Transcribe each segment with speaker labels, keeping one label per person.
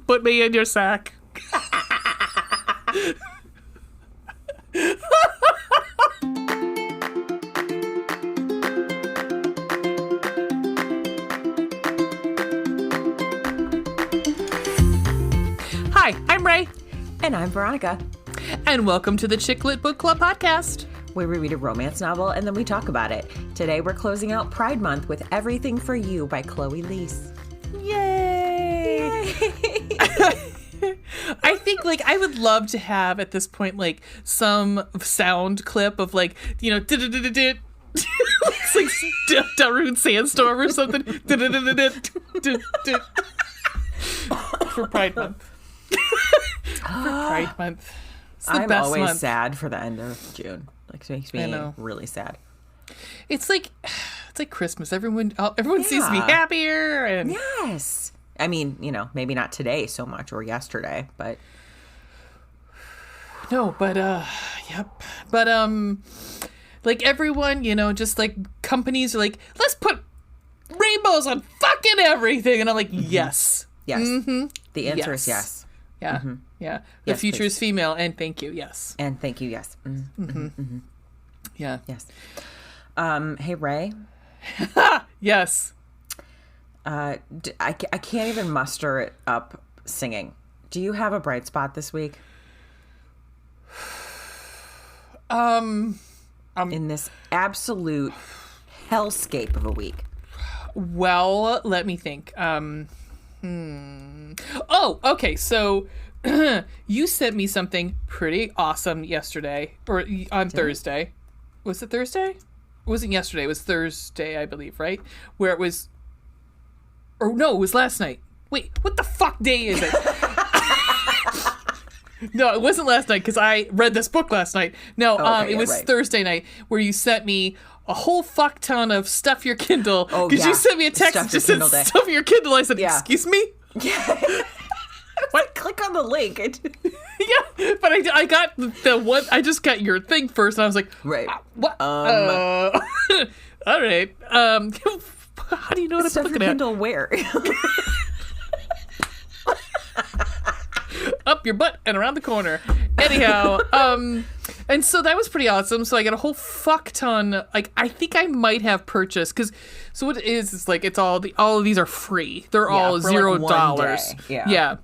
Speaker 1: Put me in your sack. Hi, I'm Ray.
Speaker 2: And I'm Veronica.
Speaker 1: And welcome to the Chick Lit Book Club podcast,
Speaker 2: where we read a romance novel and then we talk about it. Today we're closing out Pride Month with Everything for You by Chloe Liese.
Speaker 1: Yay! I think, like, I would love to have at this point, like, some sound clip of, like, you know, it's like Darude Sandstorm or something. For Pride Month. For Pride Month. It's the
Speaker 2: I'm
Speaker 1: best
Speaker 2: always
Speaker 1: month.
Speaker 2: Sad for the end of June. Like, it makes me really sad.
Speaker 1: It's like Christmas. Everyone seems to be happier. And
Speaker 2: yes. I mean, you know, maybe not today so much or yesterday, but
Speaker 1: no, but yep. But like everyone, you know, just like companies are like, let's put rainbows on fucking everything, and I'm like, yes.
Speaker 2: Yes.
Speaker 1: Mm-hmm.
Speaker 2: The answer is yes.
Speaker 1: Yeah.
Speaker 2: Mm-hmm.
Speaker 1: Yeah. The
Speaker 2: yes,
Speaker 1: future
Speaker 2: please.
Speaker 1: is female, and thank you. Yes.
Speaker 2: And thank you. Yes. Mm-hmm. Mm-hmm. Mm-hmm.
Speaker 1: Yeah.
Speaker 2: Yes. Hey, Ray.
Speaker 1: Yes.
Speaker 2: I can't even muster it up singing. Do you have a bright spot this week? In this absolute hellscape of a week.
Speaker 1: Well, let me think. Oh, okay. So you sent me something pretty awesome yesterday, or on Thursday. Was it Thursday? It wasn't yesterday. It was Thursday, I believe, right? Where it was... Or no, it was last night. Wait, what the fuck day is it? No, it wasn't last night because I read this book last night. No, it was Thursday night where you sent me a whole fuck ton of Stuff Your Kindle.
Speaker 2: Oh,
Speaker 1: because you sent me a text that just said Stuff Your Kindle. I said, excuse me?
Speaker 2: Yeah. What? Click on the link.
Speaker 1: Yeah, but I got the one. I just got your thing first, and I was like,
Speaker 2: right.
Speaker 1: What? All right. How do you know what I'm looking at?
Speaker 2: Kindle where?
Speaker 1: Up your butt and around the corner. Anyhow, and so that was pretty awesome. So I got a whole fuck ton. Like, I think I might have purchased, because so what it is like, it's all of these are free. They're all $0.
Speaker 2: Like
Speaker 1: yeah.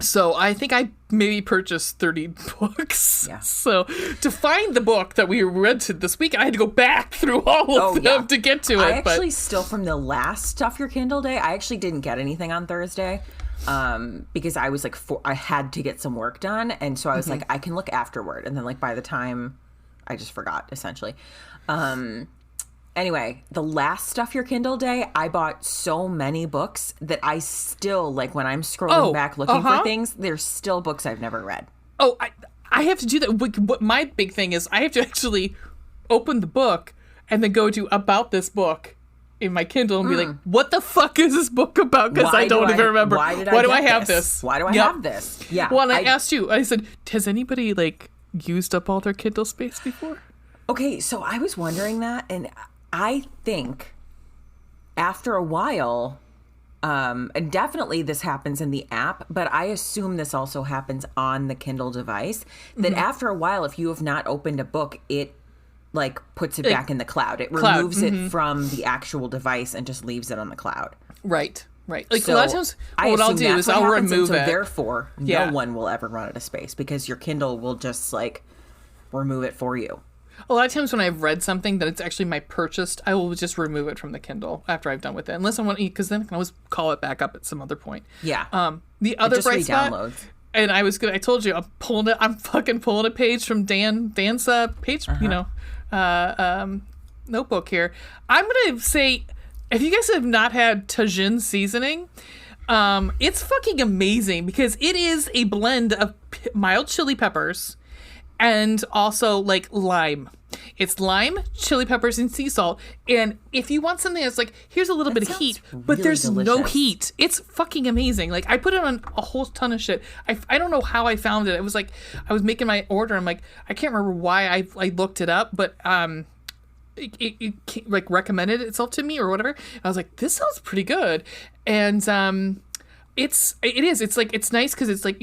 Speaker 1: So I think I maybe purchased 30 books.
Speaker 2: Yeah.
Speaker 1: So to find the book that we rented this week, I had to go back through all of them to get to it.
Speaker 2: I actually still, from the last Stuff Your Kindle day, I actually didn't get anything on Thursday because I was like, I had to get some work done. And so I was like, I can look afterward. And then like by the time, I just forgot, essentially. Anyway, the last Stuff Your Kindle day, I bought so many books that I still, like, when I'm scrolling back looking for things, there's still books I've never read.
Speaker 1: Oh, I have to do that. What my big thing is, I have to actually open the book and then go to About This Book in my Kindle and be like, what the fuck is this book about? Because I don't even remember.
Speaker 2: Why do I have this? Why do I have this? Yeah.
Speaker 1: Well, and I asked you, I said, has anybody, like, used up all their Kindle space before?
Speaker 2: Okay, so I was wondering that, and I think after a while, and definitely this happens in the app, but I assume this also happens on the Kindle device, that after a while, if you have not opened a book, it like puts it back in the cloud. It removes it from the actual device and just leaves it on the cloud.
Speaker 1: Right. Like,
Speaker 2: so
Speaker 1: a lot of times, what I'll do is I'll remove it.
Speaker 2: So therefore, no one will ever run out of space because your Kindle will just like remove it for you.
Speaker 1: A lot of times when I've read something that it's actually my purchased, I will just remove it from the Kindle after I've done with it. Unless I want to, because then I can always call it back up at some other point.
Speaker 2: Yeah.
Speaker 1: The other bright spot, and I told you, I'm fucking pulling a page from Dan's page, notebook here. I'm going to say, if you guys have not had Tajin seasoning, it's fucking amazing because it is a blend of mild chili peppers and also like lime. It's lime, chili peppers, and sea salt. And if you want something that's like, here's a little bit of heat, but there's no heat. It's fucking amazing. Like, I put it on a whole ton of shit. I don't know how I found it. It was like, I was making my order. I'm like, I can't remember why I looked it up, but it like recommended itself to me or whatever. I was like, this sounds pretty good. And it is. It's like, it's nice because it's like,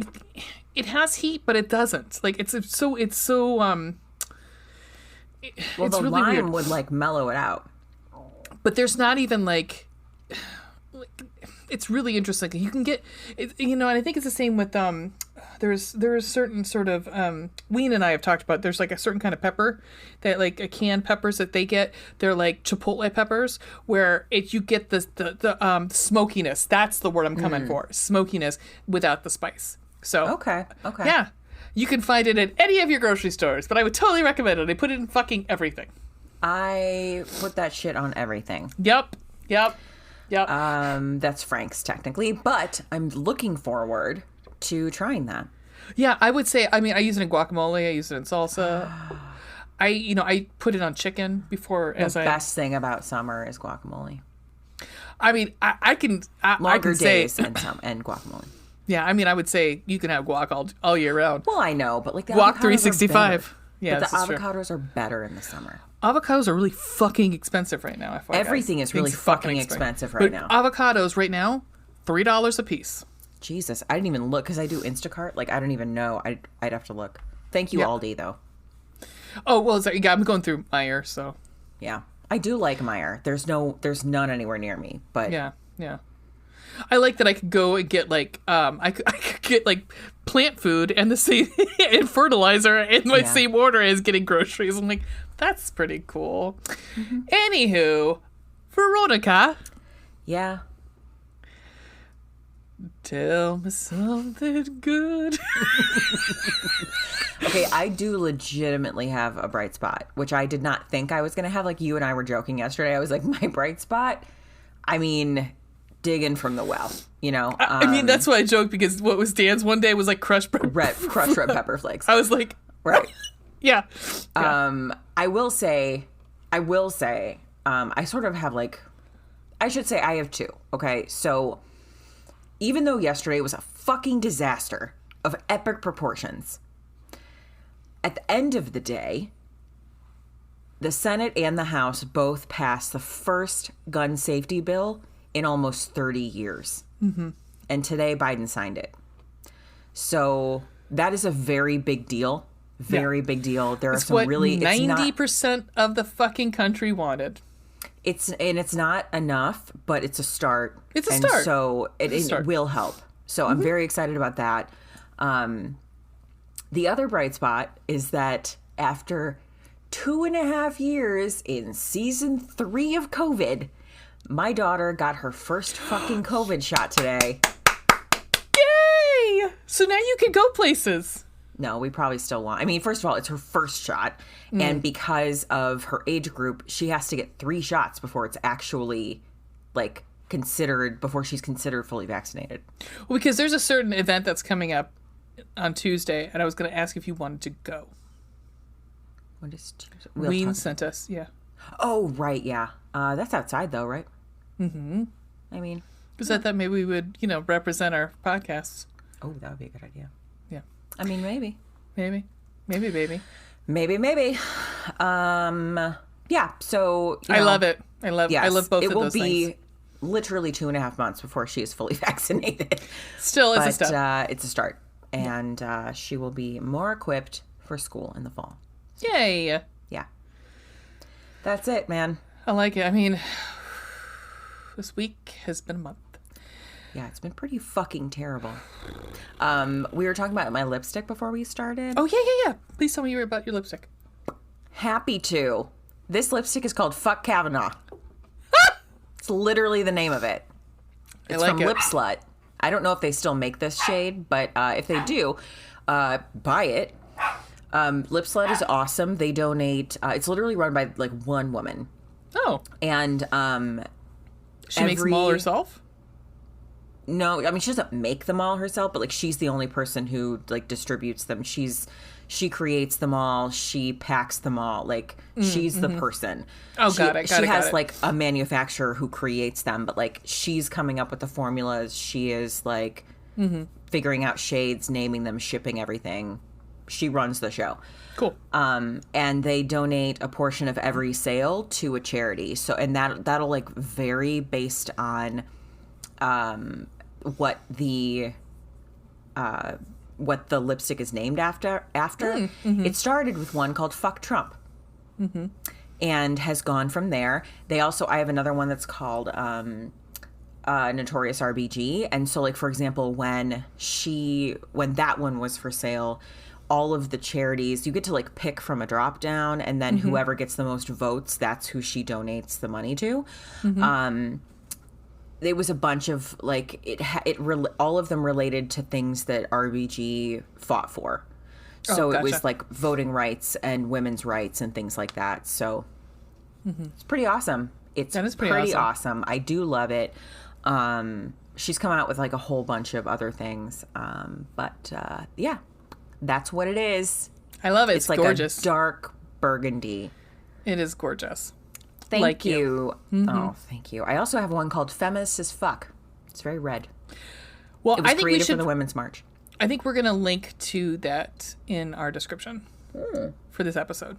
Speaker 1: it has heat, but it doesn't. Like, it's so
Speaker 2: Well,
Speaker 1: it's
Speaker 2: the
Speaker 1: really
Speaker 2: lime
Speaker 1: weird.
Speaker 2: would like mellow it out.
Speaker 1: But there's not even like it's really interesting. You can get, and I think it's the same with there's certain sort of Ween and I have talked about. There's like a certain kind of pepper that like a canned peppers that they get. They're like chipotle peppers where you get the smokiness. That's the word I'm coming for. Smokiness without the spice. So
Speaker 2: Okay.
Speaker 1: yeah, you can find it at any of your grocery stores. But I would totally recommend it. They put it in fucking everything.
Speaker 2: I put that shit on everything.
Speaker 1: Yep.
Speaker 2: That's Frank's technically, but I'm looking forward to trying that.
Speaker 1: Yeah, I would say, I mean, I use it in guacamole, I use it in salsa. I put it on chicken before
Speaker 2: The best thing about summer is guacamole.
Speaker 1: I mean, I can
Speaker 2: Longer
Speaker 1: say,
Speaker 2: days and guacamole.
Speaker 1: yeah, I mean, I would say you can have guac all year round.
Speaker 2: Well, I know, but like the
Speaker 1: Guac
Speaker 2: avocados
Speaker 1: 365.
Speaker 2: are better.
Speaker 1: Yeah,
Speaker 2: but the
Speaker 1: this is true.
Speaker 2: avocados are better in the summer.
Speaker 1: Avocados are really fucking expensive right now. FYI.
Speaker 2: Everything is really fucking expensive right now.
Speaker 1: Avocados right now, $3 a piece.
Speaker 2: Jesus, I didn't even look because I do Instacart. Like, I don't even know. I'd have to look. Thank you,
Speaker 1: Yeah.
Speaker 2: Aldi, though.
Speaker 1: Oh, well, yeah, I'm going through Meijer, so.
Speaker 2: Yeah. I do like Meijer. There's none anywhere near me, but
Speaker 1: Yeah. I like that I could go and get like I could get like plant food and the same and fertilizer in my same order as getting groceries. I'm like, that's pretty cool. Anywho, Veronica.
Speaker 2: yeah.
Speaker 1: Tell me something good.
Speaker 2: Okay, I do legitimately have a bright spot, which I did not think I was going to have. Like, you and I were joking yesterday. I was like, my bright spot? I mean, digging from the well,
Speaker 1: I mean, that's why I joke, because what was Dan's one day was like crushed
Speaker 2: crushed red pepper flakes.
Speaker 1: I was like,
Speaker 2: Right.
Speaker 1: yeah.
Speaker 2: I will say, I sort of have like, I should say I have two. Okay. So even though yesterday was a fucking disaster of epic proportions, at the end of the day, the Senate and the House both passed the first gun safety bill in almost 30 years. Mm-hmm. And today Biden signed it. So that is a very big deal. Very big deal. There are
Speaker 1: It's
Speaker 2: some
Speaker 1: what
Speaker 2: really
Speaker 1: 90% of the fucking country wanted.
Speaker 2: It's not enough, but it's a start.
Speaker 1: It's a
Speaker 2: and
Speaker 1: start.
Speaker 2: So it will help. So I'm very excited about that. The other bright spot is that after 2.5 years in season 3 of COVID, my daughter got her first fucking COVID shot today.
Speaker 1: Yay! So now you can go places.
Speaker 2: No, we probably still want. I mean, first of all, it's her first shot. And because of her age group, she has to get 3 shots before it's actually like before she's considered fully vaccinated.
Speaker 1: Well, because there's a certain event that's coming up on Tuesday, and I was going to ask if you wanted to go.
Speaker 2: What is
Speaker 1: Ween sent us, yeah.
Speaker 2: Oh, right, yeah. That's outside though, right? Mm-hmm. I mean,
Speaker 1: Because I thought maybe we would, represent our podcasts.
Speaker 2: oh, that would be a good idea.
Speaker 1: Yeah.
Speaker 2: I mean, maybe.
Speaker 1: Maybe, baby.
Speaker 2: Maybe. Yeah. So
Speaker 1: I love it. I love both of those things.
Speaker 2: It will be literally 2.5 months before she is fully vaccinated.
Speaker 1: Still, it's a
Speaker 2: But
Speaker 1: step.
Speaker 2: it's a start, and she will be more equipped for school in the fall.
Speaker 1: Yay.
Speaker 2: Yeah. That's it, man.
Speaker 1: I like it. I mean, this week has been a month.
Speaker 2: Yeah, it's been pretty fucking terrible. We were talking about my lipstick before we started.
Speaker 1: Oh, yeah. Please tell me about your lipstick.
Speaker 2: Happy to. This lipstick is called Fuck Kavanaugh. It's literally the name of it. It's
Speaker 1: like
Speaker 2: from
Speaker 1: it.
Speaker 2: Lip Slut. I don't know if they still make this shade, but if they do, buy it. Lip Slut is awesome. They donate. It's literally run by like one woman.
Speaker 1: Oh.
Speaker 2: And
Speaker 1: She makes them all herself?
Speaker 2: No, I mean, she doesn't make them all herself, but like she's the only person who like distributes them. She creates them all. She packs them all. Like she's the person.
Speaker 1: Oh, got it.
Speaker 2: She has like a manufacturer who creates them, but like she's coming up with the formulas. She is like figuring out shades, naming them, shipping everything. She runs the show.
Speaker 1: Cool.
Speaker 2: And they donate a portion of every sale to a charity. So, and that'll like vary based on what the lipstick is named after. It started with one called Fuck Trump. And has gone from there. I have another one that's called Notorious RBG. And so, like, for example, when that one was for sale, all of the charities, you get to, like, pick from a drop down, and then whoever gets the most votes, that's who she donates the money to. There was a bunch of, like, all of them related to things that RBG fought for. So it was like voting rights and women's rights and things like that. So it's pretty awesome. That is pretty awesome. I do love it. She's come out with like a whole bunch of other things. But yeah, that's what it is.
Speaker 1: I love it.
Speaker 2: It's like
Speaker 1: gorgeous.
Speaker 2: A dark burgundy.
Speaker 1: It is gorgeous.
Speaker 2: Thank you. Oh, thank you. I also have one called Feminist as Fuck. It's very red.
Speaker 1: Well,
Speaker 2: it was
Speaker 1: I think
Speaker 2: created for the Women's March.
Speaker 1: I think we're going to link to that in our description for this episode.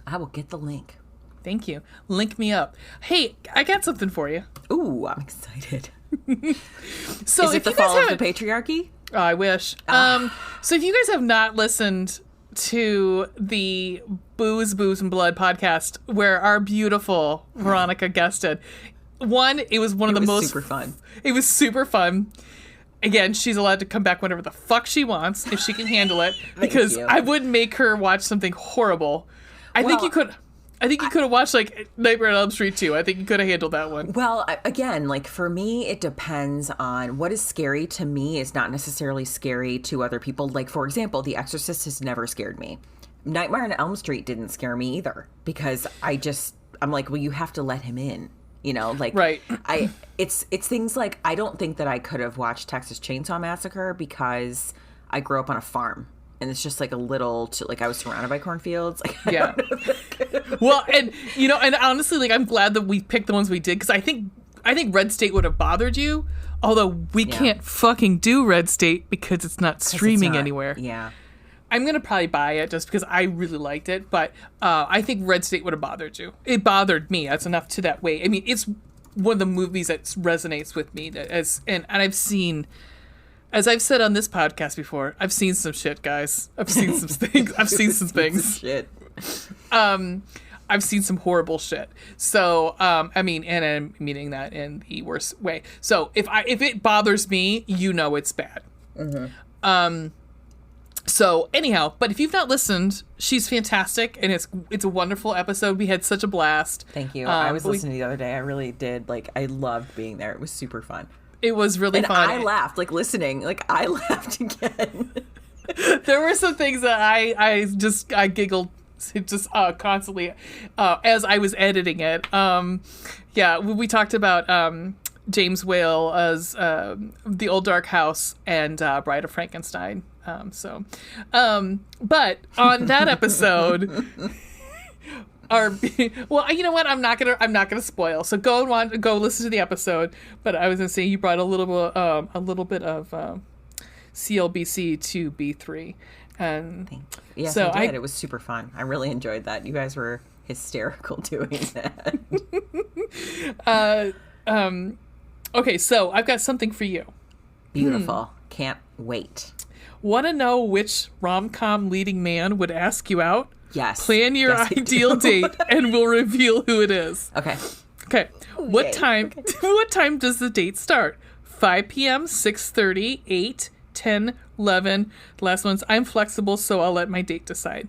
Speaker 2: I will get the link.
Speaker 1: Thank you. Link me up. Hey, I got something for you.
Speaker 2: Ooh, I'm excited.
Speaker 1: So
Speaker 2: is it the fall of the patriarchy?
Speaker 1: Oh, I wish. So if you guys have not listened to the Booze, and Blood podcast where our beautiful Veronica guested, it was one of the most
Speaker 2: super fun.
Speaker 1: It was super fun. Again, she's allowed to come back whenever the fuck she wants if she can handle it. Because I wouldn't make her watch something horrible. I think you could have watched like Nightmare on Elm Street 2. I think you could have handled that one.
Speaker 2: Well, again, like for me, it depends on what is scary to me is not necessarily scary to other people. Like, for example, The Exorcist has never scared me. Nightmare on Elm Street didn't scare me either because I'm like, well, you have to let him in. You know, like,
Speaker 1: right.
Speaker 2: It's things like, I don't think that I could have watched Texas Chainsaw Massacre because I grew up on a farm and it's just like I was surrounded by cornfields. Like,
Speaker 1: yeah. Well, and honestly, like, I'm glad that we picked the ones we did because I think Red State would have bothered you, although we can't fucking do Red State because it's not streaming anywhere.
Speaker 2: Yeah.
Speaker 1: I'm going to probably buy it just because I really liked it, but I think Red State would have bothered you. It bothered me. That's enough to that way. I mean, it's one of the movies that resonates with me. And I've seen, as I've said on this podcast before, I've seen some shit, guys. I've seen some things. I've seen some things.
Speaker 2: Shit.
Speaker 1: I've seen some horrible shit. So, I mean, and I'm meaning that in the worst way. So if it bothers me, it's bad. So anyhow, but if you've not listened, she's fantastic, and it's a wonderful episode. We had such a blast.
Speaker 2: Thank you. I was listening the other day. I really did. Like, I loved being there. It was super fun.
Speaker 1: It was really fun.
Speaker 2: I laughed, like, listening. Like, I laughed again.
Speaker 1: There were some things that I giggled just constantly as I was editing it. We talked about James Whale as The Old Dark House and Bride of Frankenstein. But on that episode, you know what? I'm not gonna spoil. So go listen to the episode. But I was gonna say you brought a little bit of CLBC to B3, and
Speaker 2: yes, so I did. It was super fun. I really enjoyed that. You guys were hysterical doing that.
Speaker 1: Okay, so I've got something for you.
Speaker 2: Beautiful. Can't wait.
Speaker 1: Want to know which rom-com leading man would ask you out?
Speaker 2: Yes.
Speaker 1: Plan your ideal date, and we'll reveal who it is.
Speaker 2: Okay.
Speaker 1: What time does the date start? 5 p.m., 6:30, 8, 10, 11. Last one's, I'm flexible, so I'll let my date decide.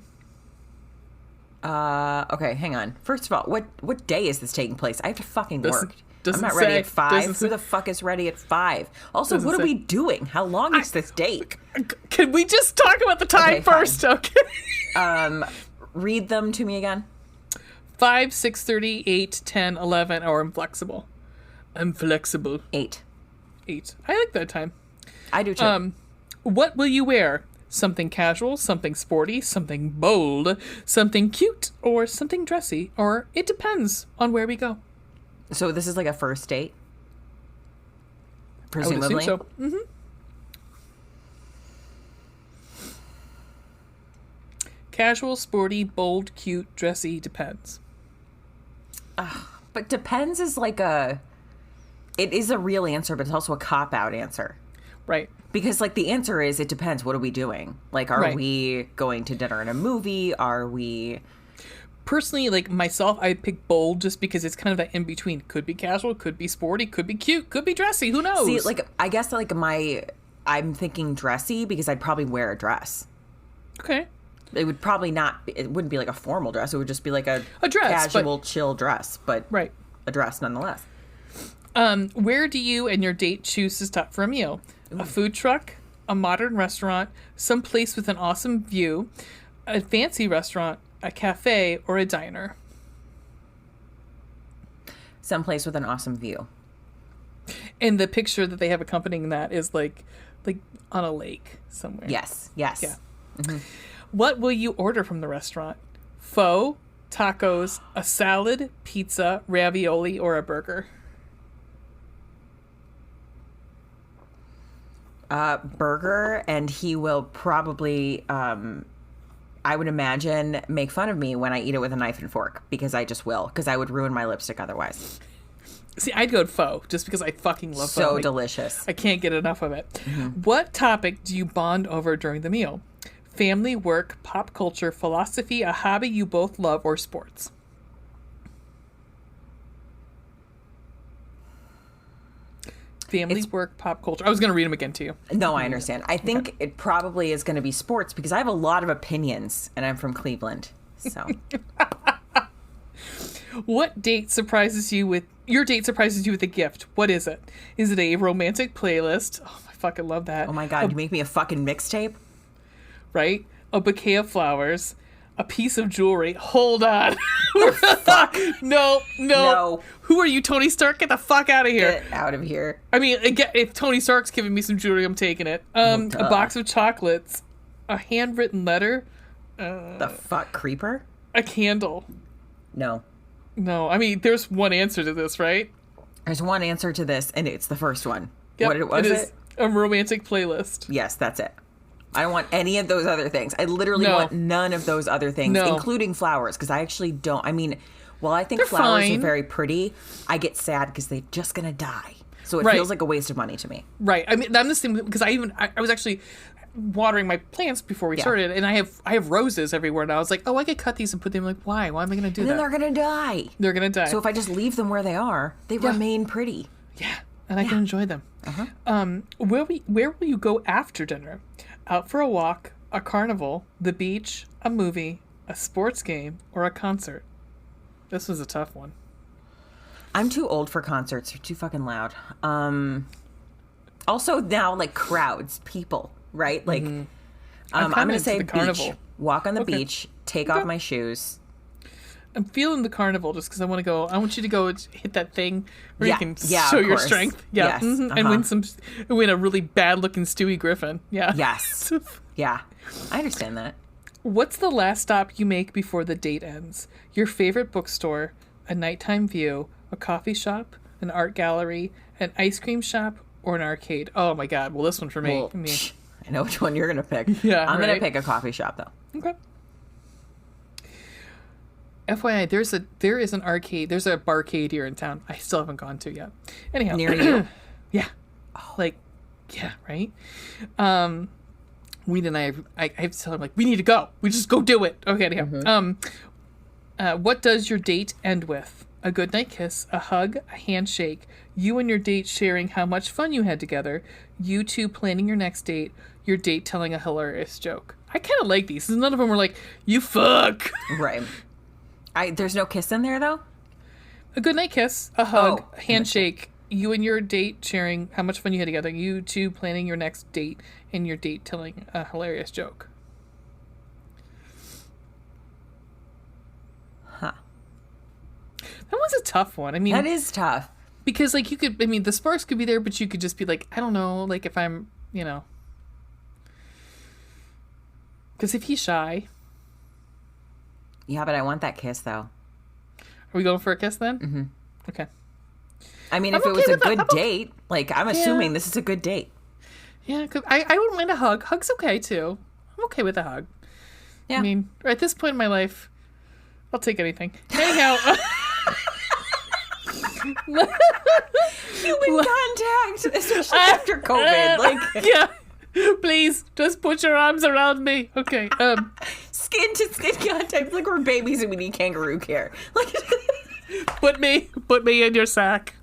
Speaker 2: Okay, hang on. First of all, what day is this taking place? I have to fucking work. I'm not
Speaker 1: say,
Speaker 2: ready at 5. Who the fuck is ready at 5? Also, what are we doing? How long is this date?
Speaker 1: Can we just talk about the time first?
Speaker 2: Fine.
Speaker 1: Okay.
Speaker 2: Read them to me again.
Speaker 1: 5, 6:30, 8, 10, 11, or I'm flexible. I'm flexible.
Speaker 2: 8.
Speaker 1: I like that time.
Speaker 2: I do too.
Speaker 1: What will you wear? Something casual, something sporty, something bold, something cute, or something dressy, or it depends on where we go.
Speaker 2: So this is like a first date? Presumably?
Speaker 1: I would assume so. Mm-hmm. Casual, sporty, bold, cute, dressy, depends.
Speaker 2: But depends is like a... it is a real answer, but it's also a cop-out answer.
Speaker 1: Right.
Speaker 2: Because, like, the answer is, it depends. What are we doing? Like, are we going to dinner and a movie? Are we...
Speaker 1: Personally, like, myself, I pick bold just because it's kind of that in-between. Could be casual, could be sporty, could be cute, could be dressy. Who knows?
Speaker 2: See, like, I guess, like, I'm thinking dressy because I'd probably wear a dress.
Speaker 1: Okay.
Speaker 2: It would probably not... It wouldn't be, like, a formal dress. It would just be, like, a
Speaker 1: dress,
Speaker 2: casual, chill dress. But
Speaker 1: right.
Speaker 2: A dress nonetheless.
Speaker 1: Where do you and your date choose to stop for a meal? Ooh. A food truck, a modern restaurant, some place with an awesome view, a fancy restaurant, a cafe, or a diner?
Speaker 2: Someplace with an awesome view.
Speaker 1: And the picture that they have accompanying that is like on a lake somewhere.
Speaker 2: Yes.
Speaker 1: Yeah.
Speaker 2: Mm-hmm.
Speaker 1: What will you order from the restaurant? Pho, tacos, a salad, pizza, ravioli, or a burger?
Speaker 2: Burger, and he will probably, I would imagine, make fun of me when I eat it with a knife and fork, because I just will, because I would ruin my lipstick otherwise.
Speaker 1: See, I'd go pho, just because I fucking love pho.
Speaker 2: So delicious.
Speaker 1: I can't get enough of it.
Speaker 2: Mm-hmm.
Speaker 1: What topic do you bond over during the meal? Family, work, pop culture, philosophy, a hobby you both love, or sports? Family, work, pop culture. I was going to read them again to you.
Speaker 2: No, I understand. I think it probably is going to be sports because I have a lot of opinions and I'm from Cleveland. So,
Speaker 1: what date surprises you with your date surprises you with a gift? What is it? Is it a romantic playlist? Oh, I fucking love that.
Speaker 2: Oh my God, you make me a fucking mixtape?
Speaker 1: Right? A bouquet of flowers, a piece of jewelry. Hold on.
Speaker 2: Fuck.
Speaker 1: No. Who are you, Tony Stark? Get the fuck out of here.
Speaker 2: Get out of here.
Speaker 1: I mean, again, if Tony Stark's giving me some jewelry, I'm taking it. A box of chocolates, a handwritten letter.
Speaker 2: The fuck, creeper?
Speaker 1: A candle.
Speaker 2: No.
Speaker 1: I mean, there's one answer to this, right?
Speaker 2: There's one answer to this, and it's the first one.
Speaker 1: Yep,
Speaker 2: What was it?
Speaker 1: A romantic playlist.
Speaker 2: Yes, that's it. I don't want any of those other things. I literally want none of those other things, including flowers, because I actually don't. I mean, while I think flowers are very pretty, I get sad because they're just going to die. So it feels like a waste of money to me.
Speaker 1: Right. I mean, I'm the same because I was actually watering my plants before we started, and I have roses everywhere, and I was like, oh, I could cut these and put them, like, why? Why am I going to do that?
Speaker 2: And then they're going to die.
Speaker 1: They're going to die.
Speaker 2: So if I just leave them where they are, they remain pretty.
Speaker 1: Yeah, and I can enjoy them. Where will you go after dinner? Out for a walk, a carnival, the beach, a movie, a sports game, or a concert? This was a tough one.
Speaker 2: I'm too old for concerts. They're too fucking loud. Also now, like, crowds, people, right? Like, I'm going to say beach. Walk on the beach, take off my shoes.
Speaker 1: I'm feeling the carnival just because I want to go. I want you to go hit that thing where you can show your strength. Yeah.
Speaker 2: Yes.
Speaker 1: And win a really bad looking Stewie Griffin. Yeah.
Speaker 2: Yes. Yeah. I understand that.
Speaker 1: What's the last stop you make before the date ends? Your favorite bookstore, a nighttime view, a coffee shop, an art gallery, an ice cream shop, or an arcade? Oh my God. Well, this one for me.
Speaker 2: Well, I know which one you're going to pick.
Speaker 1: Yeah.
Speaker 2: I'm going to pick a coffee shop though.
Speaker 1: Okay. FYI, there is an arcade. There's a barcade here in town. I still haven't gone to yet. Anyhow,
Speaker 2: near you.
Speaker 1: Yeah, right. Weed and I have to tell him, like, we need to go. We just go do it. Okay. Anyhow, what does your date end with? A goodnight kiss, a hug, a handshake, you and your date sharing how much fun you had together, you two planning your next date, your date telling a hilarious joke. I kind of like these. None of them were like, you fuck.
Speaker 2: Right. There's no kiss in there, though?
Speaker 1: A goodnight kiss, a hug, a handshake, you and your date sharing how much fun you had together, you two planning your next date, and your date telling a hilarious joke.
Speaker 2: Huh.
Speaker 1: That was a tough one. I mean...
Speaker 2: That is tough.
Speaker 1: Because, like, you could... I mean, the sparks could be there, but you could just be like, I don't know, like, if I'm, you know... Because if he's shy...
Speaker 2: Yeah, but I want that kiss, though.
Speaker 1: Are we going for a kiss, then?
Speaker 2: Mm-hmm.
Speaker 1: Okay.
Speaker 2: I mean, if it was a good date, like, I'm assuming this is a good date.
Speaker 1: Yeah, I wouldn't mind a hug. Hug's okay, too. I'm okay with a hug.
Speaker 2: Yeah.
Speaker 1: I mean, at this point in my life, I'll take anything. Anyhow...
Speaker 2: Human contact, especially after COVID. Like,
Speaker 1: yeah. Please, just put your arms around me. Okay.
Speaker 2: Skin to skin contact, like we're babies and we need kangaroo care. Like,
Speaker 1: put me in your sack.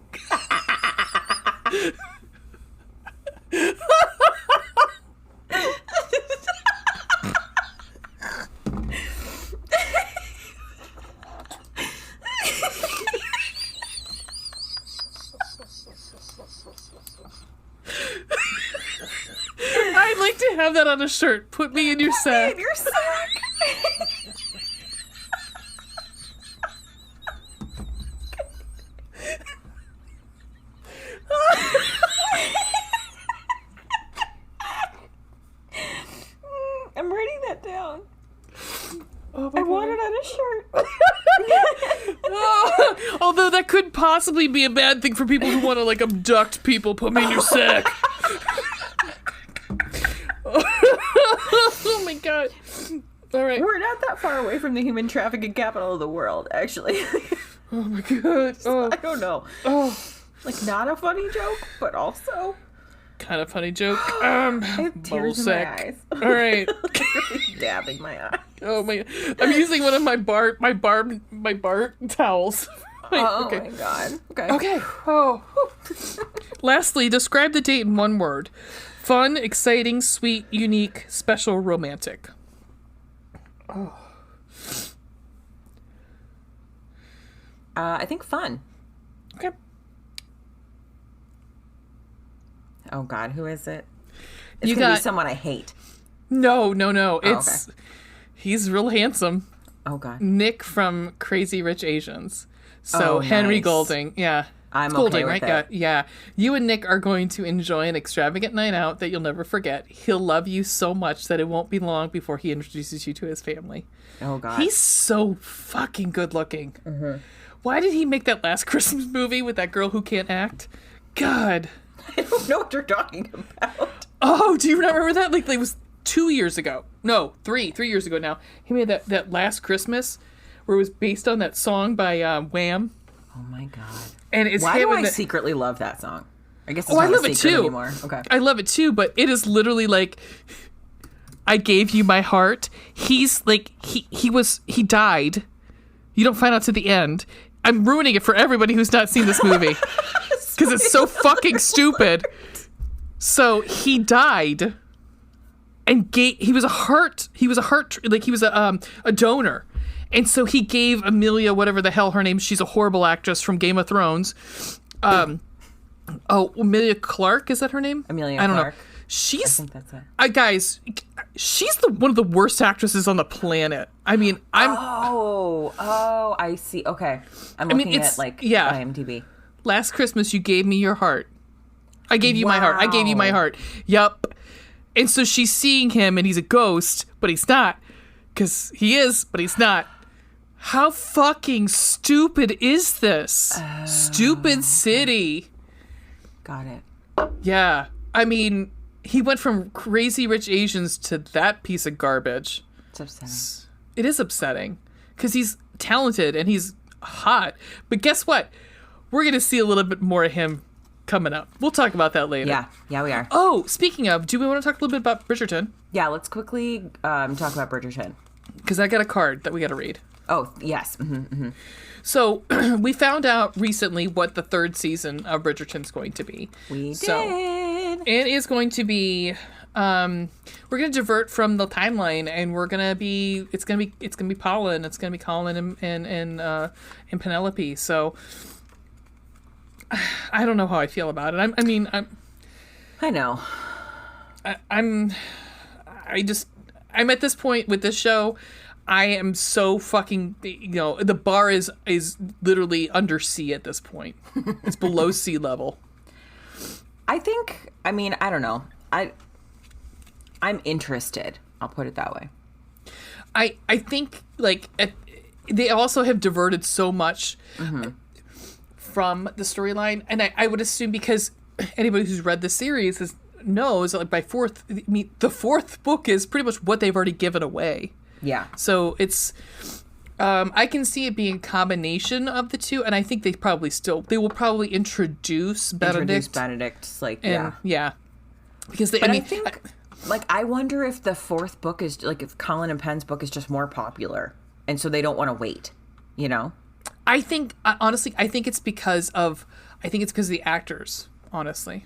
Speaker 1: I'd like to have that on a shirt. Put me in your sack.
Speaker 2: in your sack. I'm writing that down.
Speaker 1: Oh my
Speaker 2: I
Speaker 1: God.
Speaker 2: want it on a shirt.
Speaker 1: Oh, although that could possibly be a bad thing for people who want to like abduct people. Put me in your sack. Oh my God. All right.
Speaker 2: We're not that far away from the human trafficking capital of the world, actually.
Speaker 1: Oh my God. Oh.
Speaker 2: I don't know.
Speaker 1: Oh.
Speaker 2: Like, not a funny joke, but also
Speaker 1: Kind of funny joke.
Speaker 2: I have tears in my
Speaker 1: sack.
Speaker 2: eyes.
Speaker 1: All right.
Speaker 2: Really dabbing my eye.
Speaker 1: Oh my! I'm using one of my bar towels.
Speaker 2: Oh
Speaker 1: Okay.
Speaker 2: my God. Okay.
Speaker 1: Okay. Oh. Lastly, describe the date in one word: fun, exciting, sweet, unique, special, romantic. Oh.
Speaker 2: I think fun.
Speaker 1: Okay.
Speaker 2: Oh God, who is it? It's
Speaker 1: You
Speaker 2: gonna
Speaker 1: got
Speaker 2: be someone I hate.
Speaker 1: no.
Speaker 2: Oh,
Speaker 1: It's he's real handsome.
Speaker 2: Oh God.
Speaker 1: Nick from Crazy Rich Asians. So
Speaker 2: Oh,
Speaker 1: Henry
Speaker 2: nice.
Speaker 1: Golding. Yeah.
Speaker 2: I'm
Speaker 1: It's
Speaker 2: okay
Speaker 1: Golding,
Speaker 2: with
Speaker 1: right?
Speaker 2: it.
Speaker 1: Yeah. You and Nick are going to enjoy an extravagant night out that you'll never forget. He'll love you so much that it won't be long before he introduces you to his family.
Speaker 2: Oh God.
Speaker 1: He's so fucking good looking.
Speaker 2: Mm-hmm.
Speaker 1: Why did he make that last Christmas movie with that girl who can't act? God.
Speaker 2: I don't know what you're talking about.
Speaker 1: Oh, do you remember that? Like it was 2 years ago. No, 3 years ago now. He made that Last Christmas where it was based on that song by Wham.
Speaker 2: Oh my God.
Speaker 1: And it's
Speaker 2: Why
Speaker 1: him
Speaker 2: do
Speaker 1: and
Speaker 2: I
Speaker 1: the-
Speaker 2: secretly love that song? I guess it's
Speaker 1: Oh, I
Speaker 2: not
Speaker 1: love
Speaker 2: a
Speaker 1: it
Speaker 2: secret
Speaker 1: too.
Speaker 2: anymore. Okay.
Speaker 1: I love it too, but it is literally like I gave you my heart. He's like he died. You don't find out to the end. I'm ruining it for everybody who's not seen this movie because it's so fucking stupid. So he died and he was a donor. And so he gave Amelia, whatever the hell her name, she's a horrible actress from Game of Thrones. Amelia Clarke, is that her name?
Speaker 2: Amelia
Speaker 1: I don't
Speaker 2: Clarke.
Speaker 1: know. She's,
Speaker 2: I think that's it.
Speaker 1: guys, she's one of the worst actresses on the planet. I mean,
Speaker 2: Oh, I see. Okay. I'm looking at IMDb.
Speaker 1: Last Christmas, you gave me your heart. I gave you my heart. I gave you my
Speaker 2: Wow.
Speaker 1: heart. Yup. And so she's seeing him and he's a ghost, but he's not. Because he is, but he's not. How fucking stupid is this? Stupid city.
Speaker 2: Got it.
Speaker 1: Yeah. I mean, he went from Crazy Rich Asians to that piece of garbage.
Speaker 2: It's upsetting.
Speaker 1: It is upsetting. Because he's talented and he's hot. But guess what? We're going to see a little bit more of him coming up. We'll talk about that later.
Speaker 2: Yeah, we are.
Speaker 1: Oh, speaking of, do we want to talk a little bit about Bridgerton?
Speaker 2: Yeah, let's quickly talk about Bridgerton.
Speaker 1: Because I got a card that we got to read.
Speaker 2: Oh, yes. Mm-hmm, mm-hmm.
Speaker 1: So we found out recently what the third season of Bridgerton's going to be.
Speaker 2: We did.
Speaker 1: It is going to be. We're going to divert from the timeline, and we're going to be. It's going to be Paula, and it's going to be Colin and Penelope. So I don't know how I feel about it.
Speaker 2: I know.
Speaker 1: I'm at this point with this show. I am so fucking, the bar is literally under sea at this point. It's below sea level.
Speaker 2: I don't know. I'm interested. I'll put it that way.
Speaker 1: I think they also have diverted so much from the storyline, and I would assume because anybody who's read the series knows that the fourth book is pretty much what they've already given away.
Speaker 2: Yeah.
Speaker 1: So it's I can see it being a combination of the two, and I think they will probably introduce Benedict. Yeah. Because
Speaker 2: I think, I wonder if the fourth book is, like, if Colin and Penn's book is just more popular, and so they don't want to wait, you know?
Speaker 1: I think, honestly, I think it's because of the actors, honestly.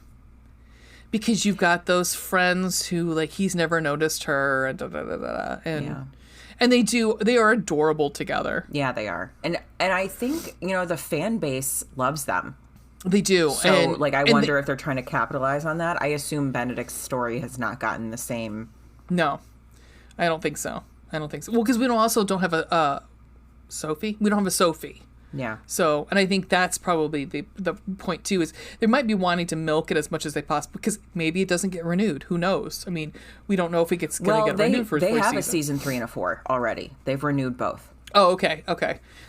Speaker 1: Because you've got those friends who, like, he's never noticed her, and and they are adorable together.
Speaker 2: Yeah, they are. And I think, you know, the fan base loves them.
Speaker 1: They do.
Speaker 2: So, I wonder if they're trying to capitalize on that. I assume Benedict's story has not gotten the same.
Speaker 1: No, I don't think so. Well, because we don't have a Sophie. We don't have a Sophie.
Speaker 2: Yeah.
Speaker 1: So, and I think that's probably the point too, is they might be wanting to milk it as much as they possibly, because maybe it doesn't get renewed. Who knows? I mean, we don't know if it gets going to get renewed for
Speaker 2: they
Speaker 1: fourth
Speaker 2: have
Speaker 1: season.
Speaker 2: a season 3 and a 4 already. They've renewed both.
Speaker 1: Oh, okay.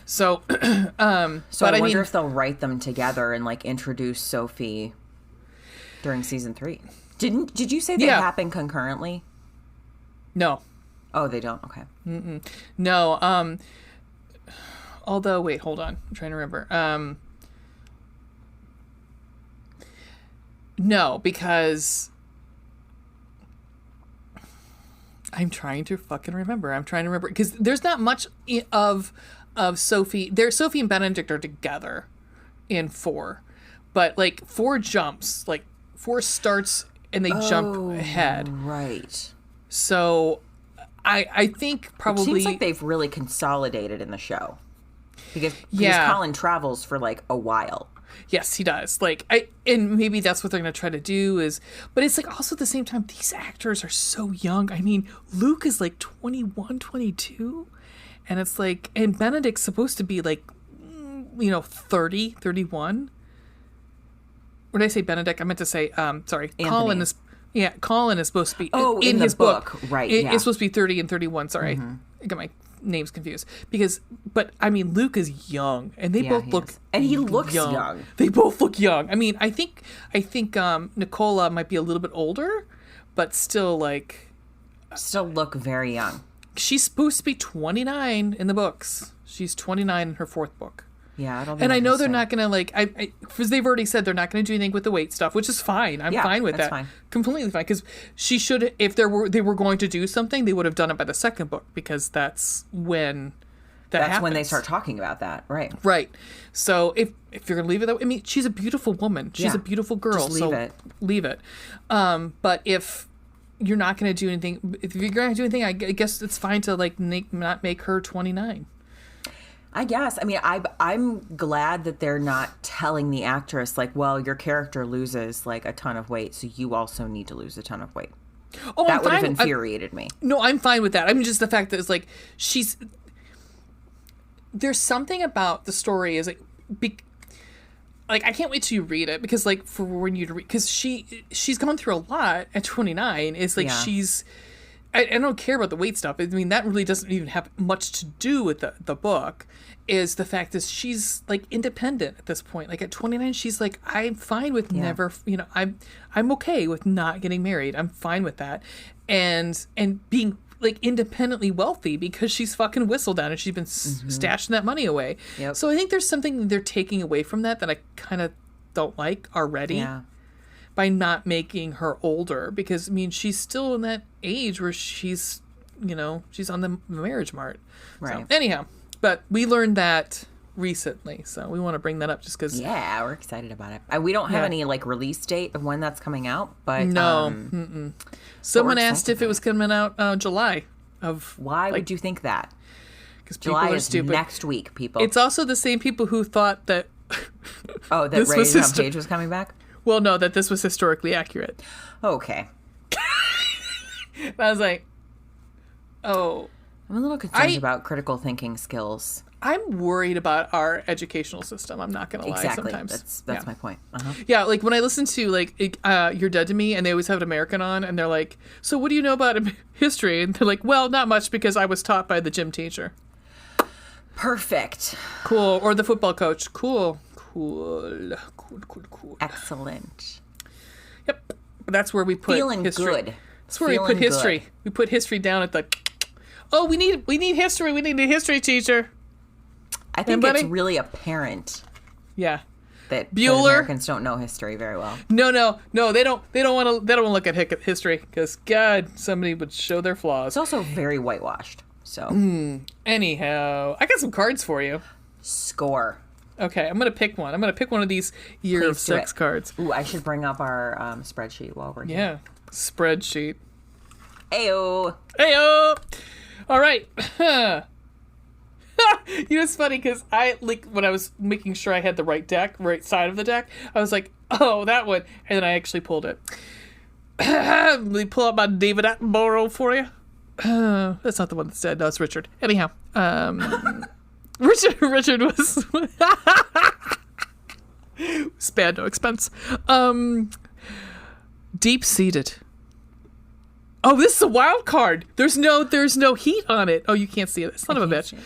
Speaker 1: So,
Speaker 2: so I wonder if they'll write them together and, like, introduce Sophie during season 3. Did you say they happen concurrently?
Speaker 1: No.
Speaker 2: Oh, they don't. Okay.
Speaker 1: No. Although, wait, hold on. I'm trying to remember. No, because I'm trying to fucking remember. Because there's not much of Sophie. Sophie and Benedict are together in 4. But, like, 4 jumps. Like, 4 starts and they jump ahead.
Speaker 2: Right.
Speaker 1: So, I think probably... It
Speaker 2: seems like they've really consolidated in the show. Because Colin travels for, like, a while.
Speaker 1: Yes, he does. And maybe that's what they're going to try to do but it's, like, also at the same time, these actors are so young. I mean, Luke is, like, 21, 22. And it's like, and Benedict's supposed to be, like, 30, 31. When I say Benedict, I meant to say, sorry, Anthony. Colin is supposed to be, in his book.
Speaker 2: Right,
Speaker 1: It's supposed to be 30 and 31, sorry. Mm-hmm. I got my names confused. But I mean, Luke is young, and they both look
Speaker 2: is. And he looks young.
Speaker 1: They both look young. I mean, I think Nicola might be a little bit older, but still
Speaker 2: look very young.
Speaker 1: She's supposed to be 29 in the books. She's 29 in her 4th book.
Speaker 2: Yeah, I don't.
Speaker 1: And I know they're not gonna because they've already said they're not gonna do anything with the weight stuff, which is fine. I'm fine with that. Fine. Completely fine. Because she should, if they were going to do something, they would have done it by the 2nd book, because that's when happens.
Speaker 2: When they start talking about that, right?
Speaker 1: Right. So if you're gonna leave it that way, I mean, she's a beautiful woman. She's a beautiful girl.
Speaker 2: Just
Speaker 1: leave it. But if you're not gonna do anything, I guess it's fine to not make her 29.
Speaker 2: I guess. I mean, I'm glad that they're not telling the actress, like, well, your character loses, like, a ton of weight, so you also need to lose a ton of weight. Oh, that would have infuriated me.
Speaker 1: No, I'm fine with that. I mean, just the fact that it's like, there's something about the story is I can't wait till you read it, because, like, for when you read, because she's gone through a lot at 29. It's like I don't care about the weight stuff. I mean, that really doesn't even have much to do with the book. Is the fact that she's, like, independent at this point. Like, at 29, she's like, I'm fine with never, I'm okay with not getting married. I'm fine with that, and being, like, independently wealthy, because she's fucking whistled down and she's been stashing that money away.
Speaker 2: Yep.
Speaker 1: So I think there's something they're taking away from that I kind of don't like already.
Speaker 2: Yeah.
Speaker 1: By not making her older, because I mean, she's still in that age where she's on the marriage mart.
Speaker 2: Right.
Speaker 1: So, anyhow, but we learned that recently, so we want to bring that up just because.
Speaker 2: Yeah, we're excited about it. We don't have any, like, release date of when that's coming out, but
Speaker 1: no. Someone asked if it was coming out July of.
Speaker 2: Why would you think that?
Speaker 1: Because
Speaker 2: July is
Speaker 1: stupid.
Speaker 2: Next week, people.
Speaker 1: It's also the same people who thought that.
Speaker 2: That Raised on Page was coming back.
Speaker 1: Well, no, that this was historically accurate.
Speaker 2: Okay.
Speaker 1: I was like, oh.
Speaker 2: I'm a little concerned about critical thinking skills.
Speaker 1: I'm worried about our educational system. I'm not going to lie sometimes.
Speaker 2: Exactly. That's my point. Uh-huh.
Speaker 1: Yeah, like when I listen to, like, You're Dead to Me, and they always have an American on, and they're like, so what do you know about history? And they're like, well, not much, because I was taught by the gym teacher.
Speaker 2: Perfect.
Speaker 1: Cool. Or the football coach. Cool.
Speaker 2: Excellent.
Speaker 1: Yep. But that's where we put
Speaker 2: Feeling
Speaker 1: history.
Speaker 2: good.
Speaker 1: That's where we put history. Good. We put history down at the... Oh, we need history. We need a history teacher.
Speaker 2: I think it's really apparent.
Speaker 1: Yeah.
Speaker 2: That
Speaker 1: Bueller.
Speaker 2: Americans don't know history very well.
Speaker 1: No, they don't want to look at history because God, somebody would show their flaws.
Speaker 2: It's also very whitewashed. So
Speaker 1: Anyhow, I got some cards for you.
Speaker 2: Score.
Speaker 1: Okay, I'm gonna pick one. I'm gonna pick one of these Year of Sex cards.
Speaker 2: Ooh, I should bring up our spreadsheet while we're here.
Speaker 1: Yeah, spreadsheet.
Speaker 2: Ayo.
Speaker 1: All right. It's funny because when I was making sure I had the right side of the deck, I was like, oh, that one. And then I actually pulled it. Let me pull up my David Attenborough for you. That's not the one that's dead. No, it's Richard. Anyhow, Richard was spared no expense. Deep-seated. Oh, this is a wild card. There's no heat on it. Oh, you can't see it. Son of a bitch.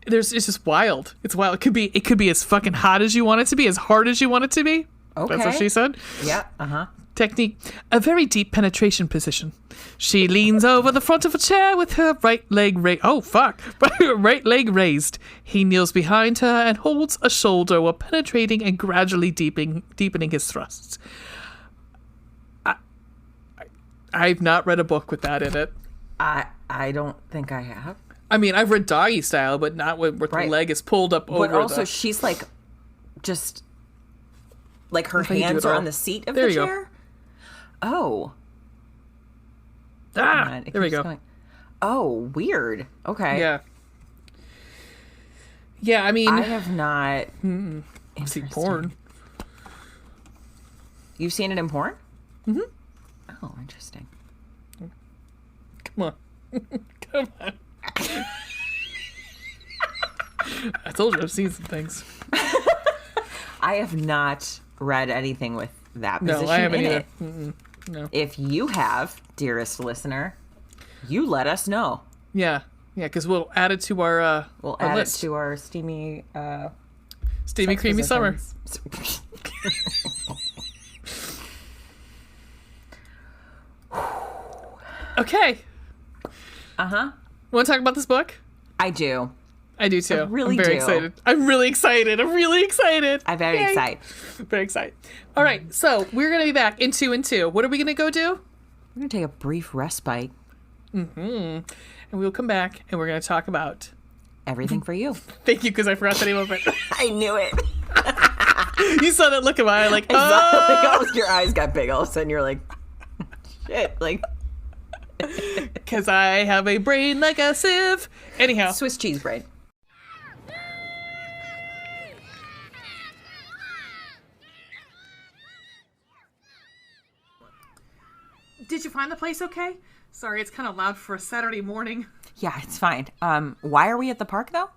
Speaker 1: It's just wild. It's wild. It could be as fucking hot as you want it to be, as hard as you want it to be.
Speaker 2: Okay.
Speaker 1: That's what she said.
Speaker 2: Yeah. Uh-huh.
Speaker 1: Technique. A very deep penetration position. She leans over the front of a chair with her right leg raised. Oh, fuck. Right leg raised. He kneels behind her and holds a shoulder while penetrating and gradually deepening his thrusts. I've not read a book with that in it.
Speaker 2: I don't think I have.
Speaker 1: I mean, I've read Doggy Style, but not where the leg is pulled up over.
Speaker 2: But also, she's like, just like her hands are on the seat of the chair. Oh.
Speaker 1: There we go.
Speaker 2: Going. Oh, weird. Okay.
Speaker 1: Yeah. Yeah, I mean,
Speaker 2: I have not
Speaker 1: seen porn.
Speaker 2: You've seen it in porn?
Speaker 1: Mm-hmm.
Speaker 2: Oh, interesting.
Speaker 1: Come on. Come on. I told you I've seen some things.
Speaker 2: I have not read anything with that position
Speaker 1: no, I haven't
Speaker 2: in
Speaker 1: either.
Speaker 2: it.
Speaker 1: No.
Speaker 2: If you have, dearest listener, you let us know.
Speaker 1: Yeah, because we'll add it to our
Speaker 2: we'll
Speaker 1: our
Speaker 2: add
Speaker 1: list.
Speaker 2: it to our steamy
Speaker 1: creamy summer. Okay.
Speaker 2: Uh-huh.
Speaker 1: Want to talk about this book?
Speaker 2: I do.
Speaker 1: I do too.
Speaker 2: I really
Speaker 1: I'm very
Speaker 2: do.
Speaker 1: excited. I'm really excited.
Speaker 2: I'm very excited.
Speaker 1: Very excited. All right, so we're going to be back in 2 and 2. What are we going to go do?
Speaker 2: We're going to take a brief respite.
Speaker 1: Mm-hmm. And we'll come back and we're going to talk about...
Speaker 2: Everything for You.
Speaker 1: Thank you, because I forgot the name of it.
Speaker 2: I knew it.
Speaker 1: You saw that look in my eye like,
Speaker 2: Exactly. Your eyes got big. All of a sudden you're like, shit. Like...
Speaker 1: Because I have a brain like a sieve. Anyhow.
Speaker 2: Swiss cheese brain.
Speaker 1: Did you find the place okay? Sorry, it's kind of loud for a Saturday morning.
Speaker 2: Yeah, it's fine. Why are we at the park, though?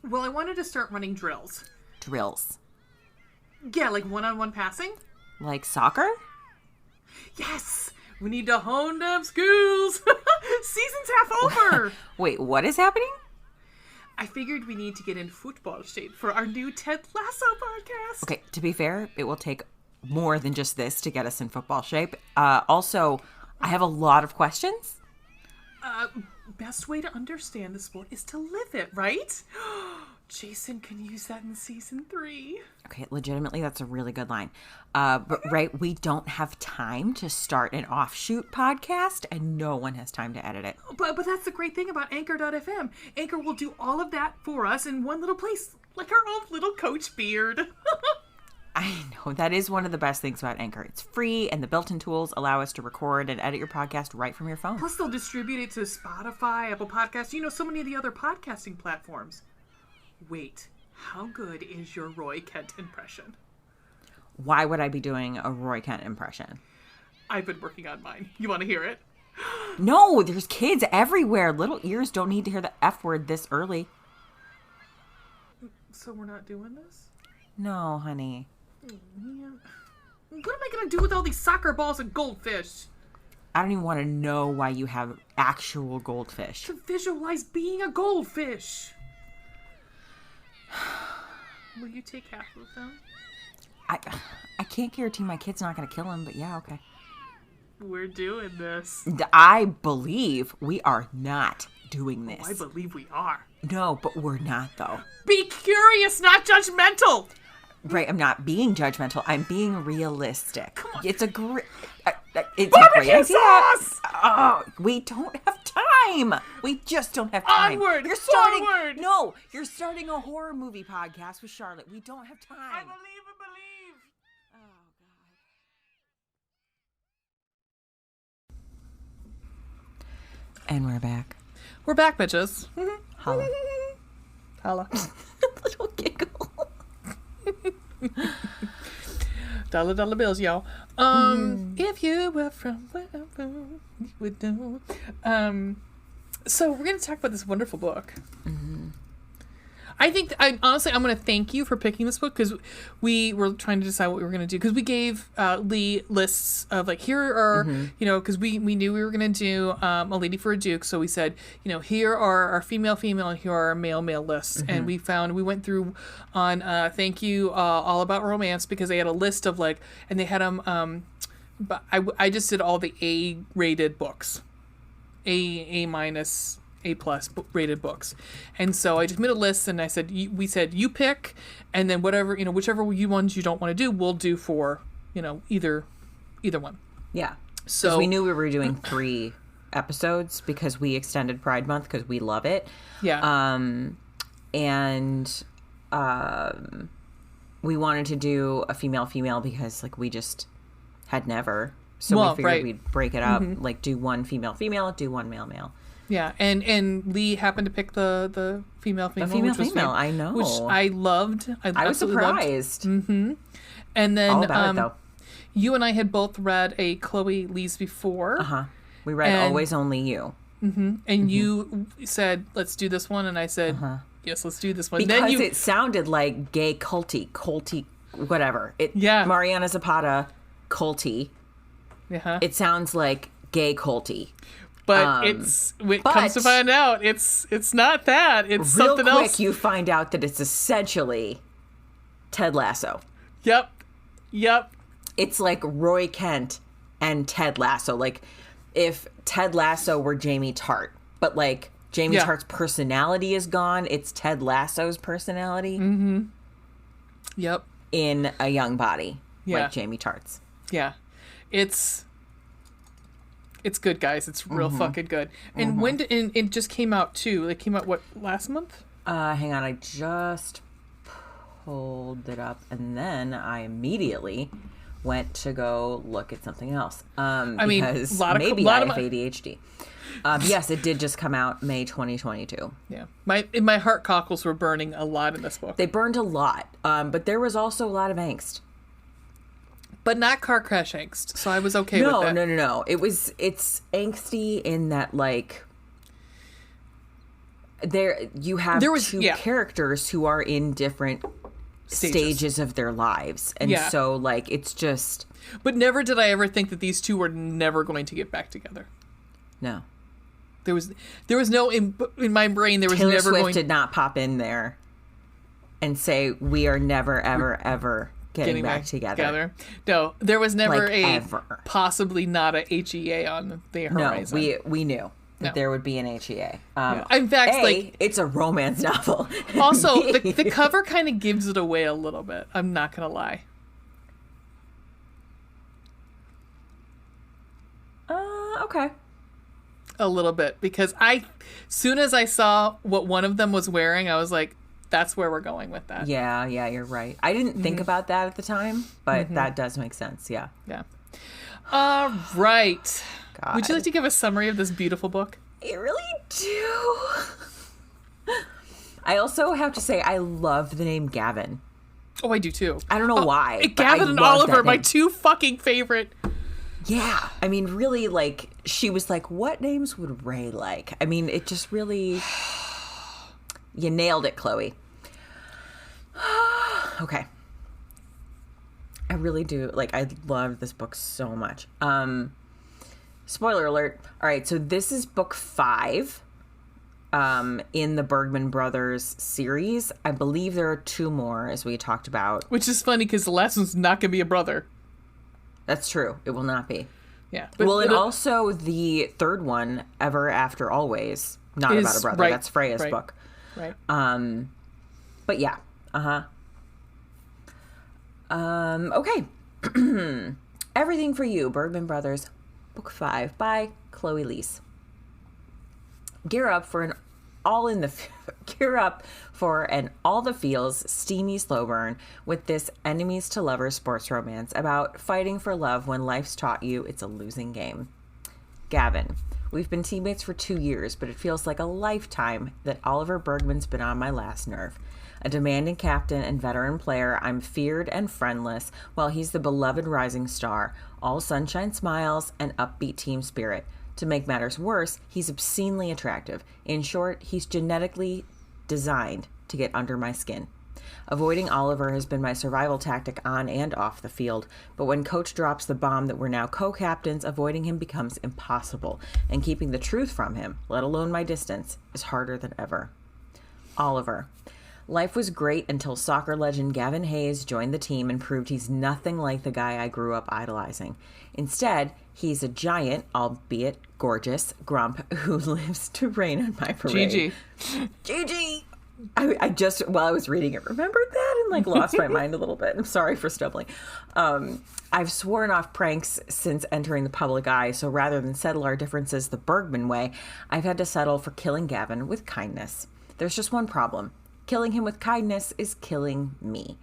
Speaker 1: Well, I wanted to start running drills.
Speaker 2: Drills.
Speaker 1: Yeah, like one-on-one passing.
Speaker 2: Like soccer?
Speaker 1: Yes! We need to hone them skills! Season's half over!
Speaker 2: Wait, what is happening?
Speaker 1: I figured we need to get in football shape for our new Ted Lasso podcast.
Speaker 2: Okay, to be fair, it will take more than just this to get us in football shape. Also, I have a lot of questions.
Speaker 1: Best way to understand the sport is to live it, right? Jason can use that in season 3.
Speaker 2: Okay, legitimately, that's a really good line. But right, we don't have time to start an offshoot podcast, and no one has time to edit it.
Speaker 1: But that's the great thing about Anchor.fm. Anchor will do all of that for us in one little place, like our own little Coach Beard.
Speaker 2: I know, that is one of the best things about Anchor. It's free, and the built-in tools allow us to record and edit your podcast right from your phone.
Speaker 1: Plus, they'll distribute it to Spotify, Apple Podcasts, so many of the other podcasting platforms. Wait, how good is your Roy Kent impression?
Speaker 2: Why would I be doing a Roy Kent impression?
Speaker 1: I've been working on mine. You want to hear it?
Speaker 2: No, there's kids everywhere. Little ears don't need to hear the F word this early.
Speaker 1: So we're not doing this?
Speaker 2: No, honey.
Speaker 1: Yeah. What am I going to do with all these soccer balls and goldfish?
Speaker 2: I don't even want to know why you have actual goldfish.
Speaker 1: To visualize being a goldfish. Will you take half of them?
Speaker 2: I can't guarantee my kid's not going to kill him, but yeah, okay.
Speaker 1: We're doing this.
Speaker 2: I believe we are not doing this.
Speaker 1: I believe we are.
Speaker 2: No, but we're not, though.
Speaker 1: Be curious, not judgmental.
Speaker 2: Right, I'm not being judgmental. I'm being realistic. Come on. It's a great... it's
Speaker 1: Barbecue
Speaker 2: a great
Speaker 1: sauce!
Speaker 2: Oh, we don't have time. We just don't have time.
Speaker 1: Onward!
Speaker 2: You're starting...
Speaker 1: Forward!
Speaker 2: No, you're starting a horror movie podcast with Charlotte. We don't have time.
Speaker 1: I believe and believe.
Speaker 2: Oh, God. And we're back.
Speaker 1: We're back, bitches.
Speaker 2: Holla.
Speaker 1: Holla.
Speaker 2: Little giggle.
Speaker 1: Dollar bills, y'all. If you were from wherever you would know. So we're gonna talk about this wonderful book. I think honestly I'm gonna thank you for picking this book, because we were trying to decide what we were gonna do, because we gave Lee lists of like, here are because we knew we were gonna do a Lady for a Duke, so we said, here are our female, and here are our male lists, and we went through on thank you all about romance, because they had a list of like, and they had them but I just did all the A-rated books, A minus, A+ rated books, and so I just made a list, and I said, we said you pick, and then whatever, whichever ones you don't want to do, we'll do for either one.
Speaker 2: Yeah.
Speaker 1: So
Speaker 2: we knew we were doing 3 episodes because we extended Pride Month because we love it.
Speaker 1: Yeah.
Speaker 2: We wanted to do a female because like we just had never, so we figured we'd break it up, like do one female, do one male.
Speaker 1: Yeah, and Lee happened to pick the female.
Speaker 2: The female, I know.
Speaker 1: Which I loved. I
Speaker 2: was surprised.
Speaker 1: Mm-hmm. And then
Speaker 2: all about it, though.
Speaker 1: You and I had both read a Chloe Lee's before.
Speaker 2: Uh-huh. We read Always Only You.
Speaker 1: Mm-hmm. And you said, let's do this one. And I said, yes, let's do this one.
Speaker 2: Because it sounded like gay culty, whatever. Mariana Zapata, culty.
Speaker 1: Yeah.
Speaker 2: It sounds like gay culty.
Speaker 1: But comes to find out, it's not that. It's something else. Real quick,
Speaker 2: you find out that it's essentially Ted Lasso.
Speaker 1: Yep.
Speaker 2: It's like Roy Kent and Ted Lasso. Like if Ted Lasso were Jamie Tart, but like Jamie Tart's personality is gone. It's Ted Lasso's personality.
Speaker 1: Mm-hmm. Yep.
Speaker 2: In a young body, like Jamie Tart's.
Speaker 1: Yeah. It's good, guys. It's real fucking good. And when it just came out too. It came out last month?
Speaker 2: Hang on, I just pulled it up, and then I immediately went to go look at something else. Because I have ADHD. Yes, it did just come out May 2022.
Speaker 1: Yeah, my heart cockles were burning a lot in this book.
Speaker 2: They burned a lot, but there was also a lot of angst.
Speaker 1: But not car crash angst, so I was okay with that.
Speaker 2: No. It's angsty in that, like, you have two characters who are in different stages of their lives. And so, like, it's just...
Speaker 1: But never did I ever think that these two were never going to get back together.
Speaker 2: No.
Speaker 1: There was no... In my brain, there was
Speaker 2: Taylor
Speaker 1: never
Speaker 2: Swift
Speaker 1: going...
Speaker 2: did not pop in there and say, we are never, ever, ever... Getting back together.
Speaker 1: No, there was never
Speaker 2: ever.
Speaker 1: Possibly not a HEA on the horizon.
Speaker 2: No, we knew that there would be an HEA.
Speaker 1: In fact,
Speaker 2: it's a romance novel.
Speaker 1: Also, the cover kind of gives it away a little bit. I'm not gonna lie.
Speaker 2: Okay.
Speaker 1: A little bit, because soon as I saw what one of them was wearing, I was like, that's where we're going with that.
Speaker 2: Yeah, you're right. I didn't think about that at the time, but that does make sense. Yeah.
Speaker 1: All right.
Speaker 2: God.
Speaker 1: Would you like to give a summary of this beautiful book?
Speaker 2: I really do. I also have to say I love the name Gavin.
Speaker 1: Oh, I do too.
Speaker 2: I don't know why.
Speaker 1: Gavin and Oliver, my two fucking favorite.
Speaker 2: Yeah. I mean, really, like, she was like, what names would Ray like? I mean, it just really... You nailed it, Chloe. Okay. I really do. Like, I love this book so much. Spoiler alert. All right, so this is book 5 in the Bergman Brothers series. I believe there are 2 more, as we talked about.
Speaker 1: Which is funny, because the last one's not going to be a brother.
Speaker 2: That's true. It will not be.
Speaker 1: Yeah.
Speaker 2: And also the third one, Ever After Always, not about a brother.
Speaker 1: Right,
Speaker 2: That's Freya's
Speaker 1: right,
Speaker 2: book.
Speaker 1: Right.
Speaker 2: But yeah. Okay. Everything for You, Bergman Brothers, Book 5 by Chloe Liese. Gear up for an all the feels steamy slow burn with this enemies to lovers sports romance about fighting for love when life's taught you it's a losing game. Gavin. We've been teammates for 2 years, but it feels like a lifetime that Oliver Bergman's been on my last nerve. A demanding captain and veteran player, I'm feared and friendless, while he's the beloved rising star, all sunshine smiles and upbeat team spirit. To make matters worse, he's obscenely attractive. In short, he's genetically designed to get under my skin. Avoiding Oliver has been my survival tactic on and off the field, but when Coach drops the bomb that we're now co-captains, avoiding him becomes impossible, and keeping the truth from him, let alone my distance, is harder than ever. Oliver. Life was great until soccer legend Gavin Hayes joined the team and proved he's nothing like the guy I grew up idolizing. Instead, he's a giant, albeit gorgeous, grump who lives to rain on my parade. Gigi! I just, while I was reading it, remembered that and lost my mind a little bit. I'm sorry for stumbling. I've sworn off pranks since entering the public eye, so rather than settle our differences the Bergman way, I've had to settle for killing Gavin with kindness. There's just one problem. Killing him with kindness is killing me.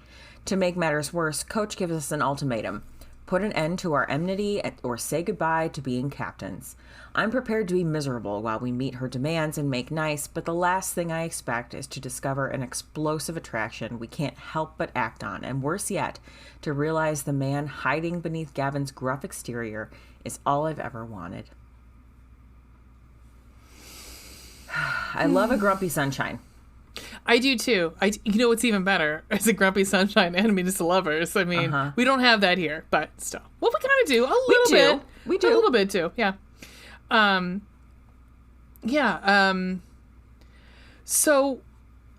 Speaker 2: To make matters worse, Coach gives us an ultimatum. Put an end to our enmity or say goodbye to being captains. I'm prepared to be miserable while we meet her demands and make nice, but the last thing I expect is to discover an explosive attraction we can't help but act on, and worse yet, to realize the man hiding beneath Gavin's gruff exterior is all I've ever wanted. I love a grumpy sunshine.
Speaker 1: I do too. You know what's even better? It's a grumpy sunshine enemies to lovers. I mean, we don't have that here, but still. Well, we kind of do. A little bit.
Speaker 2: We do.
Speaker 1: A little bit too. Yeah. So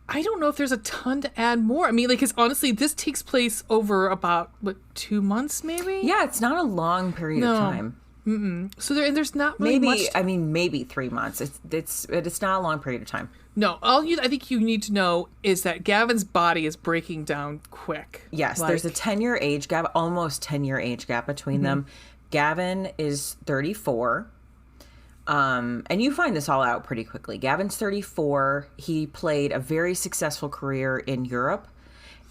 Speaker 1: I don't know if there's a ton to add more. I mean, because honestly, this takes place over about 2 months, maybe.
Speaker 2: Yeah, it's not a long period of time.
Speaker 1: So there's not really much.
Speaker 2: Maybe 3 months. It's not a long period of time.
Speaker 1: No, I think you need to know is that Gavin's body is breaking down quick.
Speaker 2: Yes, there's a 10-year age gap, almost 10-year age gap between them. Gavin is 34. And you find this all out pretty quickly. Gavin's 34. He played a very successful career in Europe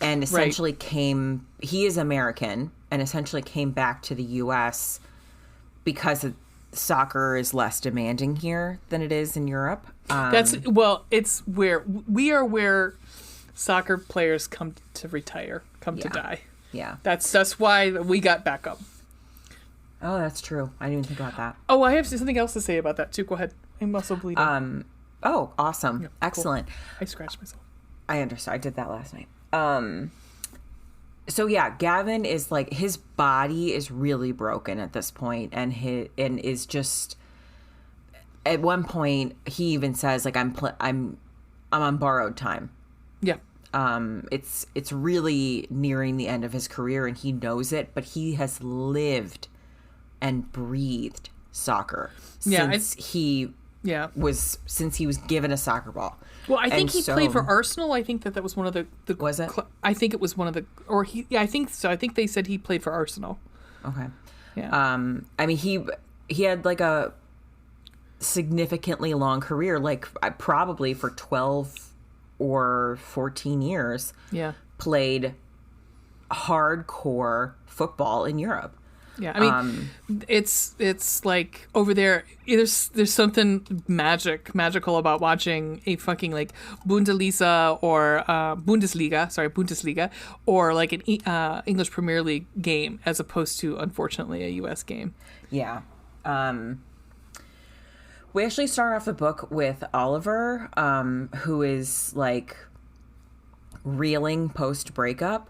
Speaker 2: and essentially he is American and essentially came back to the U.S. because soccer is less demanding here than it is in Europe. It's where soccer players come to retire, to die. Yeah.
Speaker 1: That's why we got backup.
Speaker 2: Oh, that's true. I didn't even think about that.
Speaker 1: Oh, I have something else to say about that too. Go ahead. I'm also bleeding.
Speaker 2: Oh, awesome. Yeah, excellent.
Speaker 1: Cool. I scratched myself.
Speaker 2: I understand. I did that last night. So yeah, Gavin is his body is really broken at this point, and is just at one point he even says I'm on borrowed time.
Speaker 1: Yeah.
Speaker 2: It's really nearing the end of his career, and he knows it, but he has lived and breathed soccer since he was given a soccer ball.
Speaker 1: Well, I think he played for Arsenal. I think that was one of the
Speaker 2: was it?
Speaker 1: I think it was one of the I think so. I think they said he played for Arsenal.
Speaker 2: Okay.
Speaker 1: Yeah.
Speaker 2: I mean he had a significantly long career, probably for 12 or 14 years.
Speaker 1: Yeah.
Speaker 2: Played hardcore football in Europe.
Speaker 1: Yeah, I mean, it's over there. There's something magical about watching a fucking Bundesliga or Bundesliga, or an English Premier League game as opposed to, unfortunately, a U.S. game.
Speaker 2: Yeah. We actually start off the book with Oliver, who is reeling post breakup.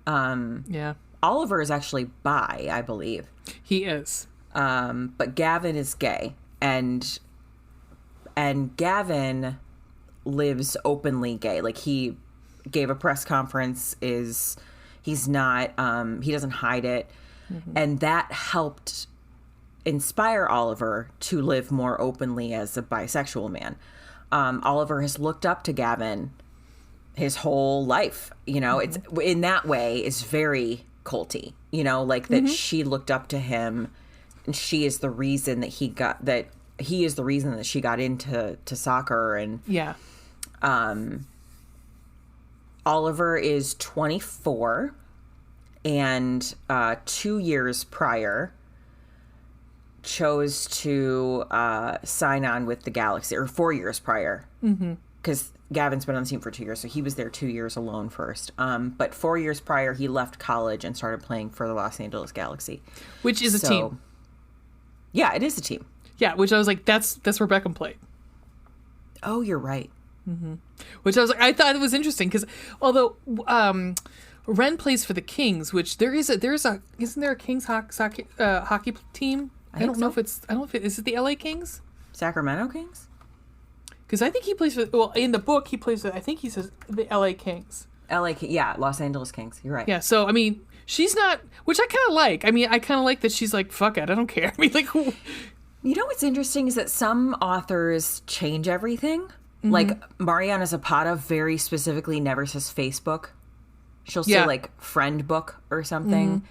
Speaker 1: Yeah.
Speaker 2: Oliver is actually bi, I believe.
Speaker 1: He is.
Speaker 2: But Gavin is gay, and Gavin lives openly gay. He gave a press conference. He's not. He doesn't hide it, and that helped inspire Oliver to live more openly as a bisexual man. Oliver has looked up to Gavin his whole life. You know, it's in that way is very culty, you know, like that she looked up to him and she is the reason that he is the reason that she got into soccer. And Oliver is 24 and 2 years prior chose to sign on with the Galaxy, or 4 years prior, because Gavin's been on the team for 2 years, so he was there 2 years alone first. But 4 years prior, he left college and started playing for the Los Angeles Galaxy,
Speaker 1: which is a team.
Speaker 2: Yeah, it is a team.
Speaker 1: Yeah, which I was like, that's where Beckham played.
Speaker 2: Oh, you're right.
Speaker 1: Which I was like, I thought it was interesting because although Ren plays for the Kings, which isn't there a Kings hockey team? I don't know if it's is it the LA Kings?
Speaker 2: Sacramento Kings?
Speaker 1: Because I think he plays for, well, in the book he plays for, I think he says the LA Kings.
Speaker 2: Yeah, Los Angeles Kings. You're right.
Speaker 1: Yeah, so I mean, she's not, which I kind of like. I mean, I kind of like that she's like, fuck it, I don't care. I mean, like,
Speaker 2: you know what's interesting is that some authors change everything. Like Mariana Zapata very specifically never says Facebook. She'll say like friend book or something.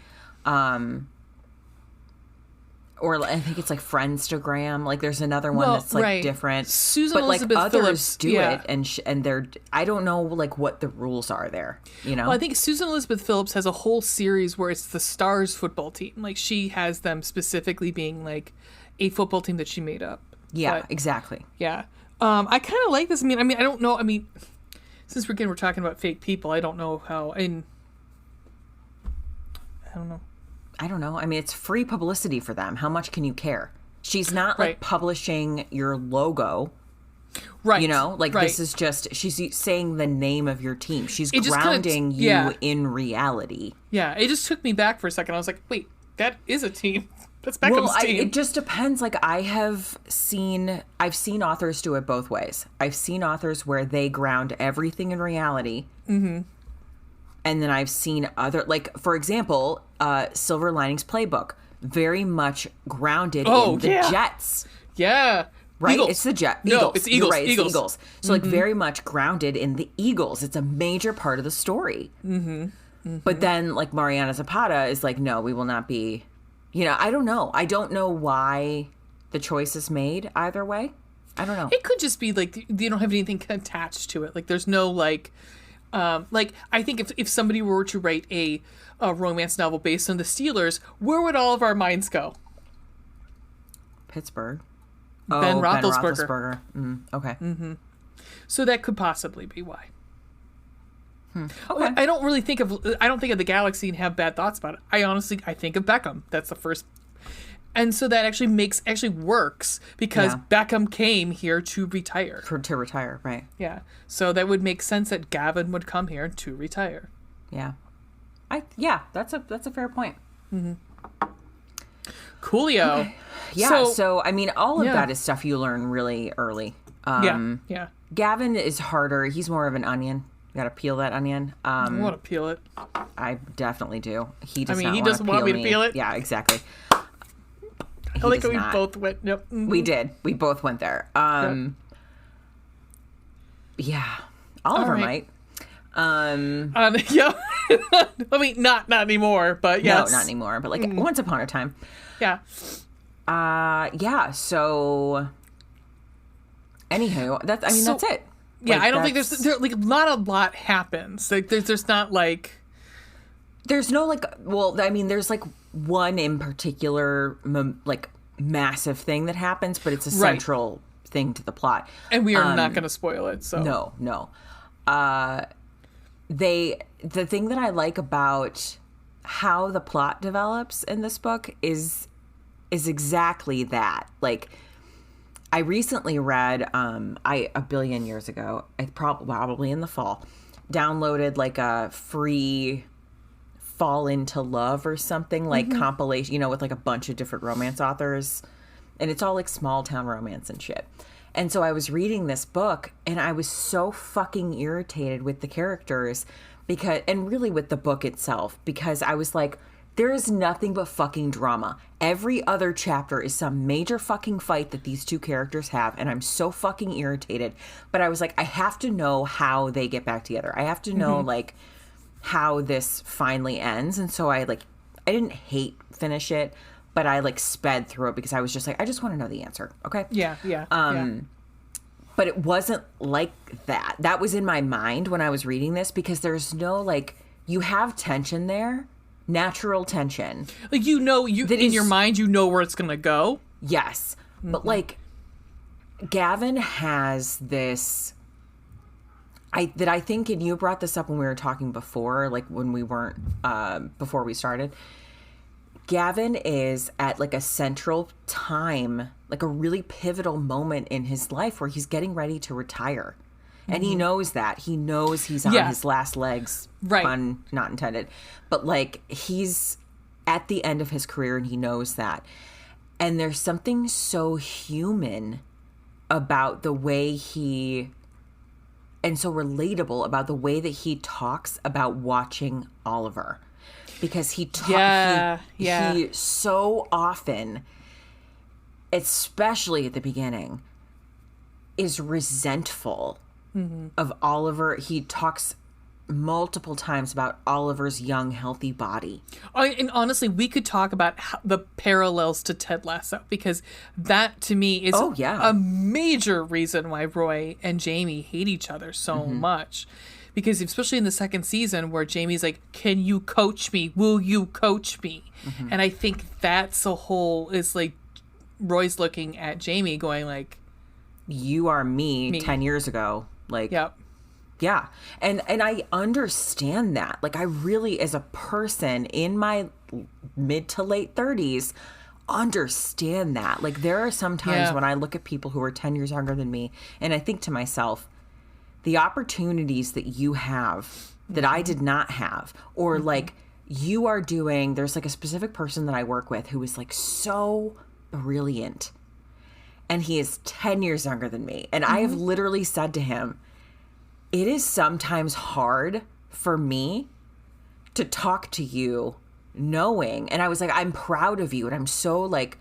Speaker 2: Or I think it's like Friendstagram. Like there's another one that's like different.
Speaker 1: Susan
Speaker 2: but
Speaker 1: Elizabeth
Speaker 2: like
Speaker 1: Phillips
Speaker 2: others do it, and they're, I don't know like what the rules are there. You know.
Speaker 1: Well, I think Susan Elizabeth Phillips has a whole series where it's the Stars football team. Like she has them specifically being like a football team that she made up.
Speaker 2: Yeah, exactly.
Speaker 1: Yeah. I kind of like this. I mean, I don't know. I mean, since we're talking about fake people, I don't know how. I don't know.
Speaker 2: I don't know. I mean, it's free publicity for them. How much can you care? She's not like publishing your logo. Right. You know, like this is just, she's saying the name of your team. She's grounding you in reality.
Speaker 1: Yeah. It just took me back for a second. I was like, wait, that is a team. That's Beckham's team.
Speaker 2: It just depends. Like I've seen authors do it both ways. I've seen authors where they ground everything in reality. And then I've seen other, like, for example, Silver Linings Playbook, very much grounded in the Jets.
Speaker 1: Yeah.
Speaker 2: Right?
Speaker 1: Eagles.
Speaker 2: It's the Jets.
Speaker 1: No, it's Eagles.
Speaker 2: Right,
Speaker 1: Eagles.
Speaker 2: It's Eagles. So, like, very much grounded in the Eagles. It's a major part of the story. But then, like, Mariana Zapata is like, no, we will not be, you know, I don't know. I don't know why the choice is made either way. I don't know.
Speaker 1: It could just be, like, you don't have anything attached to it. Like, there's no, like I think if somebody were to write a romance novel based on the Steelers, where would all of our minds go?
Speaker 2: Pittsburgh.
Speaker 1: Ben Roethlisberger.
Speaker 2: Okay.
Speaker 1: So that could possibly be why.
Speaker 2: Okay.
Speaker 1: I don't think of the Galaxy and have bad thoughts about it. I think of Beckham. That's the first. And so that actually works because Beckham came here to retire.
Speaker 2: To retire, right.
Speaker 1: Yeah. So that would make sense that Gavin would come here to retire.
Speaker 2: Yeah. That's a fair point.
Speaker 1: Coolio.
Speaker 2: Okay. Yeah, so I mean all of that is stuff you learn really early.
Speaker 1: Yeah.
Speaker 2: Gavin is harder. He's more of an onion. You gotta peel that onion.
Speaker 1: I want to peel it.
Speaker 2: I definitely do. He doesn't
Speaker 1: want me to peel it.
Speaker 2: Yeah, exactly.
Speaker 1: I like how we both went. Yep.
Speaker 2: We did. We both went there. Yeah. Oliver might.
Speaker 1: Yeah. I mean, not anymore, but yes.
Speaker 2: No, not anymore. But like once upon a time.
Speaker 1: Yeah.
Speaker 2: Yeah. So. Anywho, that's it.
Speaker 1: Yeah, like, I don't think there's like not a lot happens. Like there's not like.
Speaker 2: There's no like. Well, I mean, there's like one in particular like massive thing that happens, but it's a central thing to the plot.
Speaker 1: And we are not going to spoil it. So
Speaker 2: no. The thing that I like about how the plot develops in this book is exactly that. Like, I recently read, a billion years ago, I probably in the fall, downloaded like a free Fall Into Love or something, like compilation, you know, with like a bunch of different romance authors. And it's all like small town romance and shit. And so I was reading this book and I was so fucking irritated with the characters and really with the book itself, because I was like, There is nothing but fucking drama. Every other chapter is some major fucking fight that these two characters have, and I'm so fucking irritated. But I was like, I have to know how they get back together. I have to know, like, how this finally ends. And so I didn't finish it, but I, like, sped through it because I was just like, I just want to know the answer, okay?
Speaker 1: Yeah.
Speaker 2: But it wasn't like that. That was in my mind when I was reading this because there's no, like, you have tension there. Natural tension.
Speaker 1: Like, in your mind, you know where it's going to go.
Speaker 2: Yes. Mm-hmm. But, like, Gavin has this... I think, and you brought this up when we were talking before, like, when we weren't... before we started. Gavin is at, like, a central time, like, a really pivotal moment in his life where he's getting ready to retire. And he knows that. He knows he's on his last legs.
Speaker 1: Right.
Speaker 2: Pun not intended. But, like, he's at the end of his career and he knows that. And there's something so human about the way and so relatable about the way that he talks about watching Oliver. Because he so often, especially at the beginning, is resentful of Oliver. He talks multiple times about Oliver's young, healthy body.
Speaker 1: And honestly, we could talk about the parallels to Ted Lasso, because that, to me, is a major reason why Roy and Jamie hate each other so much. Because especially in the second season where Jamie's like, can you coach me? Will you coach me? And I think that's a whole, is like Roy's looking at Jamie going like,
Speaker 2: you are me 10 years ago. Like,
Speaker 1: yep.
Speaker 2: Yeah. And I understand that. Like, I really, as a person in my mid to late 30s, understand that. Like, there are some times when I look at people who are 10 years younger than me and I think to myself, the opportunities that you have that I did not have, or like you are doing, there's like a specific person that I work with who is like so brilliant. And he is 10 years younger than me. And I have literally said to him, it is sometimes hard for me to talk to you knowing. And I was like, I'm proud of you. And I'm so like,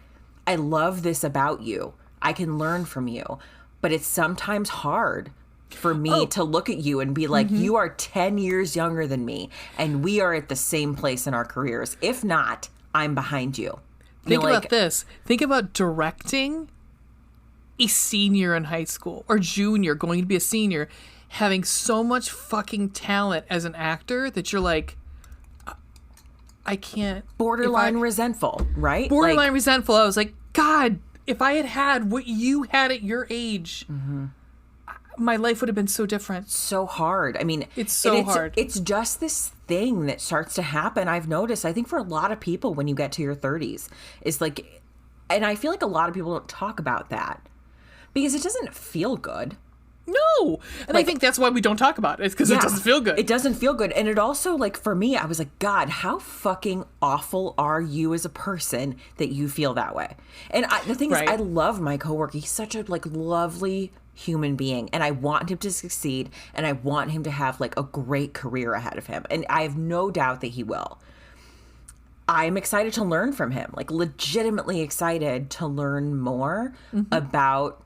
Speaker 2: I love this about you. I can learn from you. But it's sometimes hard for me to look at you and be like, you are 10 years younger than me. And we are at the same place in our careers. If not, I'm behind you.
Speaker 1: Think about this. Think about directing a senior in high school or junior going to be a senior, having so much fucking talent as an actor that you're like, I can't.
Speaker 2: Borderline resentful, right?
Speaker 1: Borderline resentful. I was like, God, if I had what you had at your age, my life would have been so different.
Speaker 2: So hard. I mean,
Speaker 1: it's hard.
Speaker 2: It's just this thing that starts to happen. I've noticed, I think for a lot of people when you get to your 30s, is like, and I feel like a lot of people don't talk about that because it doesn't feel good.
Speaker 1: No. And I think that's why we don't talk about it. It's because it doesn't feel good.
Speaker 2: It doesn't feel good. And it also, like, for me, I was like, God, how fucking awful are you as a person that you feel that way? And the thing is, I love my coworker. He's such a, like, lovely human being. And I want him to succeed. And I want him to have, like, a great career ahead of him. And I have no doubt that he will. I'm excited to learn from him. Like, legitimately excited to learn more about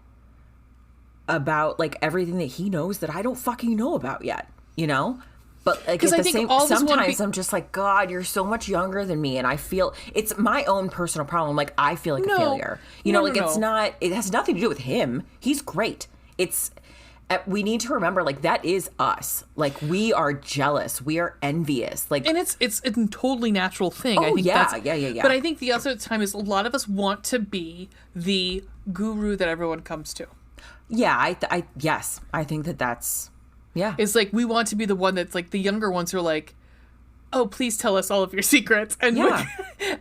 Speaker 2: like everything that he knows that I don't fucking know about yet, you know? But like at the same, sometimes I'm just like, God, you're so much younger than me. And I feel it's my own personal problem. Like, I feel like a failure, you know, it's not, it has nothing to do with him. He's great. It's, we need to remember, like, that is us. Like, we are jealous. We are envious. Like,
Speaker 1: and it's a totally natural thing. I think
Speaker 2: yeah.
Speaker 1: But I think the other time is a lot of us want to be the guru that everyone comes to.
Speaker 2: Yeah, yes, I think that's,
Speaker 1: It's like we want to be the one that's like the younger ones who are like, oh, please tell us all of your secrets. And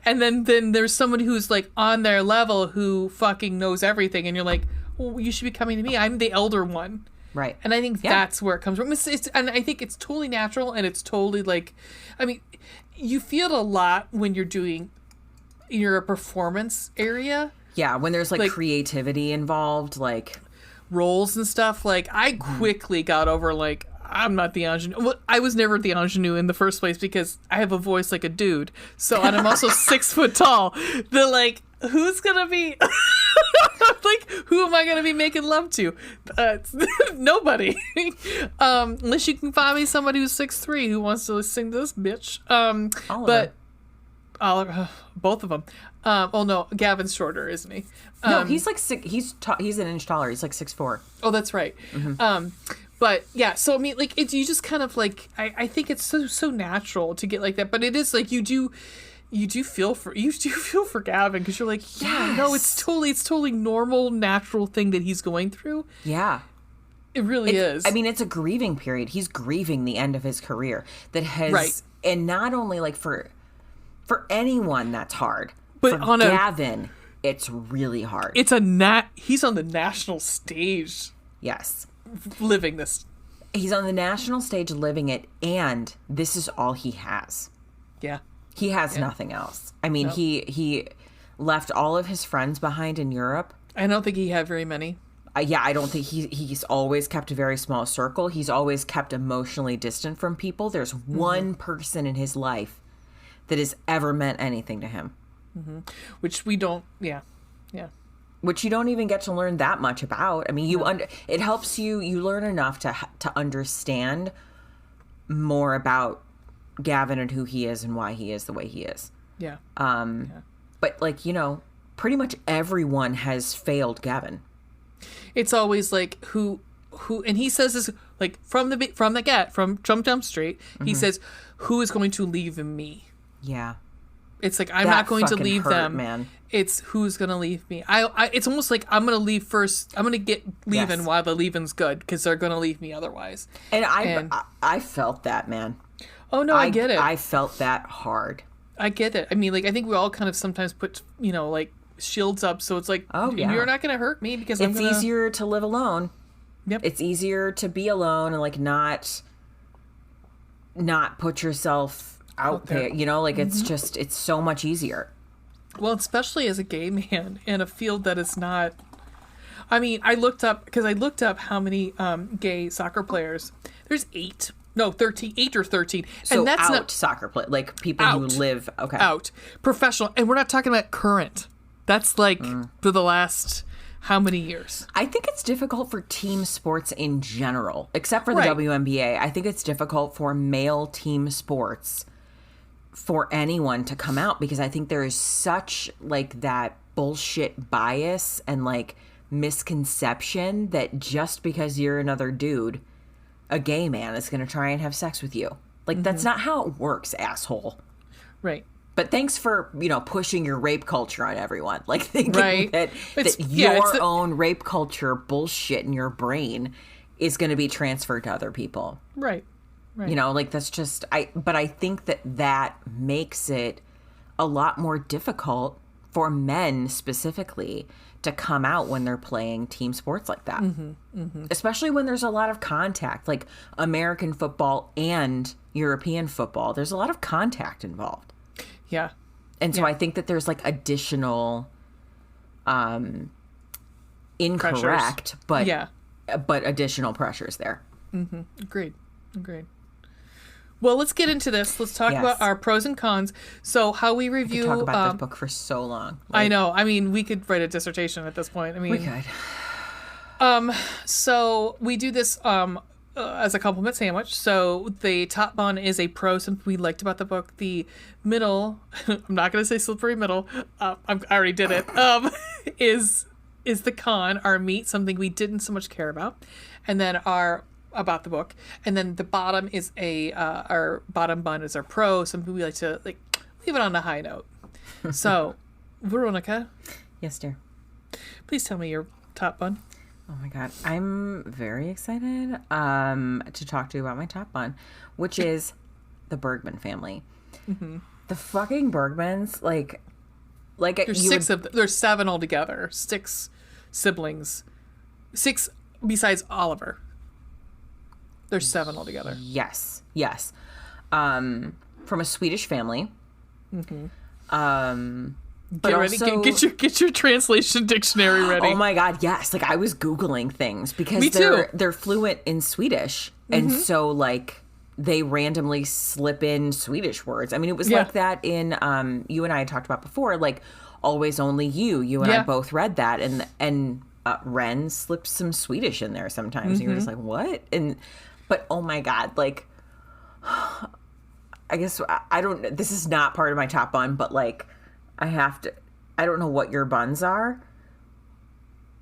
Speaker 1: and then there's somebody who's like on their level who fucking knows everything. And you're like, well, you should be coming to me. I'm the elder one.
Speaker 2: Right.
Speaker 1: And I think that's where it comes from. And I think it's totally natural and it's totally like, I mean, you feel it a lot when you're a performance area.
Speaker 2: Yeah, when there's like creativity involved, like...
Speaker 1: roles and stuff. Like, I quickly got over, like, I'm not the ingenue. Well, I was never the ingenue in the first place because I have a voice like a dude. So, and I'm also 6 foot tall. They're like, who's gonna be like, who am I gonna be making love to? Nobody. Unless you can find me somebody who's 6'3" who wants to sing this bitch. But Oliver, both of them. Oh no, Gavin's shorter, isn't he?
Speaker 2: No, he's like he's an inch taller. He's like 6'4".
Speaker 1: Oh, that's right. But yeah, so I mean, like, it's, you just kind of like, I think it's so natural to get like that, but it is like you do feel for Gavin, because you're like, yeah, no, it's totally normal, natural thing that he's going through.
Speaker 2: Yeah.
Speaker 1: It really is.
Speaker 2: I mean, it's a grieving period. He's grieving the end of his career that has,
Speaker 1: right.
Speaker 2: And not only like for anyone that's hard,
Speaker 1: but
Speaker 2: for Gavin, it's really hard.
Speaker 1: It's he's on the national stage.
Speaker 2: Yes.
Speaker 1: Living this.
Speaker 2: He's on the national stage living it, and this is all he has.
Speaker 1: Yeah.
Speaker 2: He has nothing else. I mean, nope. He left all of his friends behind in Europe.
Speaker 1: I don't think he had very many.
Speaker 2: Yeah, I don't think he's always kept a very small circle. He's always kept emotionally distant from people. There's one person in his life that has ever meant anything to him. Which we don't, yeah. Which you don't even get to learn that much about. I mean, it helps you learn enough to understand more about Gavin and who he is and why he is the way he is.
Speaker 1: Yeah.
Speaker 2: But like, pretty much everyone has failed Gavin.
Speaker 1: It's always like who, and he says this like from Jump Street. He says, "Who is going to leave me?"
Speaker 2: Yeah.
Speaker 1: It's like, I'm not going to leave them.
Speaker 2: Man.
Speaker 1: It's who's going to leave me. It's almost like I'm going to leave first. I'm going to get leaving while the leaving's good, because they're going to leave me otherwise.
Speaker 2: And I felt that, man.
Speaker 1: Oh, no, I get it.
Speaker 2: I felt that hard.
Speaker 1: I get it. I mean, like, I think we all kind of sometimes put, like, shields up. So it's like, you're not going to hurt me because
Speaker 2: it's easier to live alone.
Speaker 1: Yep.
Speaker 2: It's easier to be alone and, like, not put yourself out there, like it's just, it's so much easier.
Speaker 1: Well, especially as a gay man in a field that is not, I mean, I looked up how many gay soccer players. There's 8 or 13.
Speaker 2: So
Speaker 1: and that's
Speaker 2: not soccer play, like people who live,
Speaker 1: out, professional. And we're not talking about current. That's like for the last how many years?
Speaker 2: I think it's difficult for team sports in general, except for the WNBA. I think it's difficult for male team sports for anyone to come out, because I think there is such like that bullshit bias and like misconception that just because you're another dude, a gay man, is going to try and have sex with you. Like that's not how it works, asshole.
Speaker 1: Right.
Speaker 2: But thanks for, pushing your rape culture on everyone. Like thinking that your own rape culture bullshit in your brain is going to be transferred to other people.
Speaker 1: Right. Right.
Speaker 2: Like that's just, but I think that makes it a lot more difficult for men specifically to come out when they're playing team sports like that. Especially when there's a lot of contact, like American football and European football. There's a lot of contact involved.
Speaker 1: Yeah.
Speaker 2: And so I think that there's like additional, incorrect,
Speaker 1: pressures.
Speaker 2: but additional pressures there.
Speaker 1: Agreed. Well, let's get into this. Let's talk about our pros and cons. So, how we review.
Speaker 2: We could talk about this book for so long.
Speaker 1: I know. I mean, we could write a dissertation at this point. I mean,
Speaker 2: we could.
Speaker 1: So we do this as a compliment sandwich. So the top bun is a pro, something we liked about the book. The middle, I'm not going to say slippery middle. I already did it. Is the con, our meat, something we didn't so much care about, and then our about the book, and then the bottom is our bottom bun is our pro, something we like to like leave it on a high note. So, Veronica,
Speaker 2: yes, dear,
Speaker 1: please tell me your top bun.
Speaker 2: Oh my god, I'm very excited to talk to you about my top bun, which is the Bergman family. The fucking Bergmans, like
Speaker 1: there's 7 altogether, 6 siblings, 6 besides Oliver. There's 7 altogether.
Speaker 2: Yes. From a Swedish family. But
Speaker 1: Get ready.
Speaker 2: also,
Speaker 1: Get your translation dictionary ready.
Speaker 2: oh my God, yes. Like I was Googling things because
Speaker 1: Me too.
Speaker 2: they're fluent in Swedish. And so like they randomly slip in Swedish words. I mean, it was like that in you and I had talked about before, like Always Only You. You and I both read that, and Ren slipped some Swedish in there sometimes. And you were just like, what? But oh my God, like I guess I don't. This is not part of my top bun, but like I have to. I don't know what your buns are,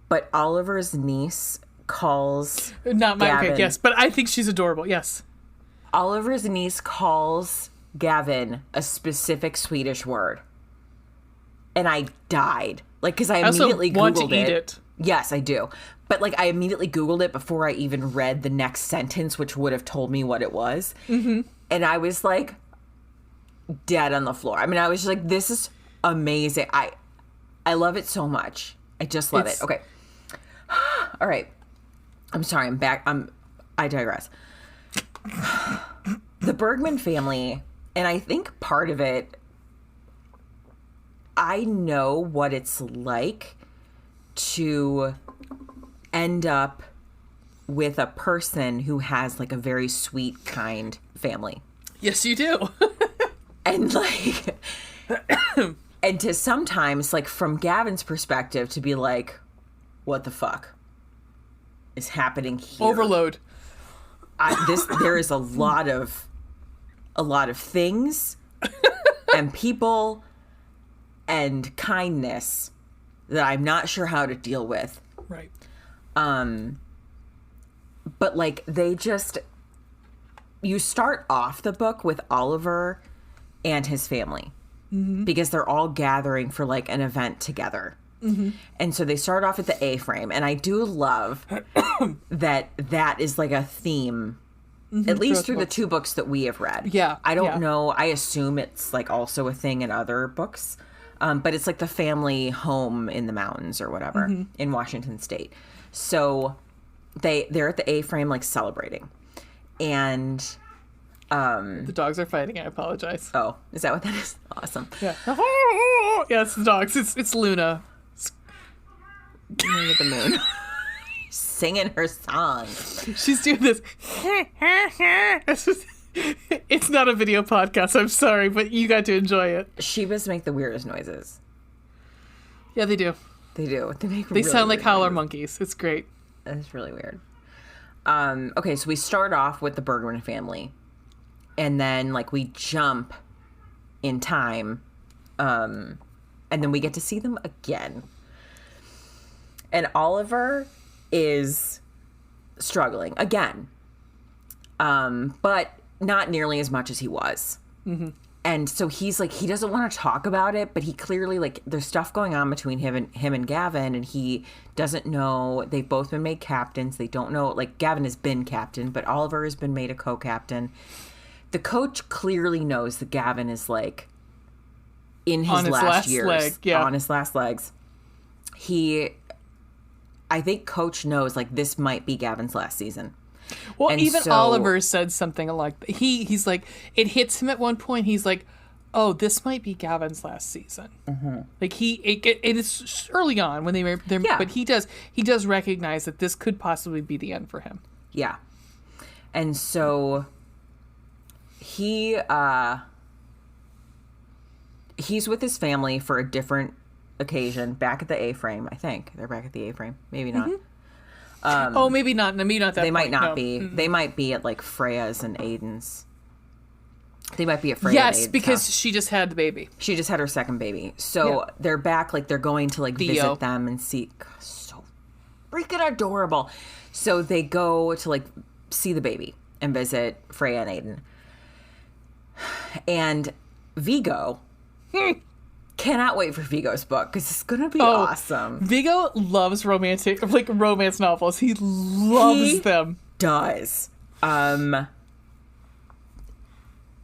Speaker 2: but Oliver's niece calls
Speaker 1: Not my
Speaker 2: Gavin.
Speaker 1: okay, yes, but I think she's adorable. Yes.
Speaker 2: Oliver's niece calls Gavin a specific Swedish word. And I died. Like, because I immediately
Speaker 1: also want
Speaker 2: Googled
Speaker 1: to eat it.
Speaker 2: Yes, I do. But, like, I immediately Googled it before I even read the next sentence, which would have told me what it was. Mm-hmm. And I was, like, dead on the floor. I mean, I was just like, this is amazing. I love it so much. I just love it. Okay. All right. I'm sorry. I'm back. I digress. The Bergman family, and I think part of it, I know what it's like to end up with a person who has like a very sweet, kind family.
Speaker 1: Yes, you do.
Speaker 2: And like, and to sometimes, like from Gavin's perspective, to be like, what the fuck is happening here?
Speaker 1: Overload.
Speaker 2: There is a lot of things and people and kindness that I'm not sure how to deal with.
Speaker 1: Right.
Speaker 2: But like you start off the book with Oliver and his family because they're all gathering for like an event together. Mm-hmm. And so they start off at the A-frame, and I do love that is like a theme, at least through the two books that we have read.
Speaker 1: Yeah.
Speaker 2: I don't know. I assume it's like also a thing in other books, but it's like the family home in the mountains or whatever in Washington State. So they're at the A-frame like celebrating, and
Speaker 1: the dogs are fighting. I apologize.
Speaker 2: oh, is that what that is? Awesome.
Speaker 1: Yeah. Yes, the dogs. It's Luna.
Speaker 2: At the moon. Singing her song.
Speaker 1: She's doing this. It's not a video podcast. I'm sorry, but you got to enjoy it.
Speaker 2: Shebas make the weirdest noises.
Speaker 1: Yeah, they do.
Speaker 2: They do. They make.
Speaker 1: They
Speaker 2: really
Speaker 1: sound like
Speaker 2: weird
Speaker 1: howler
Speaker 2: noises.
Speaker 1: monkeys. It's great.
Speaker 2: That's really weird. Okay, so we start off with the Bergman family, and then like we jump in time, and then we get to see them again. And Oliver is struggling again, but not nearly as much as he was. Mm-hmm. And so he's like, he doesn't want to talk about it, but he clearly, like, there's stuff going on between him and Gavin, and he doesn't know. They've both been made captains. They don't know, like, Gavin has been captain, but Oliver has been made a co-captain. The coach clearly knows that Gavin is, like, in his last years. On his last legs. I think coach knows, like, this might be Gavin's last season.
Speaker 1: Well, and even Oliver said something like, he's like, it hits him at one point. He's like, oh, this might be Gavin's last season. Mm-hmm. Like it is early on when but he does recognize that this could possibly be the end for him.
Speaker 2: Yeah. And so he's with his family for a different occasion back at the A-frame. I think they're back at the A-frame. Maybe not.
Speaker 1: Mm-hmm. Maybe not. Maybe not that.
Speaker 2: They might not be.
Speaker 1: Mm-hmm.
Speaker 2: They might be at like Freya's and Aiden's. They might be at Freya.
Speaker 1: Yes,
Speaker 2: and Aiden's
Speaker 1: because
Speaker 2: house.
Speaker 1: she just had the baby.
Speaker 2: She just had her second baby. So they're back. Like they're going to like visit them and see. God, so freaking adorable. So they go to like see the baby and visit Freya and Aiden. And Vigo. Cannot wait for Vigo's book because it's gonna be awesome.
Speaker 1: Vigo loves romance novels. He loves them.
Speaker 2: Does.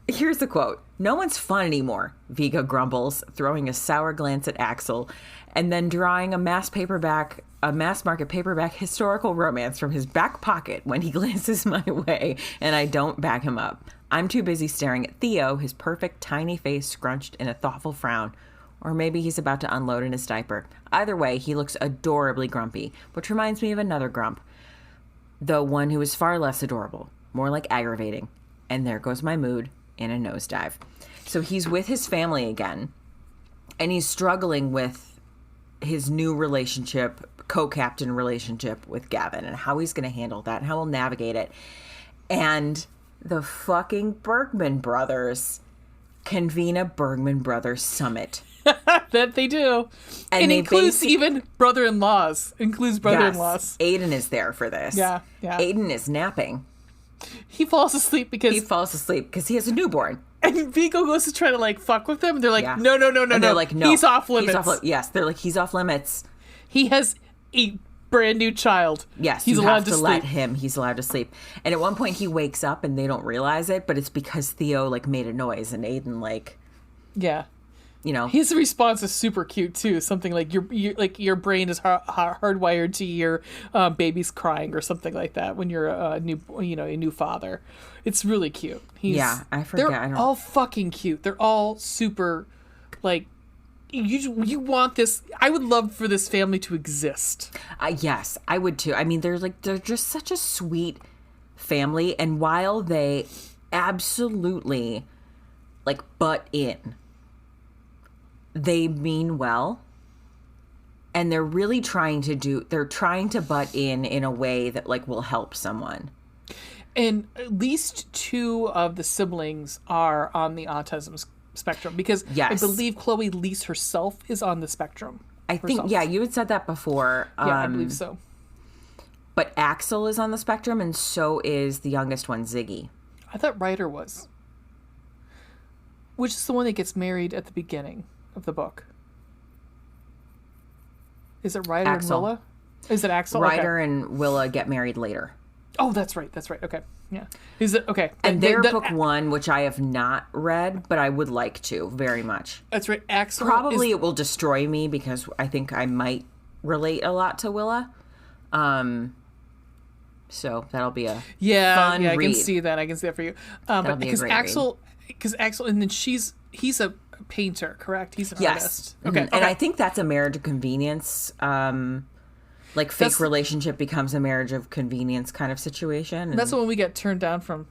Speaker 2: Here's the quote. "No one's fun anymore," Vigo grumbles, throwing a sour glance at Axel, and then drawing a mass market paperback historical romance from his back pocket when he glances my way, and I don't back him up. I'm too busy staring at Theo, his perfect tiny face scrunched in a thoughtful frown. Or maybe he's about to unload in his diaper. Either way, he looks adorably grumpy, which reminds me of another grump, though one who is far less adorable, more like aggravating. And there goes my mood in a nosedive. So he's with his family again, and he's struggling with his new relationship, co-captain relationship with Gavin, and how he's going to handle that and how he'll navigate it. And the fucking Bergman brothers convene a Bergman Brothers summit.
Speaker 1: That they do.
Speaker 2: And they
Speaker 1: includes even brother-in-laws. Includes brother-in-laws.
Speaker 2: Yes, Aiden is there for this.
Speaker 1: Yeah.
Speaker 2: Aiden is napping.
Speaker 1: He falls asleep because
Speaker 2: he has a newborn.
Speaker 1: And Vigo goes to try to like fuck with them. And they're like,
Speaker 2: Yeah.
Speaker 1: no.
Speaker 2: And they're like, no.
Speaker 1: He's off limits.
Speaker 2: Yes, they're like, he's off limits.
Speaker 1: He has a brand new child.
Speaker 2: Yes,
Speaker 1: he's allowed to sleep.
Speaker 2: Let him. He's allowed to sleep. And at one point he wakes up and they don't realize it, but it's because Theo like made a noise and Aiden like,
Speaker 1: yeah,
Speaker 2: you know,
Speaker 1: his response is super cute too. Something like your brain is hardwired to your baby's crying or something like that when you're a new father. It's really cute.
Speaker 2: I forget.
Speaker 1: They're all fucking cute. They're all super like. You want this. I would love for this family to exist.
Speaker 2: Yes, I would too. I mean, they're just such a sweet family, and while they absolutely like butt in, they mean well, and they're really trying to butt in a way that like will help someone.
Speaker 1: And at least two of the siblings are on the autism spectrum, because
Speaker 2: yes.
Speaker 1: I believe Chloe Liese herself is on the spectrum.
Speaker 2: I think, yeah, you had said that before.
Speaker 1: Yeah, I believe so.
Speaker 2: But Axel is on the spectrum, and so is the youngest one, Ziggy.
Speaker 1: I thought Ryder was. Which is the one that gets married at the beginning of the book? Is it Ryder and Willa? Is it Axel?
Speaker 2: Ryder and Willa get married later.
Speaker 1: Oh, that's right. Okay. Yeah. Is it okay?
Speaker 2: And they're book one, which I have not read, but I would like to very much.
Speaker 1: That's right. Axel.
Speaker 2: Probably it will destroy me because I think I might relate a lot to Willa. So that'll be a fun read.
Speaker 1: I can see that for you. But because Axel, and then he's a painter, correct? He's an artist. Okay.
Speaker 2: And I think that's a marriage of convenience. Like fake relationship becomes a marriage of convenience kind of situation. And
Speaker 1: that's the one we get turned down from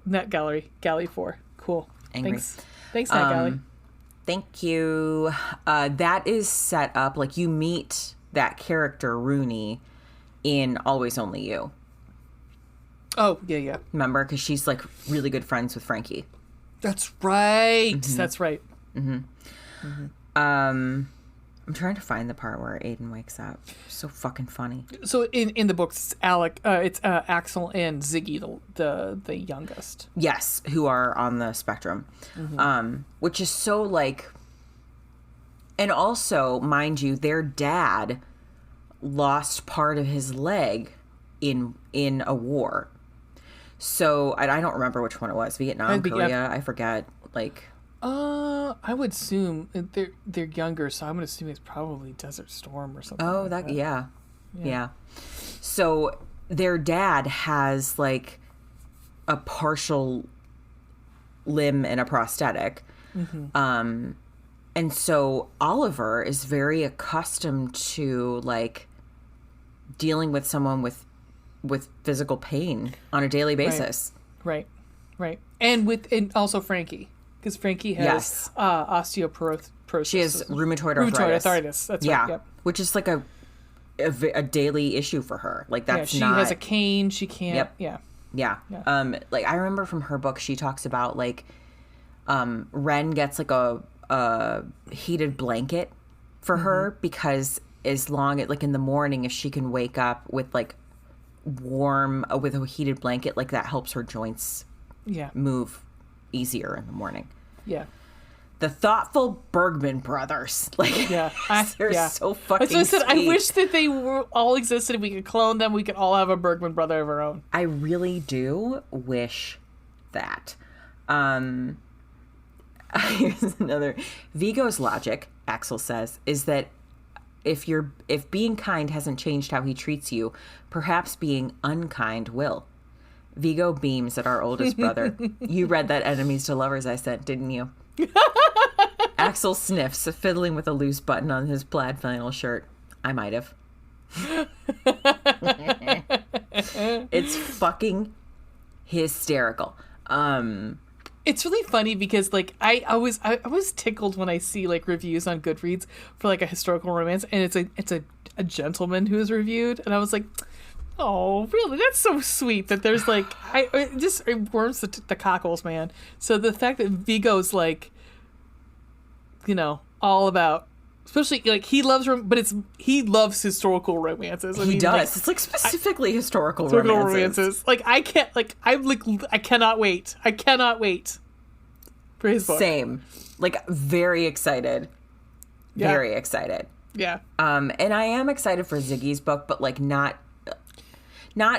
Speaker 1: Net Galley for. Cool.
Speaker 2: Angry.
Speaker 1: Thanks, Net Galley.
Speaker 2: Thank you. That is set up, like you meet that character, Rooney, in Always Only You.
Speaker 1: Oh, yeah.
Speaker 2: Remember? Because she's like really good friends with Frankie.
Speaker 1: That's right. Mm-hmm. That's right.
Speaker 2: Mm-hmm. Mm-hmm. I'm trying to find the part where Aiden wakes up. So fucking funny.
Speaker 1: So in the books, it's Axel and Ziggy, the youngest.
Speaker 2: Yes, who are on the spectrum, which is so like. And also, mind you, their dad lost part of his leg in a war. So I don't remember which one it was. Vietnam, Korea, I forget. Like.
Speaker 1: I would assume they're younger, so I'm gonna assume it's probably Desert Storm or something.
Speaker 2: Oh,
Speaker 1: like that.
Speaker 2: Yeah. So their dad has like a partial limb and a prosthetic, and so Oliver is very accustomed to like dealing with someone with physical pain on a daily basis.
Speaker 1: Right. And also Frankie. Because Frankie has osteoporosis.
Speaker 2: She has rheumatoid arthritis.
Speaker 1: That's right. Yep.
Speaker 2: Which is like a daily issue for her. Like that's
Speaker 1: she has a cane. She can't. Yep.
Speaker 2: Yeah. Like I remember from her book, she talks about like, Ren gets like a heated blanket for her because as long as like in the morning, if she can wake up with like warm with a heated blanket, like that helps her joints move easier in the morning.
Speaker 1: Yeah.
Speaker 2: The thoughtful Bergman brothers. Like, they're so fucking
Speaker 1: That's what I said.
Speaker 2: sweet.
Speaker 1: I wish that they all existed. We could clone them. We could all have a Bergman brother of our own.
Speaker 2: I really do wish that. Here's another. Vigo's logic, Axel says, is that if being kind hasn't changed how he treats you, perhaps being unkind will. Vigo beams at our oldest brother. You read that Enemies to Lovers I sent, didn't you? Axel sniffs, fiddling with a loose button on his plaid flannel shirt. I might have. It's fucking hysterical.
Speaker 1: It's really funny because like I was tickled when I see like reviews on Goodreads for like a historical romance, and it's a gentleman who is reviewed, and I was like, oh really, that's so sweet that there's like it warms the cockles, man. So the fact that Vigo's like, all about, especially like he loves he loves historical romances.
Speaker 2: He does. Like, it's like specifically historical romances.
Speaker 1: Like I cannot wait. I cannot wait for his book.
Speaker 2: Same. Like very excited.
Speaker 1: Yeah.
Speaker 2: Very excited.
Speaker 1: Yeah.
Speaker 2: And I am excited for Ziggy's book, but like not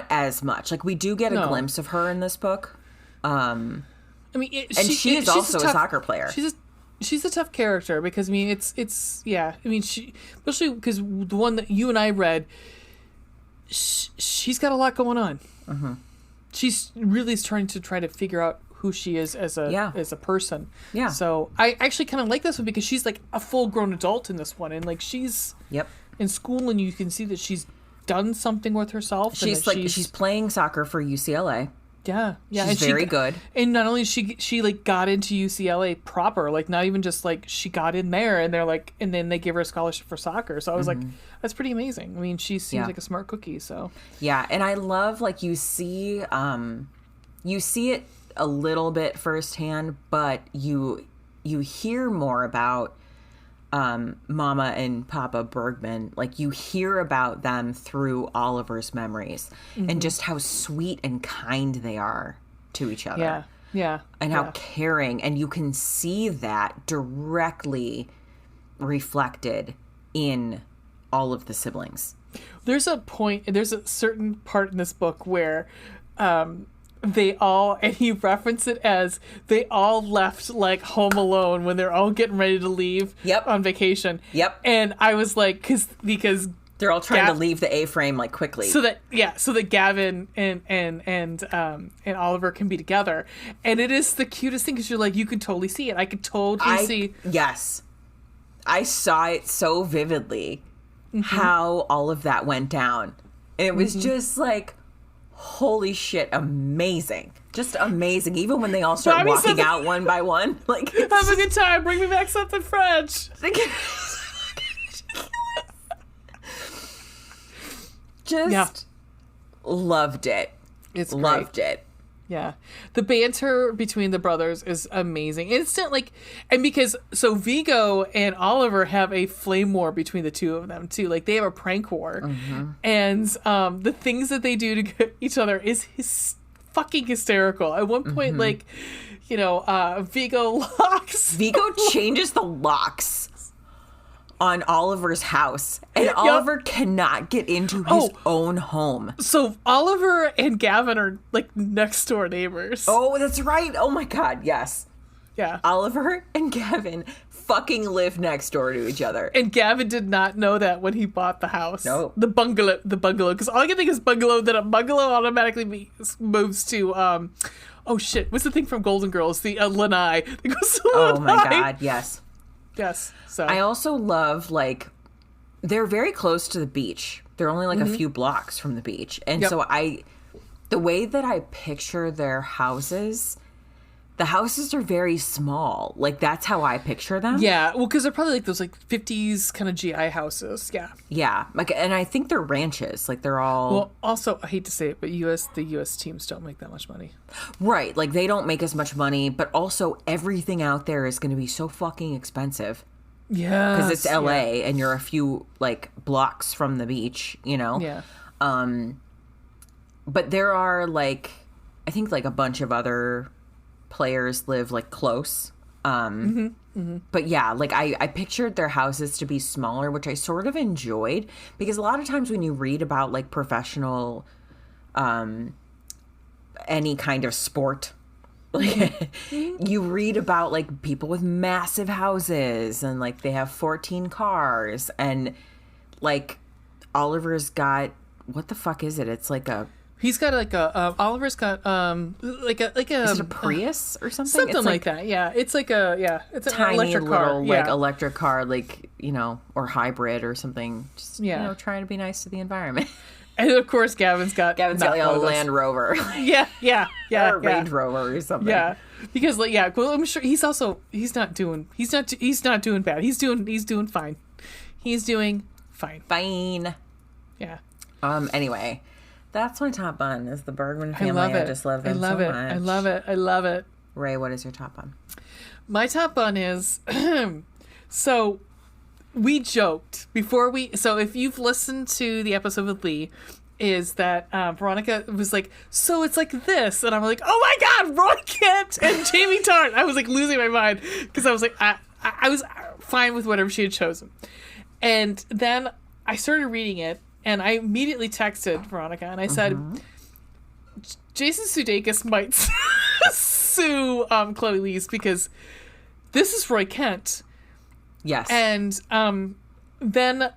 Speaker 2: as much. Like we do get a glimpse of her in this book.
Speaker 1: I mean,
Speaker 2: she's also a soccer player.
Speaker 1: She's a tough character because I mean it's yeah. I mean she, especially because the one that you and I read, she's got a lot going on. Mm-hmm. She's really trying to figure out who she is as a person. Yeah. So I actually kind of like this one because she's like a full grown adult in this one, and like she's in school, and you can see that she's done something with herself.
Speaker 2: She's playing soccer for UCLA.
Speaker 1: Yeah.
Speaker 2: She's very good.
Speaker 1: And not only she like got into UCLA proper, like not even just like she got in there, and they're like, and then they give her a scholarship for soccer. So I was like, that's pretty amazing. I mean, she seems like a smart cookie. So
Speaker 2: yeah, and I love like you see it a little bit firsthand, but you hear more about Mama and Papa Bergman. Like you hear about them through Oliver's memories and just how sweet and kind they are to each other.
Speaker 1: Yeah.
Speaker 2: And how caring, and you can see that directly reflected in all of the siblings.
Speaker 1: There's a certain part in this book where they all, and he referenced it as they all left like Home Alone when they're all getting ready to leave on vacation.
Speaker 2: Yep.
Speaker 1: And I was like, because
Speaker 2: they're all trying to leave the A-frame like quickly.
Speaker 1: So that Gavin and Oliver can be together. And it is the cutest thing because you're like, you could totally see it. I could totally see.
Speaker 2: Yes. I saw it so vividly how all of that went down. And it was just like, holy shit, amazing. Just amazing. Even when they all start walking out one by one. Like,
Speaker 1: have a good time. Bring me back something French.
Speaker 2: Just loved it.
Speaker 1: It's
Speaker 2: loved
Speaker 1: great.
Speaker 2: it.
Speaker 1: Yeah. The banter between the brothers is amazing. Instant, like, and because, so Vigo and Oliver have a flame war between the two of them, too. Like, they have a prank war. And the things that they do to get each other is fucking hysterical. At one point, like, Vigo
Speaker 2: changes the locks on Oliver's house, and Oliver cannot get into his own home.
Speaker 1: So Oliver and Gavin are like next door neighbors.
Speaker 2: Oh, that's right. Oh my God, yes.
Speaker 1: Yeah.
Speaker 2: Oliver and Gavin fucking live next door to each other.
Speaker 1: And Gavin did not know that when he bought the house.
Speaker 2: No.
Speaker 1: The bungalow, because all I can think is bungalow, then a bungalow automatically moves to, oh shit, what's the thing from Golden Girls? The lanai. That goes to
Speaker 2: oh my God, yes.
Speaker 1: Yes. So
Speaker 2: I also love, like, they're very close to the beach. They're only like a few blocks from the beach. And so the way that I picture their houses, the houses are very small. Like, that's how I picture them.
Speaker 1: Yeah. Well, because they're probably like those like 50s kind of GI houses. Yeah.
Speaker 2: Yeah. Like, and I think they're ranches. Like, they're all.
Speaker 1: Well, also, I hate to say it, but the U.S. teams don't make that much money.
Speaker 2: Right. Like, they don't make as much money, but also everything out there is going to be so fucking expensive.
Speaker 1: Yeah.
Speaker 2: Because it's LA and you're a few, like, blocks from the beach,
Speaker 1: Yeah.
Speaker 2: But there are, like, I think, like, a bunch of other players live, like, close. But yeah, like, I pictured their houses to be smaller, which I sort of enjoyed, because a lot of times when you read about, like, professional, any kind of sport, like, you read about, like, people with massive houses and, like, they have 14 cars and, like, Oliver's got, what the fuck is it? It's like a
Speaker 1: He's got like a Oliver's got like a
Speaker 2: Is it a Prius or something?
Speaker 1: Something
Speaker 2: It's
Speaker 1: like that. Yeah, it's like it's an
Speaker 2: tiny
Speaker 1: electric
Speaker 2: little
Speaker 1: car.
Speaker 2: like
Speaker 1: Yeah.
Speaker 2: electric car, like, you know, or hybrid or something. Just trying to be nice to the environment.
Speaker 1: And of course, Gavin's got
Speaker 2: like a Land Rover.
Speaker 1: Yeah.
Speaker 2: Or a Range Rover or something.
Speaker 1: Yeah, because well, I'm sure he's not doing bad. He's doing fine. He's doing fine.
Speaker 2: Fine.
Speaker 1: Yeah.
Speaker 2: Anyway, that's my top bun is the Bergman family.
Speaker 1: I love it.
Speaker 2: I just love them
Speaker 1: I love
Speaker 2: so
Speaker 1: it.
Speaker 2: much.
Speaker 1: I love it. I love it.
Speaker 2: Ray, what is your top bun?
Speaker 1: My top bun is so we joked before so if you've listened to the episode with Lee, is that Veronica was like, so it's like this, and I'm like, oh my god, Roy Kent and Jamie Tart. I was like losing my mind because I was like, I was fine with whatever she had chosen, and then I started reading it, and I immediately texted Veronica, and I said, Jason Sudeikis might sue Chloe Lees because this is Roy Kent.
Speaker 2: Yes.
Speaker 1: And then,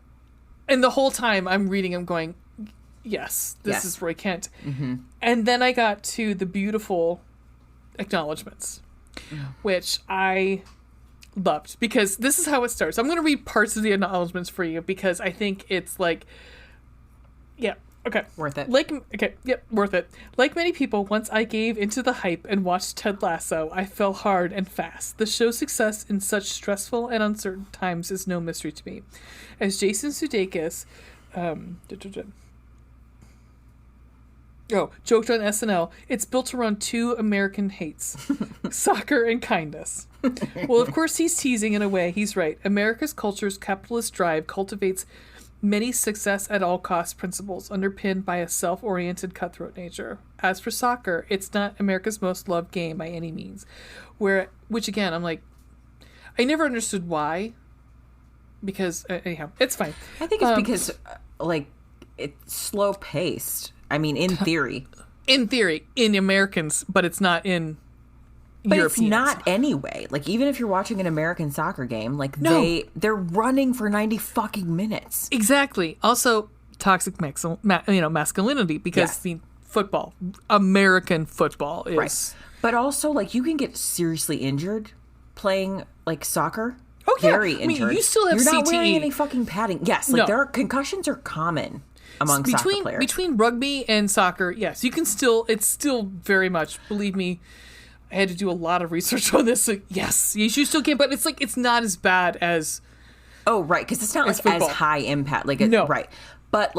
Speaker 1: and the whole time I'm reading, I'm going, yes, this is Roy Kent. Mm-hmm. And then I got to the beautiful acknowledgments, which I loved, because this is how it starts. I'm going to read parts of the acknowledgments for you because I think it's like,
Speaker 2: worth it.
Speaker 1: Worth it. Like many people, once I gave into the hype and watched Ted Lasso, I fell hard and fast. The show's success in such stressful and uncertain times is no mystery to me. As Jason Sudeikis joked on SNL, it's built around two American hates, soccer and kindness. Well, of course he's teasing in a way. He's right. America's culture's capitalist drive cultivates many success at all costs principles underpinned by a self-oriented cutthroat nature. As for soccer, it's not America's most loved game by any means. Which again, I'm like, I never understood why. Because anyhow, it's fine.
Speaker 2: I think it's because it's slow paced. I mean, in theory.
Speaker 1: In theory, in Americans, but it's not in
Speaker 2: But
Speaker 1: Europeans.
Speaker 2: It's not anyway. Like, even if you're watching an American soccer game, they're running for 90 fucking minutes.
Speaker 1: Exactly. Also, toxic masculinity, because football, American football is
Speaker 2: right. But also, you can get seriously injured playing soccer.
Speaker 1: Oh yeah,
Speaker 2: very injured.
Speaker 1: I mean, you still have
Speaker 2: You're
Speaker 1: CTE.
Speaker 2: not wearing any fucking padding. Yes, concussions are common among soccer players.
Speaker 1: Between rugby and soccer, yes, you can still. It's still very much. Believe me, I had to do a lot of research on this. So yes, you still can, but it's not as bad as.
Speaker 2: Oh right, because it's not as high impact.
Speaker 1: No.
Speaker 2: Right, but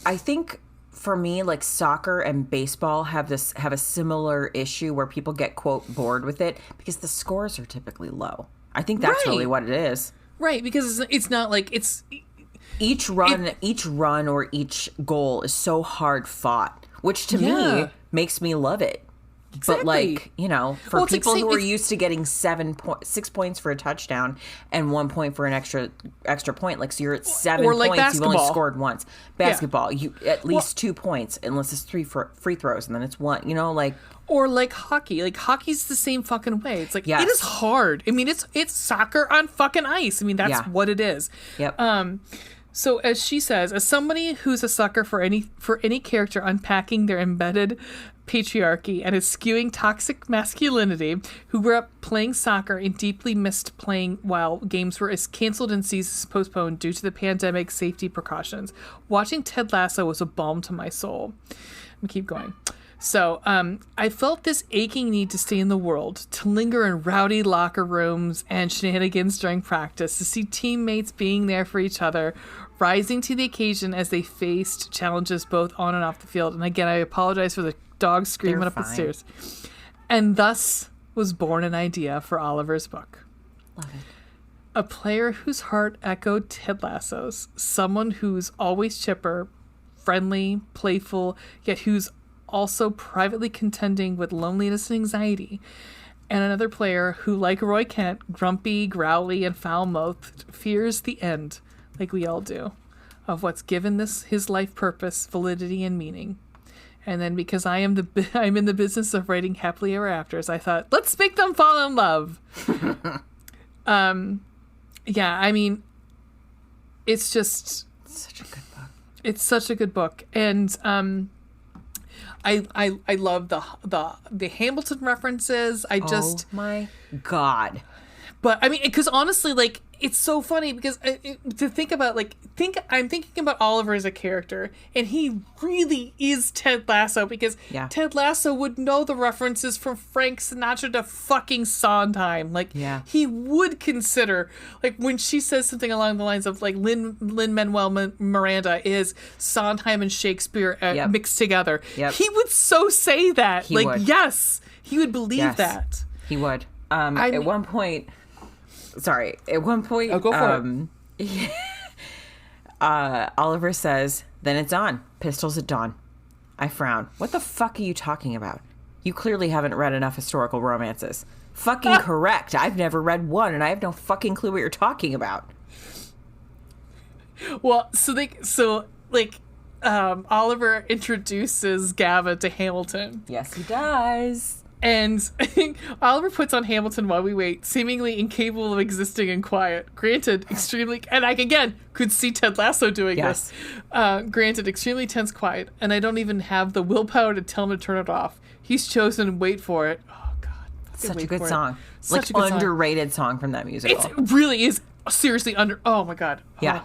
Speaker 2: I think for me, soccer and baseball have a similar issue where people get quote bored with it because the scores are typically low. I think that's really what it is.
Speaker 1: Right, because it's not like it's
Speaker 2: each run or each goal is so hard fought, which to me makes me love it.
Speaker 1: Exactly.
Speaker 2: But for people who are used to getting 6 points for a touchdown and 1 point for an extra point, so you're at 7 points,
Speaker 1: basketball.
Speaker 2: you've only scored once. Basketball, you at least 2 points unless it's 3 free throws, and then it's 1.
Speaker 1: Or hockey. Hockey's the same fucking way. It's it is hard. I mean, it's soccer on fucking ice. I mean, that's what it is.
Speaker 2: Yep.
Speaker 1: So as she says, as somebody who's a sucker for any character unpacking their embedded patriarchy and eschewing toxic masculinity, who grew up playing soccer and deeply missed playing while games were canceled and seasons postponed due to the pandemic safety precautions, watching Ted Lasso was a balm to my soul. Let me keep going. So I felt this aching need to stay in the world, to linger in rowdy locker rooms and shenanigans during practice, to see teammates being there for each other, rising to the occasion as they faced challenges both on and off the field. And again, I apologize for the dog screaming up the stairs. And thus was born an idea for Oliver's book.
Speaker 2: Love it.
Speaker 1: A player whose heart echoed Ted Lasso's, someone who's always chipper, friendly, playful, yet who's also privately contending with loneliness and anxiety, and another player who, like Roy Kent, grumpy, growly, and foul-mouthed, fears the end, like we all do, of what's given his life purpose, validity, and meaning. And then because I'm in the business of writing happily ever afters, I thought, let's make them fall in love. I mean, it's just
Speaker 2: such a good book.
Speaker 1: It's such a good book, and I love the Hamilton references. I just
Speaker 2: Oh my God.
Speaker 1: But I mean, because honestly, like, it's so funny because to think about, like, I'm thinking about Oliver as a character, and he really is Ted Lasso, because Ted Lasso would know the references from Frank Sinatra to fucking Sondheim. Like, he would consider, like, when she says something along the lines of, like, Lin-Manuel Miranda is Sondheim and Shakespeare mixed together. He would so say that. He would. Yes, he would believe that.
Speaker 2: He would. At one point... Sorry. At one point,
Speaker 1: go for it.
Speaker 2: Oliver says, "Then it's on. Pistols at dawn." I frown. What the fuck are you talking about? You clearly haven't read enough historical romances. Fucking correct. I've never read one, and I have no fucking clue what you're talking about.
Speaker 1: Well, Oliver introduces Gavin to Hamilton.
Speaker 2: Yes, he does.
Speaker 1: And Oliver puts on Hamilton while we wait, seemingly incapable of existing in quiet. Granted, extremely... And I, again, could see Ted Lasso doing this. Granted, extremely tense quiet. And I don't even have the willpower to tell him to turn it off. He's chosen Wait For It. Oh, God.
Speaker 2: Such a good song. Such a good underrated song from that musical.
Speaker 1: It really is seriously Oh, my God.
Speaker 2: Yeah.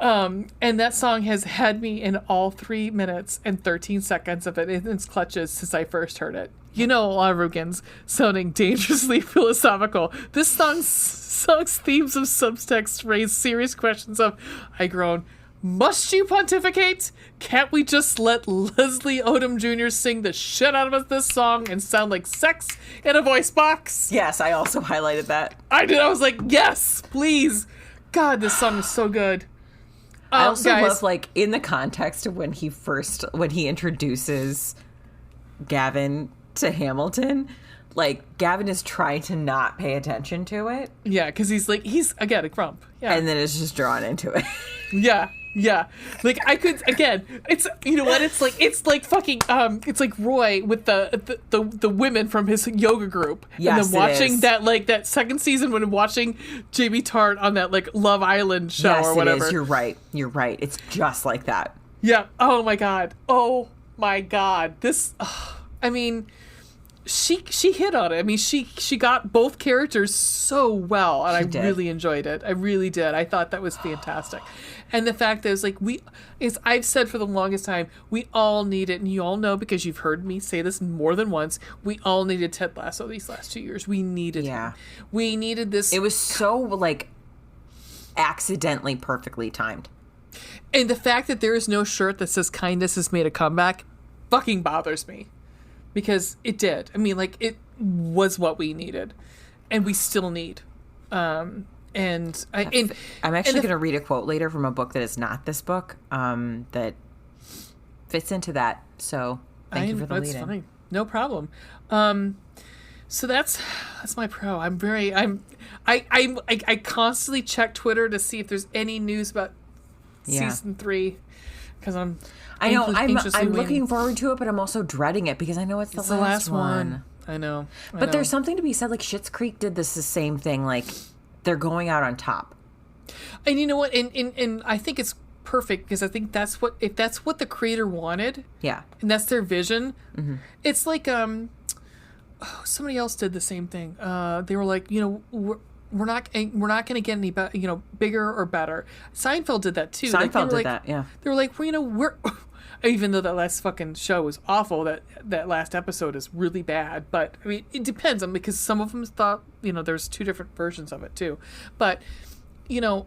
Speaker 1: And that song has had me in all 3 minutes and 13 seconds of it in its clutches since I first heard it. You know, Oliver Rugen's sounding dangerously philosophical. This song's themes of subtext raise serious questions of, I groan, must you pontificate? Can't we just let Leslie Odom Jr. sing the shit out of us this song and sound like sex in a voice box?
Speaker 2: Yes, I also highlighted that.
Speaker 1: I did. I was like, yes, please. God, this song is so good.
Speaker 2: I also love, like, in the context of when he introduces Gavin to Hamilton, like, Gavin is trying to not pay attention to it.
Speaker 1: Yeah, because he's again a grump. Yeah.
Speaker 2: And then it's just drawn into it.
Speaker 1: Yeah. Like, I could, again, it's, you know what, it's like fucking, it's like Roy with the women from his yoga group.
Speaker 2: Yes,
Speaker 1: and then watching that second season when watching Jamie Tart on that, like, Love Island show or whatever.
Speaker 2: Yes, it is. You're right. It's just like that.
Speaker 1: Yeah. Oh my God. This, I mean, she hit on it. I mean, she got both characters so well, and I really enjoyed it. I really did. I thought that was fantastic. And the fact that it's like, I've said for the longest time, we all need it, and you all know because you've heard me say this more than once, we all needed Ted Lasso these last 2 years. We needed him. We needed this.
Speaker 2: It was so, like, accidentally perfectly timed.
Speaker 1: And the fact that there is no shirt that says kindness has made a comeback fucking bothers me. Because it did. I mean, like, it was what we needed. And we still need. I'm actually
Speaker 2: going to read a quote later from a book that is not this book that fits into that. So thank you for the lead-in. That's fine.
Speaker 1: No problem. So that's my pro. I constantly check Twitter to see if there's any news about season 3 because I'm
Speaker 2: looking forward to it, but I'm also dreading it because I know it's the last one.
Speaker 1: I know.
Speaker 2: But there's something to be said. Like, Schitt's Creek did the same thing. Like, they're going out on top.
Speaker 1: And you know what? And I think it's perfect because I think if that's what the creator wanted.
Speaker 2: Yeah.
Speaker 1: And that's their vision. Mm-hmm. It's like somebody else did the same thing. They were like, you know, we're not going to get any bigger or better. Seinfeld did that too.
Speaker 2: Seinfeld did that. Yeah.
Speaker 1: They were like, well, you know, we're even though that last fucking show was awful, that last episode is really bad. But I mean, it depends on because some of them thought, you know, there's 2 different versions of it too. But you know,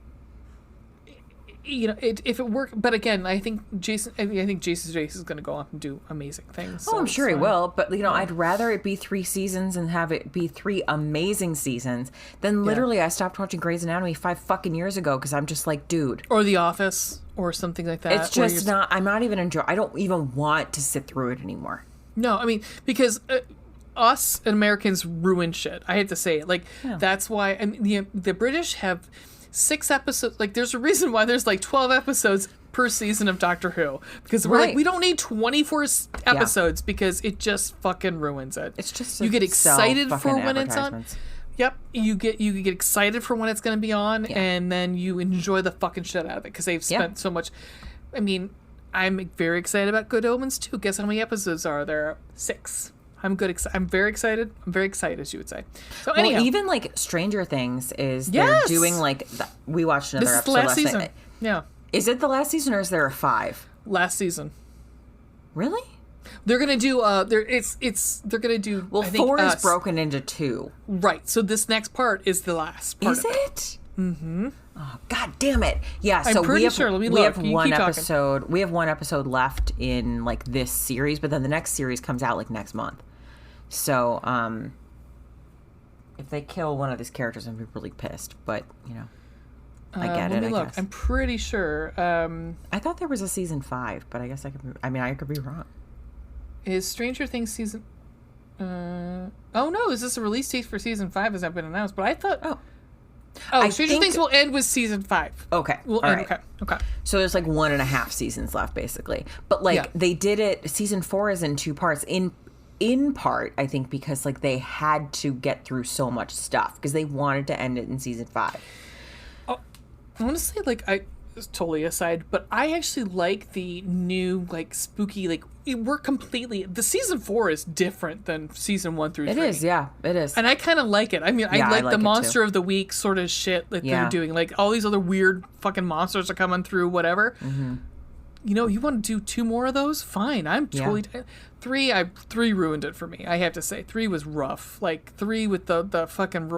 Speaker 1: if it worked, but again, I think Jason Sudeikis is going to go on and do amazing things.
Speaker 2: I'm sure he will, but you know, I'd rather it be 3 seasons and have it be 3 amazing seasons than literally I stopped watching Grey's Anatomy 5 fucking years ago because I'm just like, dude.
Speaker 1: Or The Office or something like that.
Speaker 2: It's just not. I'm not even I don't even want to sit through it anymore.
Speaker 1: No, I mean because. Us and Americans ruin shit. I hate to say it. Like that's why the British have 6 episodes. Like, there's a reason why there's like 12 episodes per season of Doctor Who because we're like, we don't need 24 episodes because it just fucking ruins it.
Speaker 2: It's just
Speaker 1: you get excited for when it's on. Yep, you get excited for when it's going to be on, and then you enjoy the fucking shit out of it because they've spent so much. I mean, I'm very excited about Good Omens too. Guess how many episodes are there? 6. I'm very excited. I'm very excited, as you would say. So anyhow,
Speaker 2: even like Stranger Things is
Speaker 1: Yes!
Speaker 2: they're doing like we watched another
Speaker 1: this is the
Speaker 2: episode
Speaker 1: last season.
Speaker 2: night.
Speaker 1: Yeah,
Speaker 2: Is it the last season or is there a 5?
Speaker 1: last season.
Speaker 2: Really?
Speaker 1: They're gonna do. They're gonna do.
Speaker 2: Well,
Speaker 1: I think,
Speaker 2: 4 is broken into 2.
Speaker 1: Right. So this next part is the last part.
Speaker 2: Is
Speaker 1: of
Speaker 2: it? Mm-hmm. Oh, God damn it! Yeah.
Speaker 1: I'm
Speaker 2: So
Speaker 1: pretty
Speaker 2: we have
Speaker 1: sure. Let me
Speaker 2: we
Speaker 1: look.
Speaker 2: have
Speaker 1: You
Speaker 2: one
Speaker 1: keep talking.
Speaker 2: episode. We have one episode left in like this series, but then the next series comes out like next month. So if they kill one of these characters, I'm really pissed. But you know, I get it.
Speaker 1: Let me
Speaker 2: I
Speaker 1: look.
Speaker 2: guess.
Speaker 1: I'm pretty sure.
Speaker 2: I thought there was a season 5, but I guess I could. I mean, I could be wrong.
Speaker 1: Is Stranger Things season? Oh no! Is this a release date for season 5? Has that been announced? But I thought.
Speaker 2: I
Speaker 1: Stranger
Speaker 2: think-
Speaker 1: Things will end with season 5.
Speaker 2: Okay.
Speaker 1: Will
Speaker 2: all
Speaker 1: end.
Speaker 2: right.
Speaker 1: Okay.
Speaker 2: So there's like 1.5 seasons left, basically. But like
Speaker 1: Yeah.
Speaker 2: they did it. Season 4 is in 2 parts. In part, I think because like they had to get through so much stuff because they wanted to end it in season 5.
Speaker 1: I want to say it's totally aside, but I actually like the new like spooky we're completely the season 4 is different than season 1 through 3.
Speaker 2: It is, yeah, it is.
Speaker 1: And I kind of like it. I mean,
Speaker 2: Yeah,
Speaker 1: I like
Speaker 2: I
Speaker 1: the
Speaker 2: like it
Speaker 1: monster
Speaker 2: too.
Speaker 1: of the week sort of shit that
Speaker 2: Yeah.
Speaker 1: they're doing. Like all these other weird fucking monsters are coming through, whatever. Mm-hmm. You know, you want to do 2 more of those? Fine. I'm totally... 3 ruined it for me, I have to say. 3 was rough. Like 3 with the fucking...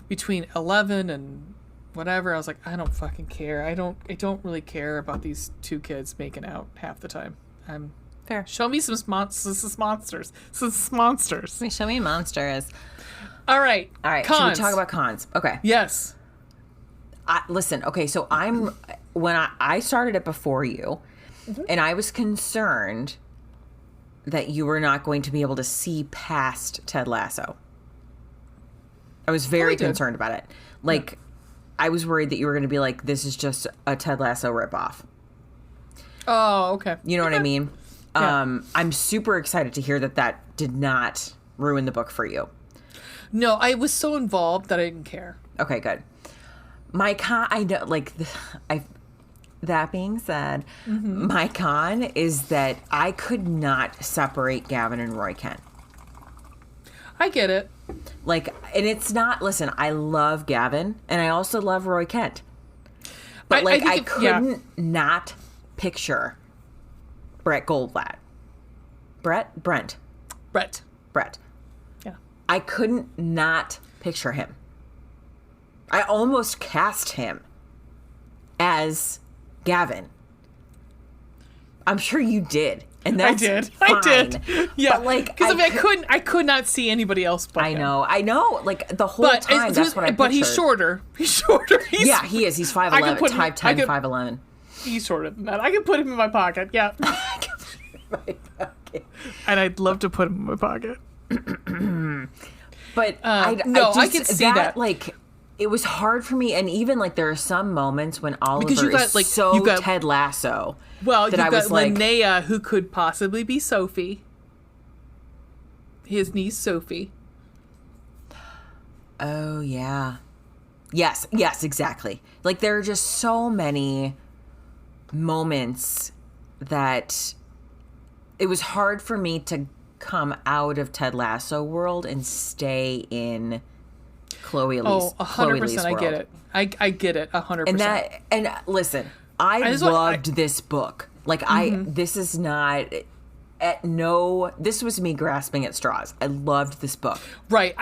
Speaker 1: between 11 and whatever, I was like, I don't fucking care. I don't really care about these 2 kids making out half the time.
Speaker 2: Fair.
Speaker 1: Show me some monsters. Some monsters.
Speaker 2: Show me monsters.
Speaker 1: All right.
Speaker 2: All right.
Speaker 1: Cons.
Speaker 2: Should we talk about cons? Okay.
Speaker 1: Yes.
Speaker 2: Listen. Okay. So when I started it before you, and I was concerned that you were not going to be able to see past Ted Lasso. I was very concerned about it. Like, I was worried that you were going to be like, this is just a Ted Lasso ripoff.
Speaker 1: Oh, okay.
Speaker 2: You know what I mean?
Speaker 1: Yeah.
Speaker 2: I'm super excited to hear that did not ruin the book for you.
Speaker 1: No, I was so involved that I didn't care.
Speaker 2: Okay, good. My con, I know, like, that being said, my con is that I could not separate Gavin and Roy Kent.
Speaker 1: I get it.
Speaker 2: Like, and it's not, listen, I love Gavin and I also love Roy Kent. But, like, I couldn't not picture Brett Goldblatt. Brent.
Speaker 1: Yeah.
Speaker 2: I couldn't not picture him. I almost cast him as Gavin. I'm sure you did. And that's
Speaker 1: I did. Yeah.
Speaker 2: But like,
Speaker 1: because I could not see anybody else but him.
Speaker 2: I know. Like the whole time, that's what I pictured.
Speaker 1: But he's shorter.
Speaker 2: Yeah, he is. He's 5'11", 5'10", 5'11".
Speaker 1: He's shorter than that. I can put him in my pocket. Yeah. And I'd love to put him in my pocket.
Speaker 2: But
Speaker 1: I can see that.
Speaker 2: Like, it was hard for me, and even like there are some moments when Oliver
Speaker 1: Because you got,
Speaker 2: is
Speaker 1: like,
Speaker 2: so
Speaker 1: you got-
Speaker 2: Ted Lasso.
Speaker 1: Well,
Speaker 2: that
Speaker 1: you've
Speaker 2: I
Speaker 1: got
Speaker 2: was like,
Speaker 1: Linnea, who could possibly be Sophie. His niece, Sophie.
Speaker 2: oh yeah, yes, exactly. Like there are just so many moments that it was hard for me to come out of Ted Lasso world and stay in Chloe Elise.
Speaker 1: Oh, 100%. I get it. I get it 100%.
Speaker 2: And listen, I loved this book. Like this is not this was me grasping at straws. I loved this book.
Speaker 1: Right.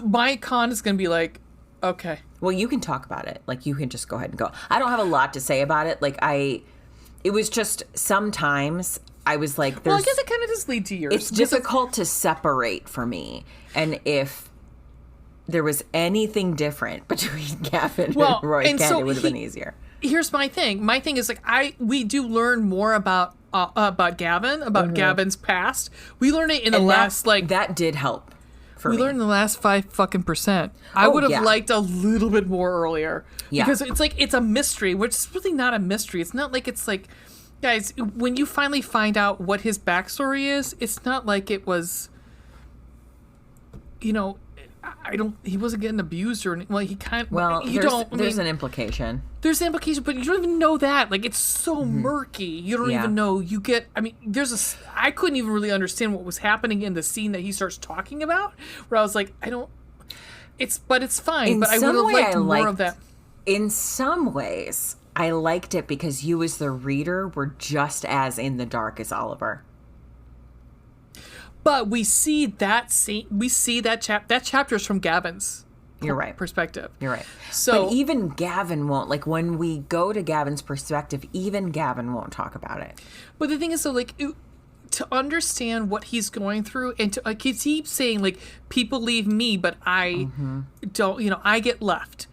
Speaker 1: My con is going to be like, okay.
Speaker 2: Well, you can talk about it. Like you can just go ahead and go. I don't have a lot to say about it. Like it was just sometimes I was like,
Speaker 1: well, I guess it kind of just leads to yours.
Speaker 2: It's difficult to separate for me. And if there was anything different between Gavin and Roy Kent, it would have been easier.
Speaker 1: Here's my thing. My thing is like we do learn more about Gavin, about Gavin's past. We learned it in the last
Speaker 2: that did help.
Speaker 1: We learned in the last 5%. I would have liked a little bit more earlier.
Speaker 2: Yeah.
Speaker 1: Because it's like it's a mystery, which is really not a mystery. It's not like it's like, guys, when you finally find out what his backstory is, it's not like it was, you know, he wasn't getting abused or anything. Well, he kind of,
Speaker 2: Well,
Speaker 1: you
Speaker 2: there's an implication.
Speaker 1: There's an implication, but you don't even know that. Like, it's so murky. You don't even know. I couldn't even really understand what was happening in the scene that he starts talking about, where I was like, but it's fine, but I would have liked more of that.
Speaker 2: In some ways, I liked it because you as the reader were just as in the dark as Oliver.
Speaker 1: But we see that scene. We see that chapter's from Gavin's.
Speaker 2: You're right.
Speaker 1: Perspective.
Speaker 2: You're right.
Speaker 1: So,
Speaker 2: but even Gavin won't. Like, when we go to Gavin's perspective, even Gavin won't talk about it.
Speaker 1: But the thing is, so, like, to understand what he's going through, and to keep saying, like, people leave me, but I don't. I get left.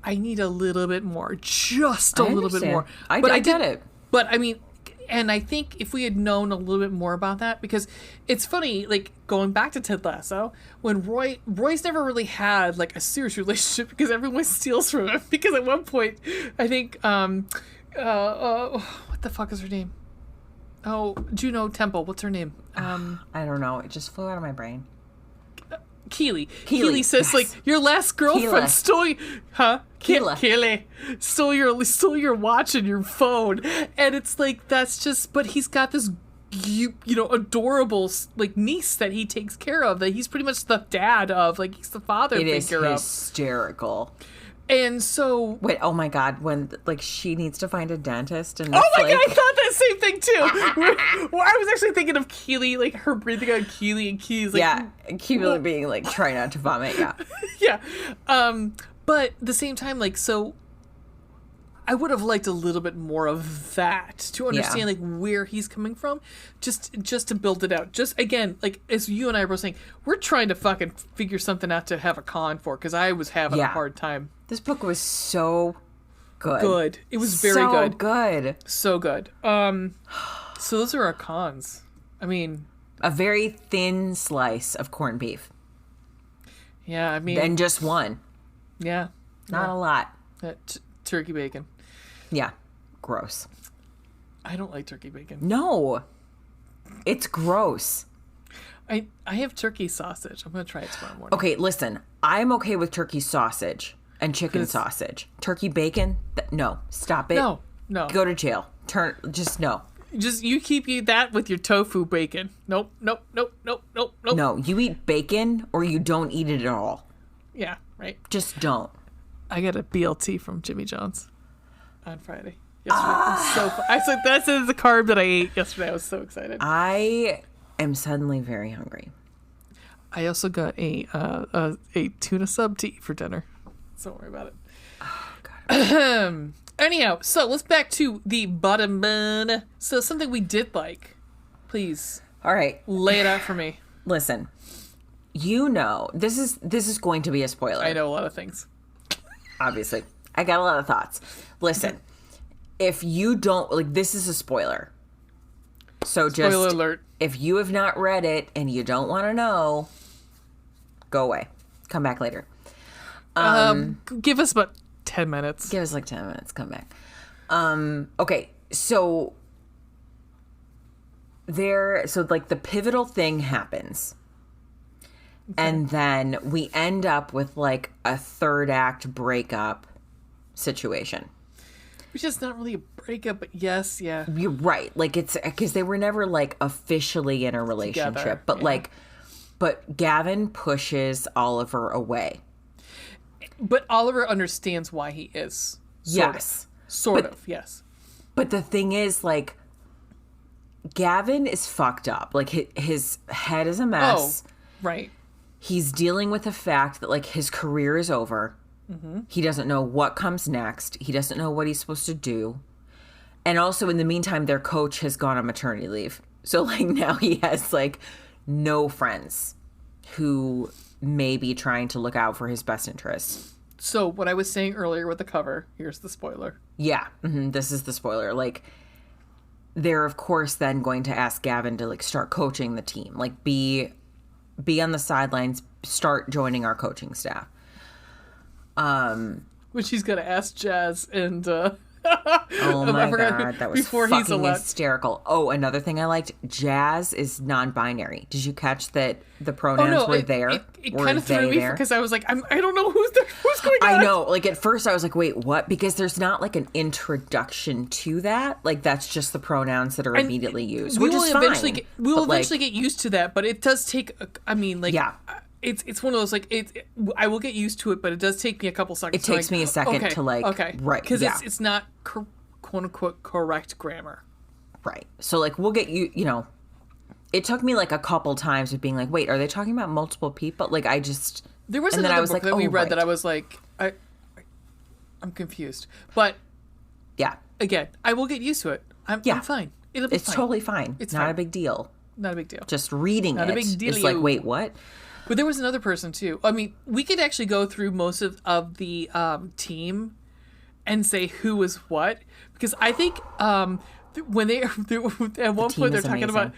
Speaker 1: I need a little bit more, just a little bit more.
Speaker 2: I get it.
Speaker 1: But I mean. And I think if we had known a little bit more about that, because it's funny, like, going back to Ted Lasso, when Roy's never really had, like, a serious relationship because everyone steals from him. Because at one point, I think, what the fuck is her name? Oh, Juno Temple. What's her name?
Speaker 2: I don't know. It just flew out of my brain.
Speaker 1: Keely says, yes. Like, your last girlfriend stole, Keely stole your watch and your phone, and it's like, that's just. But he's got this, adorable, like, niece that he takes care of. That he's pretty much the dad of. Like, he's the father figure of. It is
Speaker 2: hysterical.
Speaker 1: And so,
Speaker 2: wait, oh my God, when, like, she needs to find a dentist, and
Speaker 1: oh my God, I thought that same thing too. Well, I was actually thinking of Keely, like, her breathing on Keely, and Keely's like,
Speaker 2: yeah, Keely being like, try not to vomit, yeah,
Speaker 1: yeah. But at the same time, like, so I would have liked a little bit more of that to understand like where he's coming from, just to build it out. Just again, like, as you and I were saying, we're trying to fucking figure something out to have a con for, because I was having a hard time.
Speaker 2: This book was so good.
Speaker 1: Good. It was very good.
Speaker 2: Good.
Speaker 1: So good. So those are our cons. I mean,
Speaker 2: a very thin slice of corned beef.
Speaker 1: Yeah, I mean,
Speaker 2: and just one.
Speaker 1: Yeah.
Speaker 2: Not a lot.
Speaker 1: Turkey bacon.
Speaker 2: Yeah. Gross.
Speaker 1: I don't like turkey bacon.
Speaker 2: No. It's gross.
Speaker 1: I have turkey sausage. I'm going to try it tomorrow morning.
Speaker 2: Okay, listen. I'm okay with turkey sausage and chicken sausage. Turkey bacon? No. Stop it.
Speaker 1: No.
Speaker 2: Go to jail. No.
Speaker 1: Just you keep that with your tofu bacon. Nope.
Speaker 2: No, you eat bacon or you don't eat it at all.
Speaker 1: Yeah, right.
Speaker 2: Just don't.
Speaker 1: I got a BLT from Jimmy John's on Friday. Yesterday. I said that's the carb that I ate yesterday. I was so excited.
Speaker 2: I am suddenly very hungry.
Speaker 1: I also got a tuna sub to eat for dinner. So don't worry about it.
Speaker 2: Oh, God.
Speaker 1: Anyhow, so let's back to the bottom bun. So something we did like. Please.
Speaker 2: All right.
Speaker 1: Lay it out for me.
Speaker 2: Listen. This is going to be a spoiler.
Speaker 1: I know a lot of things.
Speaker 2: Obviously. I got a lot of thoughts. Listen. If you don't, like, this is a spoiler. So
Speaker 1: spoiler alert.
Speaker 2: If you have not read it and you don't want to know, go away. Come back later.
Speaker 1: Give us about 10 minutes.
Speaker 2: Give us like 10 minutes. Come back. Okay. So like the pivotal thing happens. Okay. And then we end up with like a third act breakup situation.
Speaker 1: Which is not really a breakup, but yes, yeah.
Speaker 2: You're right. Like, it's because they were never like officially in a relationship. Together, but but Gavin pushes Oliver away.
Speaker 1: But Oliver understands why he is. Sort of, yes.
Speaker 2: But the thing is, like, Gavin is fucked up. Like, his head is a mess.
Speaker 1: Oh, right.
Speaker 2: He's dealing with the fact that, like, his career is over. Mm-hmm. He doesn't know what comes next. He doesn't know what he's supposed to do. And also, in the meantime, their coach has gone on maternity leave. So, like, now he has, like, no friends who may be trying to look out for his best interests.
Speaker 1: So, what I was saying earlier with the cover, here's the spoiler.
Speaker 2: Yeah, this is the spoiler. Like, they're, of course, then going to ask Gavin to, like, start coaching the team. Like, be on the sidelines, start joining our coaching staff.
Speaker 1: Which he's going to ask Jazz and
Speaker 2: Oh my God, that was
Speaker 1: before
Speaker 2: fucking
Speaker 1: he's allowed.
Speaker 2: hysterical. Oh, another thing I liked, Jazz is non-binary. Did you catch that the pronouns were there?
Speaker 1: It kind of threw me because I was like, I don't know who's going on.
Speaker 2: I know. Like at first I was like, wait, what? Because there's not like an introduction to that. Like that's just the pronouns that are immediately used, which is fine.
Speaker 1: We will eventually get used to that, but it does take,
Speaker 2: yeah.
Speaker 1: It's one of those, like, I will get used to it, but it does take me a couple seconds.
Speaker 2: It takes me a second to like, right.
Speaker 1: Because it's not quote unquote correct grammar.
Speaker 2: Right. So like we'll get it took me like a couple times of being like, wait, are they talking about multiple people? Like
Speaker 1: there was another book that we read that I was like, I'm confused. But
Speaker 2: yeah,
Speaker 1: again, I will get used to it. I'm fine. It'll be fine.
Speaker 2: It's totally fine.
Speaker 1: It's
Speaker 2: not
Speaker 1: fine.
Speaker 2: a big deal.
Speaker 1: Not a big deal.
Speaker 2: Just reading
Speaker 1: not
Speaker 2: it
Speaker 1: a big deal.
Speaker 2: It's like, wait, what?
Speaker 1: But there was another person too. I mean, we could actually go through most of the team and say who was what, because I think when they at one point they're talking about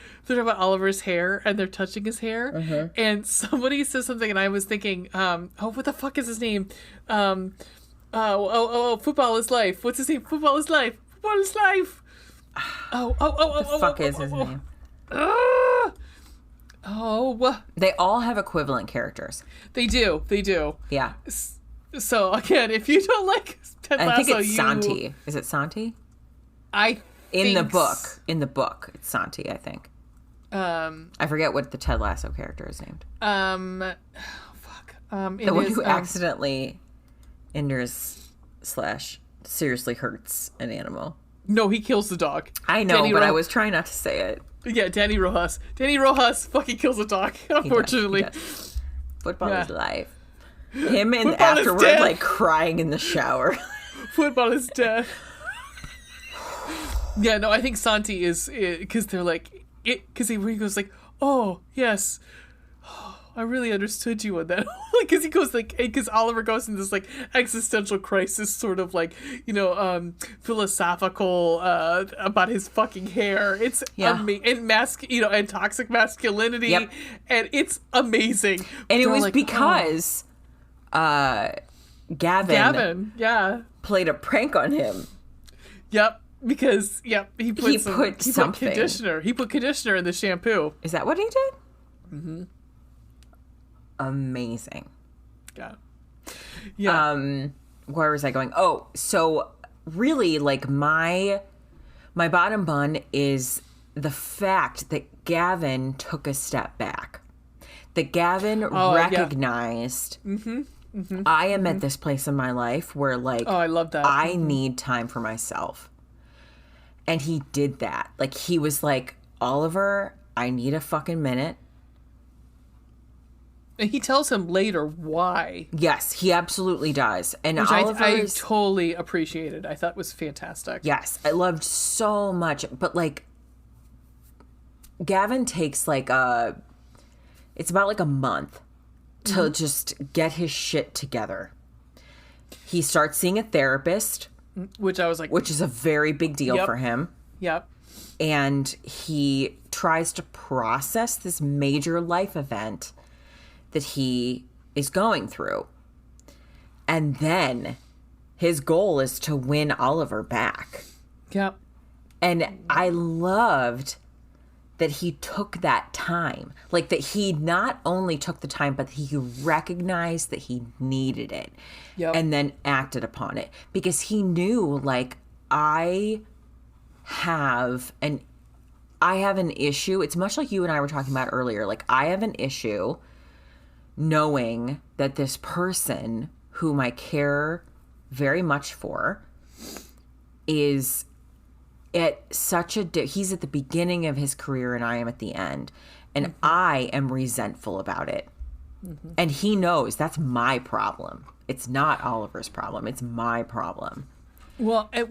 Speaker 1: Oliver's hair and they're touching his hair, and somebody says something and I was thinking, what the fuck is his name? Football is life. What's his name? Football is life. Football is life.
Speaker 2: What the fuck is his name? They all have equivalent characters.
Speaker 1: They do.
Speaker 2: Yeah.
Speaker 1: So again, if you don't like Ted Lasso,
Speaker 2: I think it's Santi. Is it Santi? In the book, it's Santi. I think. I forget what the Ted Lasso character is named.
Speaker 1: The
Speaker 2: one who accidentally injures / seriously hurts an animal.
Speaker 1: No, he kills the dog.
Speaker 2: I know, I was trying not to say it.
Speaker 1: Yeah, Danny Rojas. Danny Rojas fucking kills a dog, unfortunately.
Speaker 2: He does. Football is life. Him and afterward, like, crying in the shower.
Speaker 1: Football is dead. Yeah, no, I think Santi is, because they're like, because he goes like, oh, yes. I really understood you on that. Because he goes like, because Oliver goes in this like existential crisis, sort of like, philosophical about his fucking hair. It's amazing, and toxic masculinity, and it's amazing.
Speaker 2: And it was like, because Gavin, played a prank on him.
Speaker 1: Yep. Because he put
Speaker 2: something.
Speaker 1: Conditioner. He put conditioner in the shampoo.
Speaker 2: Is that what he did? Mm-hmm. Amazing.
Speaker 1: Yeah.
Speaker 2: Where was I going? Oh, so really, like my bottom bun is the fact that Gavin took a step back. That Gavin recognized, I am at this place in my life where, like,
Speaker 1: I love that.
Speaker 2: I need time for myself. And he did that. Like, he was like, Oliver, I need a fucking minute.
Speaker 1: And he tells him later why.
Speaker 2: Yes, he absolutely does. And
Speaker 1: which I totally appreciated. I thought it was fantastic.
Speaker 2: Yes, I loved so much. But, like, Gavin takes, like, it's about, like, a month to just get his shit together. He starts seeing a therapist.
Speaker 1: Which I was like...
Speaker 2: Which is a very big deal for him.
Speaker 1: Yep.
Speaker 2: And he tries to process this major life event that he is going through. And then his goal is to win Oliver back.
Speaker 1: Yep.
Speaker 2: And I loved that he took that time. Like, that he not only took the time, but he recognized that he needed it.
Speaker 1: Yep.
Speaker 2: And then acted upon it. Because he knew, like, I have an issue. It's much like you and I were talking about earlier. Like, I have an issue knowing that this person whom I care very much for is at such a he's at the beginning of his career and I am at the end, and I am resentful about it. And he knows that's my problem. It's not Oliver's problem. It's my problem.
Speaker 1: Well, at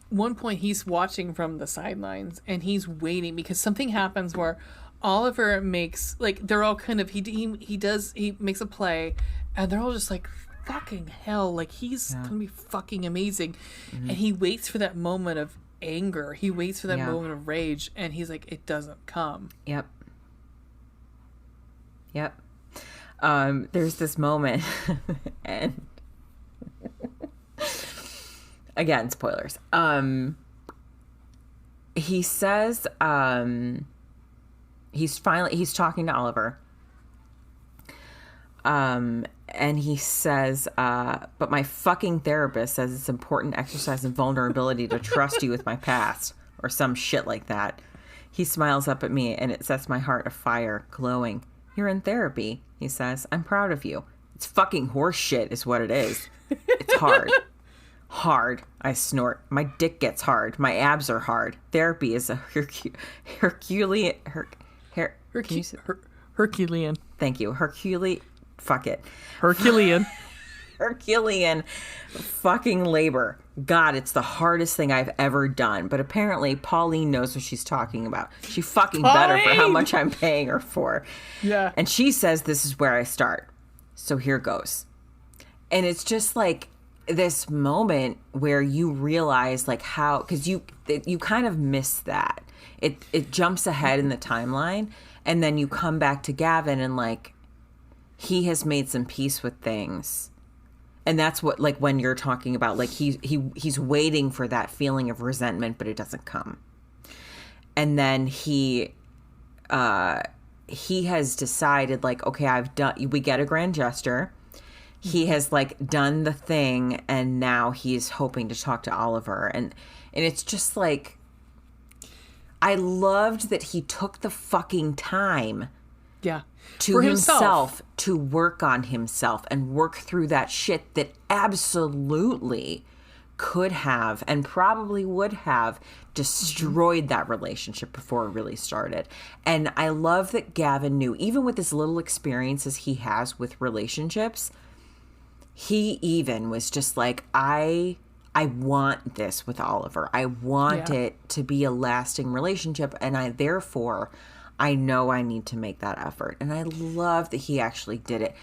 Speaker 1: one point he's watching from the sidelines and he's waiting because something happens where Oliver makes, like, they're all kind of, he makes a play and they're all just like, fucking hell, like, he's gonna be fucking amazing. And he waits for that moment of anger. He waits for that moment of rage, and he's like, it doesn't come.
Speaker 2: Yep. There's this moment and again, spoilers. He says, he's talking to Oliver. And he says, but my fucking therapist says it's important exercise and vulnerability to trust you with my past, or some shit like that. He smiles up at me, and it sets my heart afire, glowing. You're in therapy, he says. I'm proud of you. It's fucking horse shit is what it is. It's hard. Hard, I snort. My dick gets hard. My abs are hard. Therapy is a Herculean.
Speaker 1: Herculean.
Speaker 2: Thank you. Fuck it.
Speaker 1: Herculean.
Speaker 2: Herculean fucking labor. God, it's the hardest thing I've ever done. But apparently Pauline knows what she's talking about. She fucking better for how much I'm paying her for.
Speaker 1: Yeah.
Speaker 2: And she says this is where I start. So here goes. And it's just like this moment where you realize like how, because you kind of miss that. It jumps ahead in the timeline, and then you come back to Gavin and like he has made some peace with things. And that's what, like, when you're talking about, like, he's waiting for that feeling of resentment, but it doesn't come. And then he has decided, like, okay, we get a grand gesture. He has, like, done the thing, and now he's hoping to talk to Oliver. And it's just, like, I loved that he took the fucking time.
Speaker 1: Yeah.
Speaker 2: To
Speaker 1: for
Speaker 2: himself to work on himself and work through that shit that absolutely could have and probably would have destroyed that relationship before it really started. And I love that Gavin knew, even with as little experiences he has with relationships, he even was just like, I want this with Oliver. I want it to be a lasting relationship, and I know I need to make that effort. And I love that he actually did it.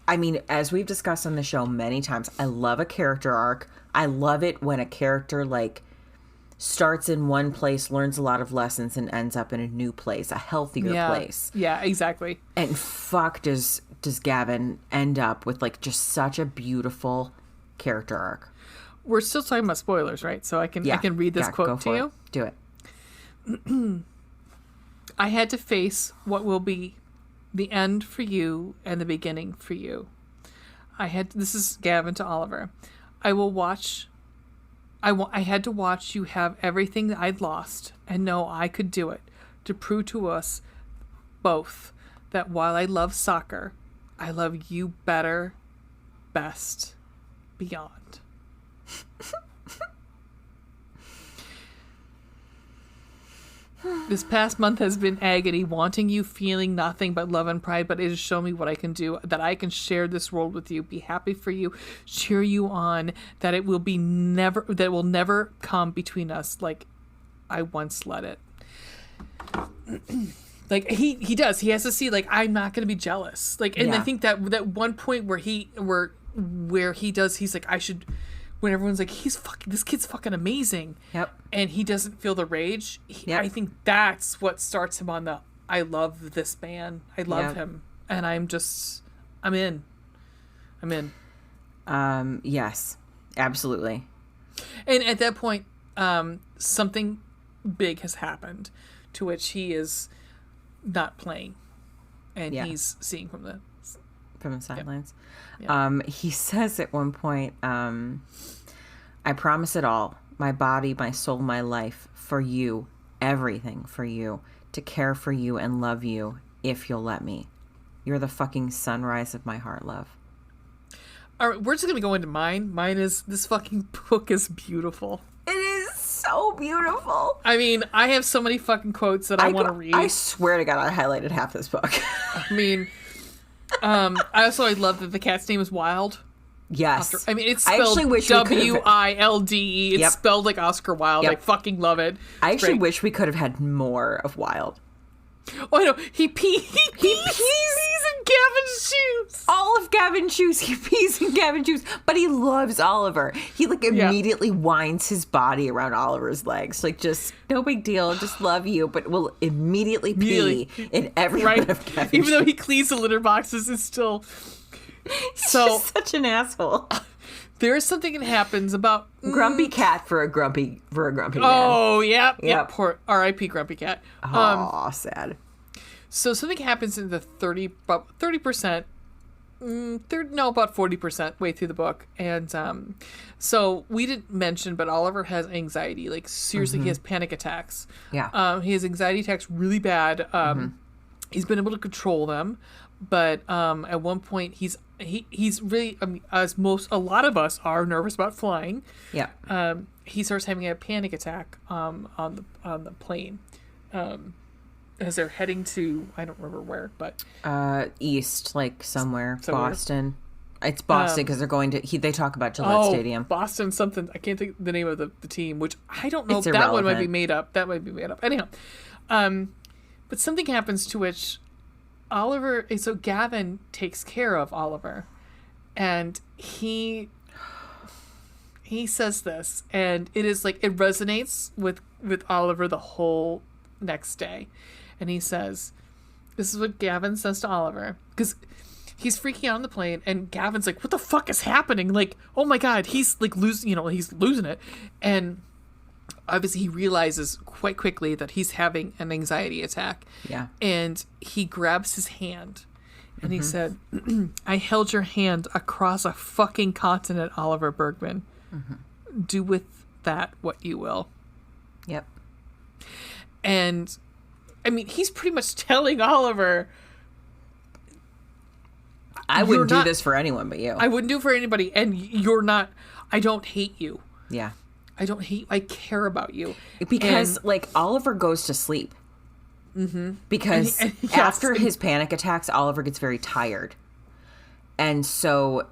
Speaker 2: I mean, as we've discussed on the show many times, I love a character arc. I love it when a character, like, starts in one place, learns a lot of lessons, and ends up in a new place, a healthier place.
Speaker 1: Yeah, exactly.
Speaker 2: And fuck does Gavin end up with, like, just such a beautiful character arc.
Speaker 1: We're still talking about spoilers, right? So I can read this quote to you.
Speaker 2: Do it.
Speaker 1: I had to face what will be the end for you and the beginning for you. This is Gavin to Oliver. I had to watch you have everything that I'd lost and know I could do it, to prove to us both that while I love soccer, I love you better, best, beyond. This past month has been agony, wanting you, feeling nothing but love and pride, but it has shown me what I can do, that I can share this world with you, be happy for you, cheer you on, that it will never come between us like I once let it. Like he does. He has to see, like, I'm not going to be jealous. Like, and I think that one point where he's like, I should, when everyone's like, this kid's fucking amazing. Yep. And he doesn't feel the rage. I think that's what starts him on the, I love this man. I love him. And I'm in.
Speaker 2: Yes, absolutely.
Speaker 1: And at that point, something big has happened to which he is not playing. And he's seeing from the
Speaker 2: sidelines.
Speaker 1: Yeah.
Speaker 2: He says at one point, I promise it all, my body, my soul, my life, for you, everything for you, to care for you and love you, if you'll let me. You're the fucking sunrise of my heart, love.
Speaker 1: All right, we're just going to go into mine. Mine is, this fucking book is beautiful.
Speaker 2: It is so beautiful.
Speaker 1: I mean, I have so many fucking quotes that I want to read.
Speaker 2: I swear to God, I highlighted half this book.
Speaker 1: I mean, I love that the cat's name is Wilde.
Speaker 2: Yes.
Speaker 1: It's spelled W-I-L-D-E. It's spelled like Oscar Wilde. I fucking love it.
Speaker 2: I actually wish we could have had more of Wilde.
Speaker 1: Oh, I know. He pees in Gavin's shoes.
Speaker 2: All of Gavin's shoes. He pees in Gavin's shoes. But he loves Oliver. He, like, immediately winds his body around Oliver's legs. Like, just, no big deal. Just love you. But will immediately pee in every one of Gavin's shoes.
Speaker 1: Even though he cleans the litter boxes, it's still...
Speaker 2: He's just such an asshole.
Speaker 1: there is something that happens about
Speaker 2: Grumpy cat for a grumpy man.
Speaker 1: Oh, yeah.
Speaker 2: Yep.
Speaker 1: Poor R.I.P. Grumpy Cat.
Speaker 2: Oh, sad.
Speaker 1: So something happens in the 30%, about 40% way through the book. And so we didn't mention, but Oliver has anxiety. Like, seriously, he has panic attacks.
Speaker 2: Yeah.
Speaker 1: He has anxiety attacks really bad. He's been able to control them. But at one point, he's really, I mean, a lot of us are nervous about flying.
Speaker 2: Yeah.
Speaker 1: He starts having a panic attack on the plane. As they're heading to, I don't remember where, but
Speaker 2: east, like somewhere. Boston. It's Boston because they're going to. They talk about Gillette Stadium.
Speaker 1: Boston something. I can't think the name of the team, which I don't know.
Speaker 2: It's
Speaker 1: That one might
Speaker 2: irrelevant.
Speaker 1: be made up. That might be made up. Anyhow, but something happens to which Oliver. So Gavin takes care of Oliver, and he says this, and it is like it resonates with Oliver the whole next day. And he says, this is what Gavin says to Oliver, because he's freaking out on the plane, and Gavin's like, what the fuck is happening? Like, oh my God, he's like he's losing it. And obviously he realizes quite quickly that he's having an anxiety attack.
Speaker 2: Yeah.
Speaker 1: And he grabs his hand and he said, I held your hand across a fucking continent, Oliver Bergman. Do with that what you will.
Speaker 2: Yep.
Speaker 1: And I mean, he's pretty much telling Oliver,
Speaker 2: I wouldn't do this for anyone but you.
Speaker 1: I wouldn't do it for anybody. And you're not, I don't hate you.
Speaker 2: Yeah.
Speaker 1: I don't hate, I care about you.
Speaker 2: Because, like, Oliver goes to sleep. Because
Speaker 1: yes.
Speaker 2: after his panic attacks, Oliver gets very tired. And so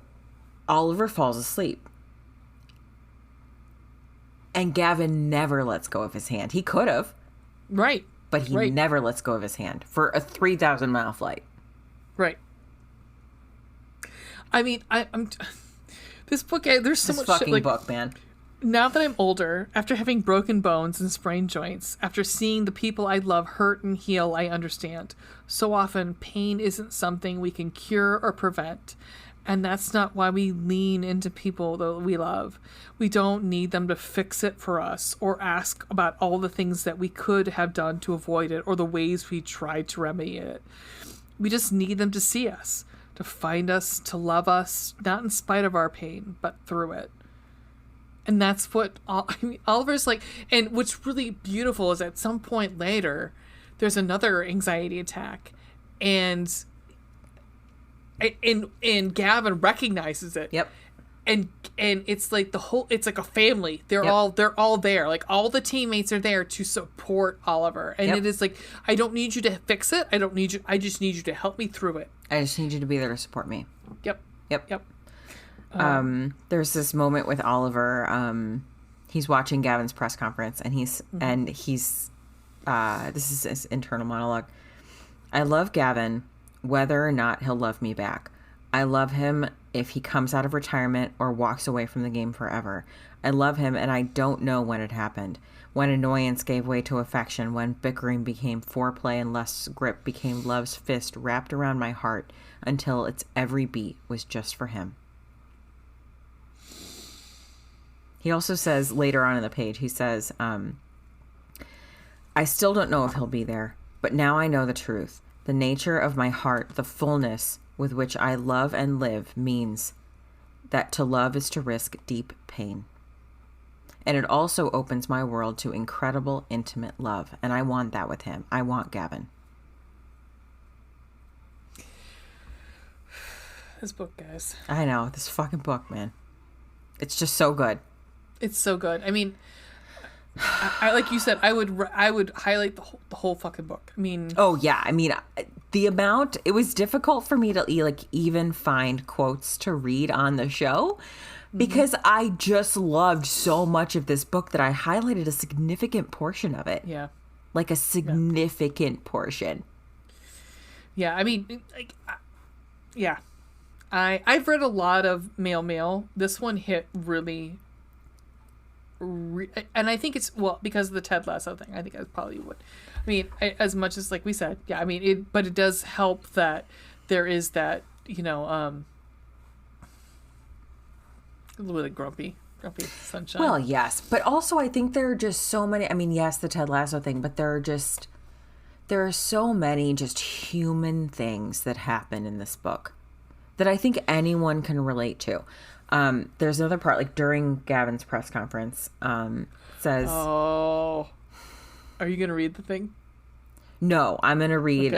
Speaker 2: Oliver falls asleep. And Gavin never lets go of his hand. He could have.
Speaker 1: Right.
Speaker 2: But he never lets go of his hand for a 3,000-mile flight.
Speaker 1: Right. I mean, I'm this book. There's so
Speaker 2: This
Speaker 1: much
Speaker 2: fucking
Speaker 1: shit, like,
Speaker 2: book, man.
Speaker 1: Now that I'm older, after having broken bones and sprained joints, after seeing the people I love hurt and heal, I understand. So often, pain isn't something we can cure or prevent. And that's not why we lean into people that we love. We don't need them to fix it for us or ask about all the things that we could have done to avoid it or the ways we tried to remedy it. We just need them to see us, to find us, to love us, not in spite of our pain, but through it. And that's what Oliver's like. And what's really beautiful is at some point later, there's another anxiety attack. And Gavin recognizes it.
Speaker 2: Yep.
Speaker 1: And it's like it's like a family. They're all there. Like all the teammates are there to support Oliver. And it is like, I don't need you to fix it. I just need you to help me through it.
Speaker 2: I just need you to be there to support me.
Speaker 1: Yep.
Speaker 2: There's this moment with Oliver. He's watching Gavin's press conference, and he's this is his internal monologue. I love Gavin, whether or not he'll love me back. I love him if he comes out of retirement or walks away from the game forever. I love him, and I don't know when it happened. When annoyance gave way to affection, when bickering became foreplay and less grip became love's fist wrapped around my heart until its every beat was just for him. He also says later on in the page, he says, I still don't know if he'll be there, but now I know the truth. The nature of my heart, the fullness with which I love and live means that to love is to risk deep pain. And it also opens my world to incredible, intimate love. And I want that with him. I want Gavin.
Speaker 1: This book, guys.
Speaker 2: I know. This fucking book, man. It's just so good.
Speaker 1: It's so good. I mean, I like you said, I would highlight the whole fucking book. I mean,
Speaker 2: oh yeah. I mean, the amount, it was difficult for me to like even find quotes to read on the show because I just loved so much of this book that I highlighted a significant portion of it.
Speaker 1: Yeah.
Speaker 2: Like a significant portion.
Speaker 1: Yeah. I mean, like, yeah. I've read a lot of male mail. This one hit really, and I think it's, well, because of the Ted Lasso thing, I think I probably would. I mean, as much as, like we said, yeah, I mean, but it does help that there is that, A little bit of grumpy sunshine.
Speaker 2: Well, yes. But also I think there are just so many, I mean, yes, the Ted Lasso thing, but there are so many just human things that happen in this book that I think anyone can relate to. There's another part, like during Gavin's press conference, says...
Speaker 1: Oh. Are you going to read the thing?
Speaker 2: No, I'm going to read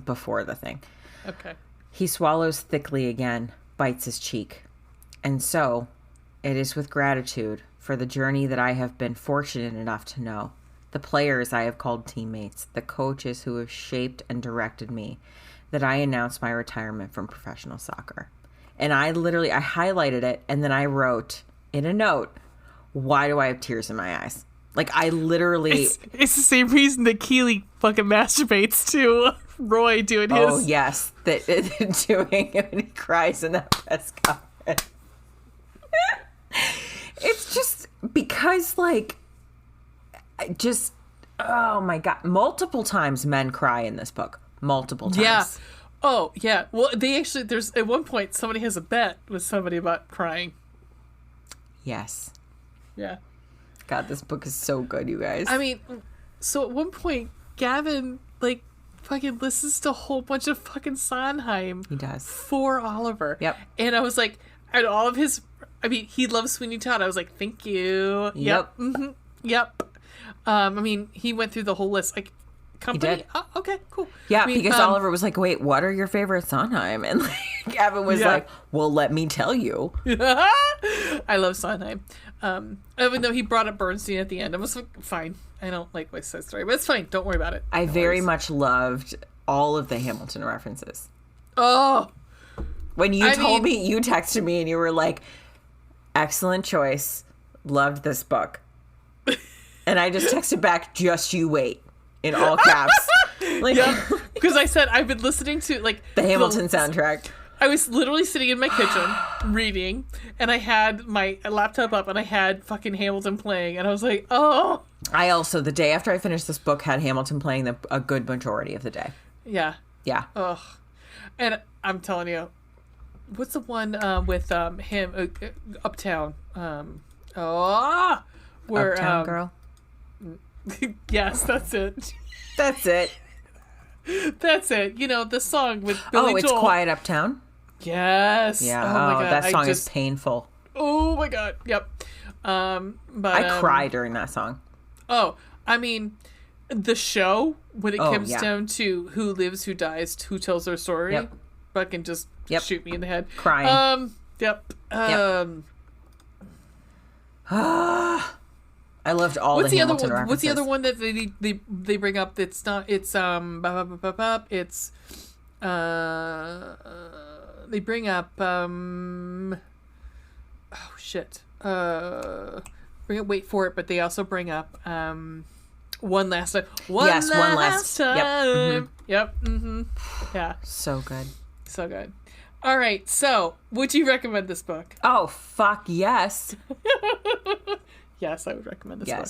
Speaker 2: before the thing.
Speaker 1: Okay.
Speaker 2: He swallows thickly again, bites his cheek. And so, it is with gratitude for the journey that I have been fortunate enough to know, the players I have called teammates, the coaches who have shaped and directed me, that I announce my retirement from professional soccer. And I highlighted it, and then I wrote in a note, why do I have tears in my eyes? Like, I literally...
Speaker 1: It's the same reason that Keeley fucking masturbates to Roy doing his...
Speaker 2: Oh, yes. Doing it when he cries in that press conference. It's just because, like, oh, my God. Multiple times men cry in this book. Multiple times.
Speaker 1: Yeah. Oh, yeah. Well, there's at one point, somebody has a bet with somebody about crying.
Speaker 2: Yes.
Speaker 1: Yeah.
Speaker 2: God, this book is so good, you guys.
Speaker 1: I mean, so at one point, Gavin, like, fucking listens to a whole bunch of fucking Sondheim.
Speaker 2: He does.
Speaker 1: For Oliver.
Speaker 2: Yep.
Speaker 1: And I was like, and all of his, I mean, he loves Sweeney Todd. I was like, thank you.
Speaker 2: Yep.
Speaker 1: Mm-hmm. Yep. I mean, he went through the whole list. Like, company?
Speaker 2: He did.
Speaker 1: Oh, okay, cool.
Speaker 2: Yeah,
Speaker 1: I mean,
Speaker 2: because Oliver was like, wait, what are your favorite Sondheim? And like, Gavin was like, well, let me tell you.
Speaker 1: I love Sondheim. Even though he brought up Bernstein at the end, I was like, fine. I don't like West Side Story, but it's fine. Don't worry about it.
Speaker 2: I very much loved all of the Hamilton references.
Speaker 1: Oh.
Speaker 2: When you told me, you texted me and you were like, excellent choice. Loved this book. And I just texted back, just you wait. In all caps. Like,
Speaker 1: yeah. Because I said I've been listening to like
Speaker 2: the Hamilton soundtrack.
Speaker 1: I was literally sitting in my kitchen reading, and I had my laptop up, and I had fucking Hamilton playing, and I was like, oh.
Speaker 2: I also, the day after I finished this book, had Hamilton playing a good majority of the day.
Speaker 1: Yeah.
Speaker 2: Yeah.
Speaker 1: Ugh. And I'm telling you, what's the one with him, Uptown? Where,
Speaker 2: Uptown Girl?
Speaker 1: Yes, that's it.
Speaker 2: That's it.
Speaker 1: That's it. You know, the song with Billy Joel.
Speaker 2: It's Quiet Uptown?
Speaker 1: Yes.
Speaker 2: Yeah.
Speaker 1: Oh, my God.
Speaker 2: That song is painful.
Speaker 1: Oh, my God. Yep. But
Speaker 2: I cry during that song.
Speaker 1: Oh, I mean, the show, when it comes down to who lives, who dies, who tells their story, fucking just shoot me in the head.
Speaker 2: Crying.
Speaker 1: Yep.
Speaker 2: I loved all the Hamilton references.
Speaker 1: What's the other one that they bring up? It's not. It's they bring up oh shit. Wait for it, but they also bring up One Last Time. One last time.
Speaker 2: Yep. Mm-hmm.
Speaker 1: Yep. Mm-hmm. Yeah.
Speaker 2: So good.
Speaker 1: So good. All right. So, would you recommend this book?
Speaker 2: Oh fuck yes.
Speaker 1: Yes, I would recommend this book.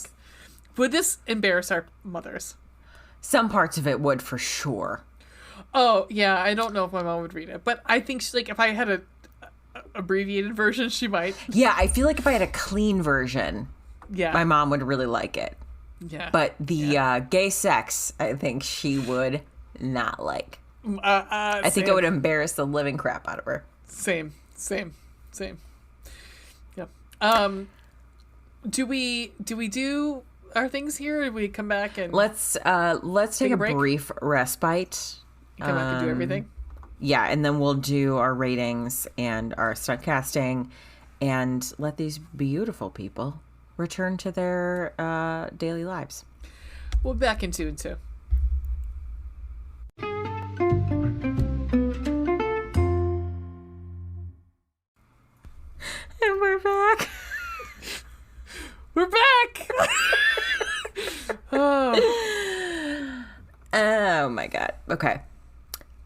Speaker 1: Would this embarrass our mothers?
Speaker 2: Some parts of it would, for sure.
Speaker 1: Oh, yeah. I don't know if my mom would read it. But I think, if I had a abbreviated version, she might.
Speaker 2: Yeah, I feel like if I had a clean version, my mom would really like it.
Speaker 1: Yeah.
Speaker 2: But the gay sex, I think she would not like. I think it would embarrass the living crap out of her.
Speaker 1: Same. Yep. Do we do our things here, or do we come back and
Speaker 2: let's take a brief respite.
Speaker 1: Come back and do everything.
Speaker 2: Yeah, and then we'll do our ratings and our stunt casting, and let these beautiful people return to their daily lives.
Speaker 1: We'll be back in 2 and 2.
Speaker 2: And we're back.
Speaker 1: We're back.
Speaker 2: Oh my God. Okay.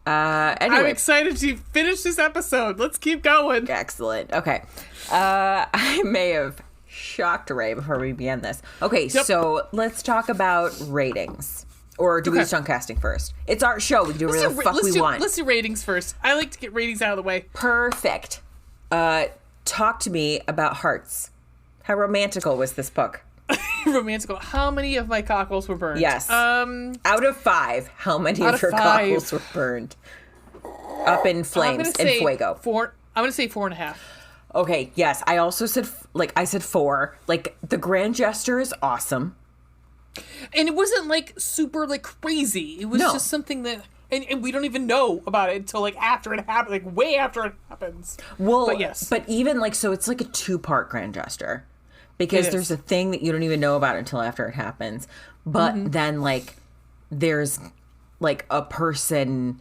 Speaker 2: Anyway.
Speaker 1: I'm excited to finish this episode. Let's keep going.
Speaker 2: Excellent. Okay. I may have shocked Ray before we began this. Okay, so let's talk about ratings. Or do we stunt casting first? It's our show. We can do whatever the fuck we want.
Speaker 1: Let's do ratings first. I like to get ratings out of the way.
Speaker 2: Perfect. talk to me about hearts. How romantical was this book?
Speaker 1: Romantical. How many of my cockles were burned?
Speaker 2: Yes. Out of 5, how many of your cockles were burned? Up in flames, in fuego.
Speaker 1: I'm gonna say 4.5.
Speaker 2: Okay, yes. I also said, I said 4. Like, the grand gesture is awesome.
Speaker 1: And it wasn't, like, super, like, crazy. It was just something that... And we don't even know about it until, like, after it happens. Like, way after it happens.
Speaker 2: Well,
Speaker 1: but yes.
Speaker 2: But even, like, so it's like a 2-part grand gesture. Because there's a thing that you don't even know about until after it happens. But then, like, there's, like, a person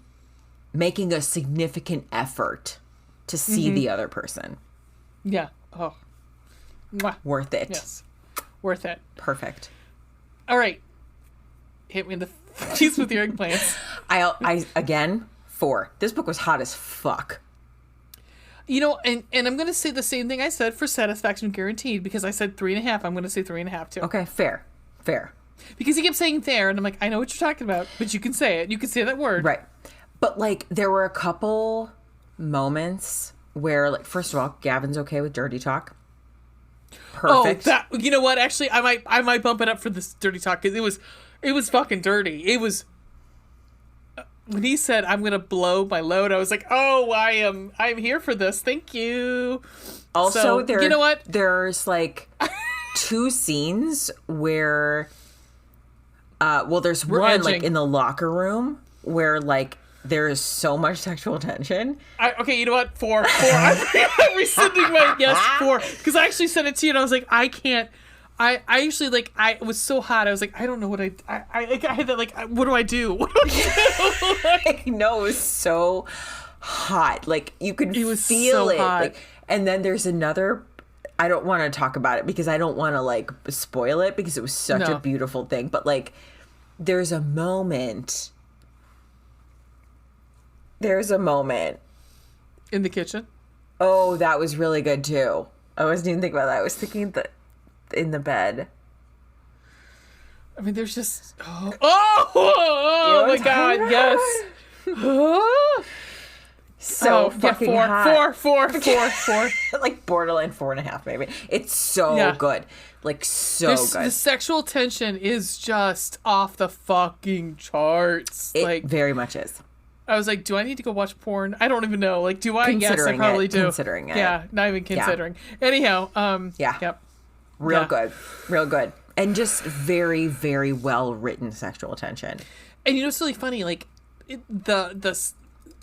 Speaker 2: making a significant effort to see the other person.
Speaker 1: Yeah. Oh. Mwah.
Speaker 2: Worth it.
Speaker 1: Yes. Worth it.
Speaker 2: Perfect.
Speaker 1: All right. Hit me in the face with your eggplants.
Speaker 2: I again, 4. This book was hot as fuck.
Speaker 1: You know, and I'm going to say the same thing I said for Satisfaction Guaranteed, because I said 3.5. I'm going to say 3.5 too.
Speaker 2: Okay, fair.
Speaker 1: Because he kept saying there, and I'm like, I know what you're talking about, but you can say it. You can say that word.
Speaker 2: Right. But, like, there were a couple moments where, like, first of all, Gavin's okay with dirty talk. Perfect.
Speaker 1: Oh, you know what? Actually, I might bump it up for this dirty talk, because it was fucking dirty. It was... When he said, I'm going to blow my load, I was like, oh, I'm here for this. Thank you.
Speaker 2: Also,
Speaker 1: you know what?
Speaker 2: There's, like, 2 scenes where, there's one,
Speaker 1: edging.
Speaker 2: like, in the locker room where, like, there is so much sexual tension.
Speaker 1: Okay, you know what? 4. I'm rescinding my yes, 4. Because I actually sent it to you, and I was like, I can't. I actually, like, it was so hot. I was like, I don't know what I had that, like, what do I do? What do I do?
Speaker 2: I know, it was so hot. Like, you could feel
Speaker 1: so
Speaker 2: it.
Speaker 1: hot.
Speaker 2: Like, and then there's another, I don't want to talk about it because I don't want to, like, spoil it because it was such a beautiful thing. But, like, there's a moment.
Speaker 1: In the kitchen?
Speaker 2: Oh, that was really good, too. I wasn't even thinking about that. I was thinking that in the bed.
Speaker 1: I mean, there's just... Oh my God, yes.
Speaker 2: So fucking hot.
Speaker 1: 4.
Speaker 2: Like borderline 4.5, maybe. It's so good. Like, so good.
Speaker 1: The sexual tension is just off the fucking charts.
Speaker 2: It very much is.
Speaker 1: I was like, do I need to go watch porn? I don't even know. Like, do I? Yes, I probably do.
Speaker 2: Considering it.
Speaker 1: Yeah, not even considering. Yeah. Anyhow,
Speaker 2: yeah. Yep. Real good. And just very, very well written sexual tension.
Speaker 1: And you know, it's really funny. Like,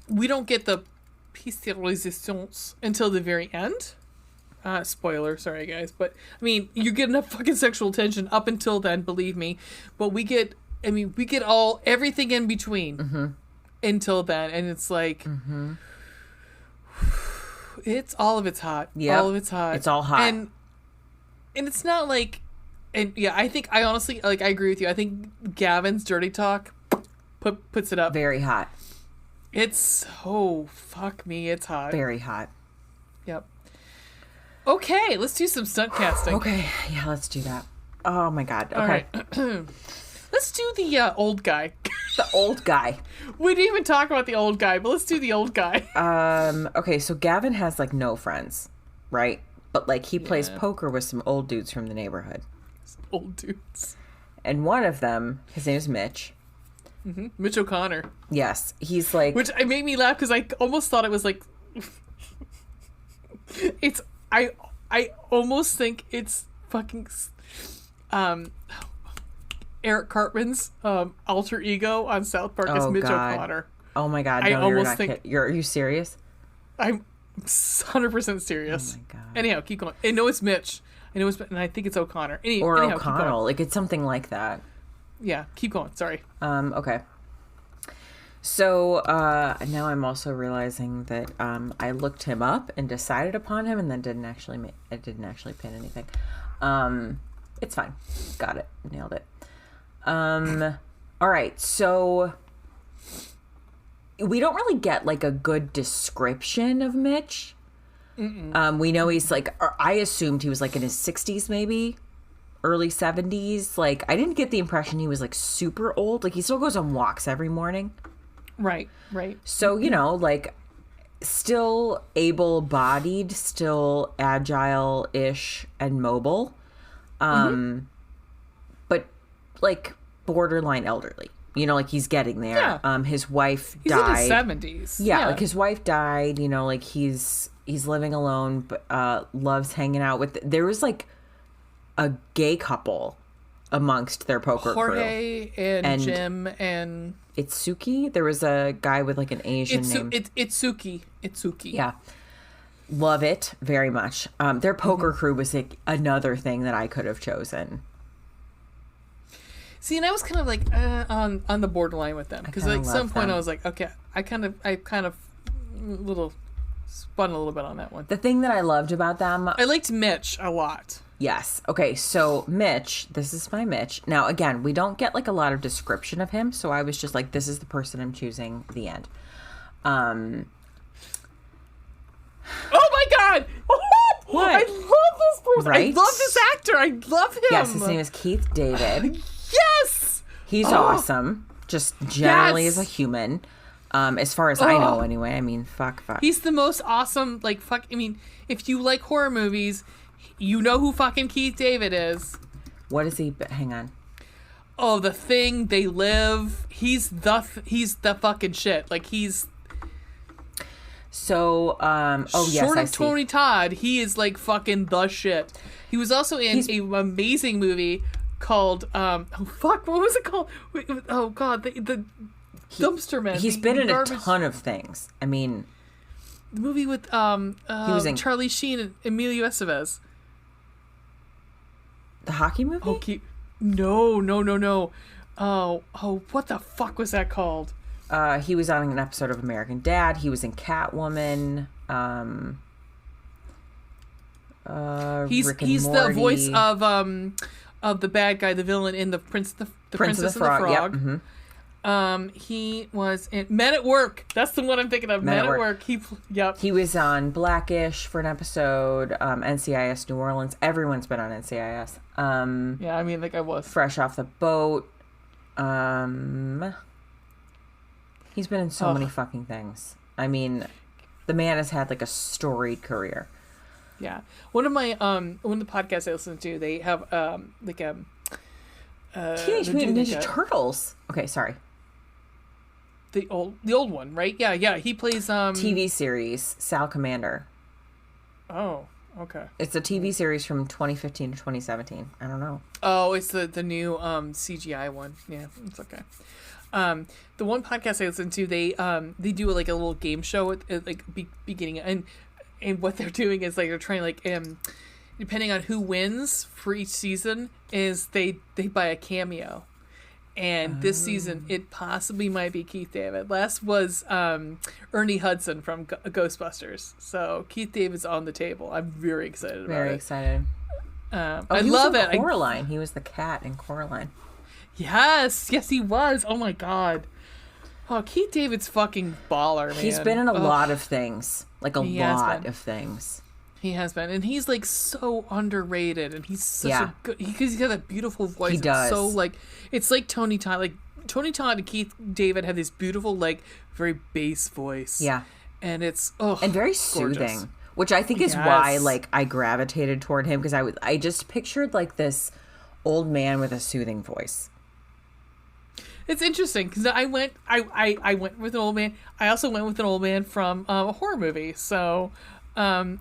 Speaker 1: we don't get the piece de resistance until the very end. Spoiler, sorry guys, but I mean, you get enough fucking sexual tension up until then, believe me. But we get everything in between until then, and it's like, it's all of it's hot.
Speaker 2: Yeah,
Speaker 1: all of it's hot.
Speaker 2: It's all hot,
Speaker 1: and it's not like, and yeah, I honestly, like, I agree with you. I think Gavin's dirty talk puts it up.
Speaker 2: Very hot.
Speaker 1: It's so, fuck me, it's hot.
Speaker 2: Very hot.
Speaker 1: Yep. Okay, let's do some stunt casting.
Speaker 2: Okay, yeah, let's do that. Oh my God. Okay.
Speaker 1: All right. Let's do the old guy.
Speaker 2: The old guy.
Speaker 1: We didn't even talk about the old guy, but let's do the old guy.
Speaker 2: Okay, so Gavin has, like, no friends, right? But, like, he plays poker with some old dudes from the neighborhood.
Speaker 1: Some old dudes.
Speaker 2: And one of them, his name is Mitch.
Speaker 1: Mitch O'Connor.
Speaker 2: Yes, he's like...
Speaker 1: Which made me laugh because I almost thought it was like... It's... I almost think it's fucking... Eric Cartman's alter ego on South Park is Mitch O'Connor.
Speaker 2: Oh my God, no,
Speaker 1: I almost
Speaker 2: you're not
Speaker 1: think...
Speaker 2: Are you serious?
Speaker 1: I'm 100% serious.
Speaker 2: Oh my God.
Speaker 1: Anyhow, keep going. I know it's Mitch. And I think it's O'Connor.
Speaker 2: Or
Speaker 1: anyhow,
Speaker 2: O'Connell. Like, it's something like that.
Speaker 1: Yeah, keep going. Sorry.
Speaker 2: Okay. So now I'm also realizing that I looked him up and decided upon him, and then I didn't actually pin anything. It's fine. Got it. Nailed it. All right. So we don't really get, like, a good description of Mitch. We know he's, like, I assumed he was, like, in his 60s, maybe early 70s. Like, I didn't get the impression he was, like, super old. Like, he still goes on walks every morning.
Speaker 1: Right.
Speaker 2: So, you know, like, still able-bodied, still agile-ish and mobile, but like borderline elderly. You know, like he's getting there.
Speaker 1: Yeah.
Speaker 2: His wife
Speaker 1: He's
Speaker 2: died.
Speaker 1: in his 70s.
Speaker 2: Yeah, like his wife died. You know, like he's living alone, but loves hanging out with. There was like a gay couple amongst their poker crew.
Speaker 1: Jorge and Jim and
Speaker 2: Itsuki. There was a guy with like an Asian name.
Speaker 1: Itsuki.
Speaker 2: Yeah. Love it very much. Their poker crew was like another thing that I could have chosen.
Speaker 1: See, and I was kind of like on the borderline with them because like some point I was like, okay, I kind of spun a little bit on that one.
Speaker 2: The thing that I loved about them,
Speaker 1: I liked Mitch a lot.
Speaker 2: Yes. Okay, so Mitch, this is my Mitch. Now, again, we don't get like a lot of description of him, so I was just like, this is the person I'm choosing. The end.
Speaker 1: Oh my God!
Speaker 2: What?
Speaker 1: I love this person.
Speaker 2: Right?
Speaker 1: I love this actor. I love him.
Speaker 2: Yes, his name is Keith David.
Speaker 1: Yes!
Speaker 2: He's awesome. Just generally as a human. As far as I know, anyway. I mean, fuck.
Speaker 1: He's the most awesome, like, fuck. I mean, if you like horror movies, you know who fucking Keith David is.
Speaker 2: What is he? Hang on.
Speaker 1: Oh, The Thing, They Live. He's the fucking shit. Like, he's...
Speaker 2: So, yes,
Speaker 1: short
Speaker 2: I
Speaker 1: of
Speaker 2: see.
Speaker 1: Tony Todd, he is, like, fucking the shit. He was also in an amazing movie called, what was it called? Oh, God, the Dumpster Man.
Speaker 2: He's been in a ton of things. I mean...
Speaker 1: The movie with
Speaker 2: he was in
Speaker 1: Charlie Sheen and Emilio Estevez.
Speaker 2: The hockey movie?
Speaker 1: Oh, no. Oh, what the fuck was that called?
Speaker 2: He was on an episode of American Dad. He was in Catwoman.
Speaker 1: He's the voice of the bad guy, the villain in the Princess of the Frog.
Speaker 2: Yep. Mm-hmm.
Speaker 1: He was in Men at Work. That's the one I'm thinking of. Men at Work. He
Speaker 2: was on Blackish for an episode. NCIS New Orleans. Everyone's been on NCIS.
Speaker 1: Yeah, I mean, like I was
Speaker 2: Fresh Off the Boat. He's been in so many fucking things. I mean, the man has had like a storied career.
Speaker 1: Yeah, one of the podcasts I listen to, they have
Speaker 2: Teenage Mutant Ninja Turtles. Okay, sorry.
Speaker 1: The old one, right? Yeah. He plays
Speaker 2: TV series Sal Commander.
Speaker 1: Oh, okay.
Speaker 2: It's a TV series from 2015 to 2017. I don't know.
Speaker 1: Oh, it's the new CGI one. Yeah, it's okay. The one podcast I listen to, they do like a little game show at like beginning, and what they're doing is like they're trying like depending on who wins for each season is they buy a cameo. And this season, it possibly might be Keith David. Last was Ernie Hudson from Ghostbusters. So Keith David's on the table. I'm very excited about it.
Speaker 2: Very excited.
Speaker 1: I love it.
Speaker 2: Coraline. He was the cat in Coraline.
Speaker 1: Yes, he was. Oh my God. Oh, Keith David's fucking baller, man.
Speaker 2: He's been in a lot of things. Like a lot of things.
Speaker 1: He has been, and he's like so underrated, and he's such a good because he's got a beautiful voice.
Speaker 2: He does.
Speaker 1: It's so like it's like Tony Todd. Like Tony Todd and Keith David have this beautiful, like very bass voice.
Speaker 2: Yeah,
Speaker 1: and it's
Speaker 2: and very soothing, which I think is why like I gravitated toward him because I just pictured like this old man with a soothing voice.
Speaker 1: It's interesting because I went with an old man. I also went with an old man from a horror movie. So.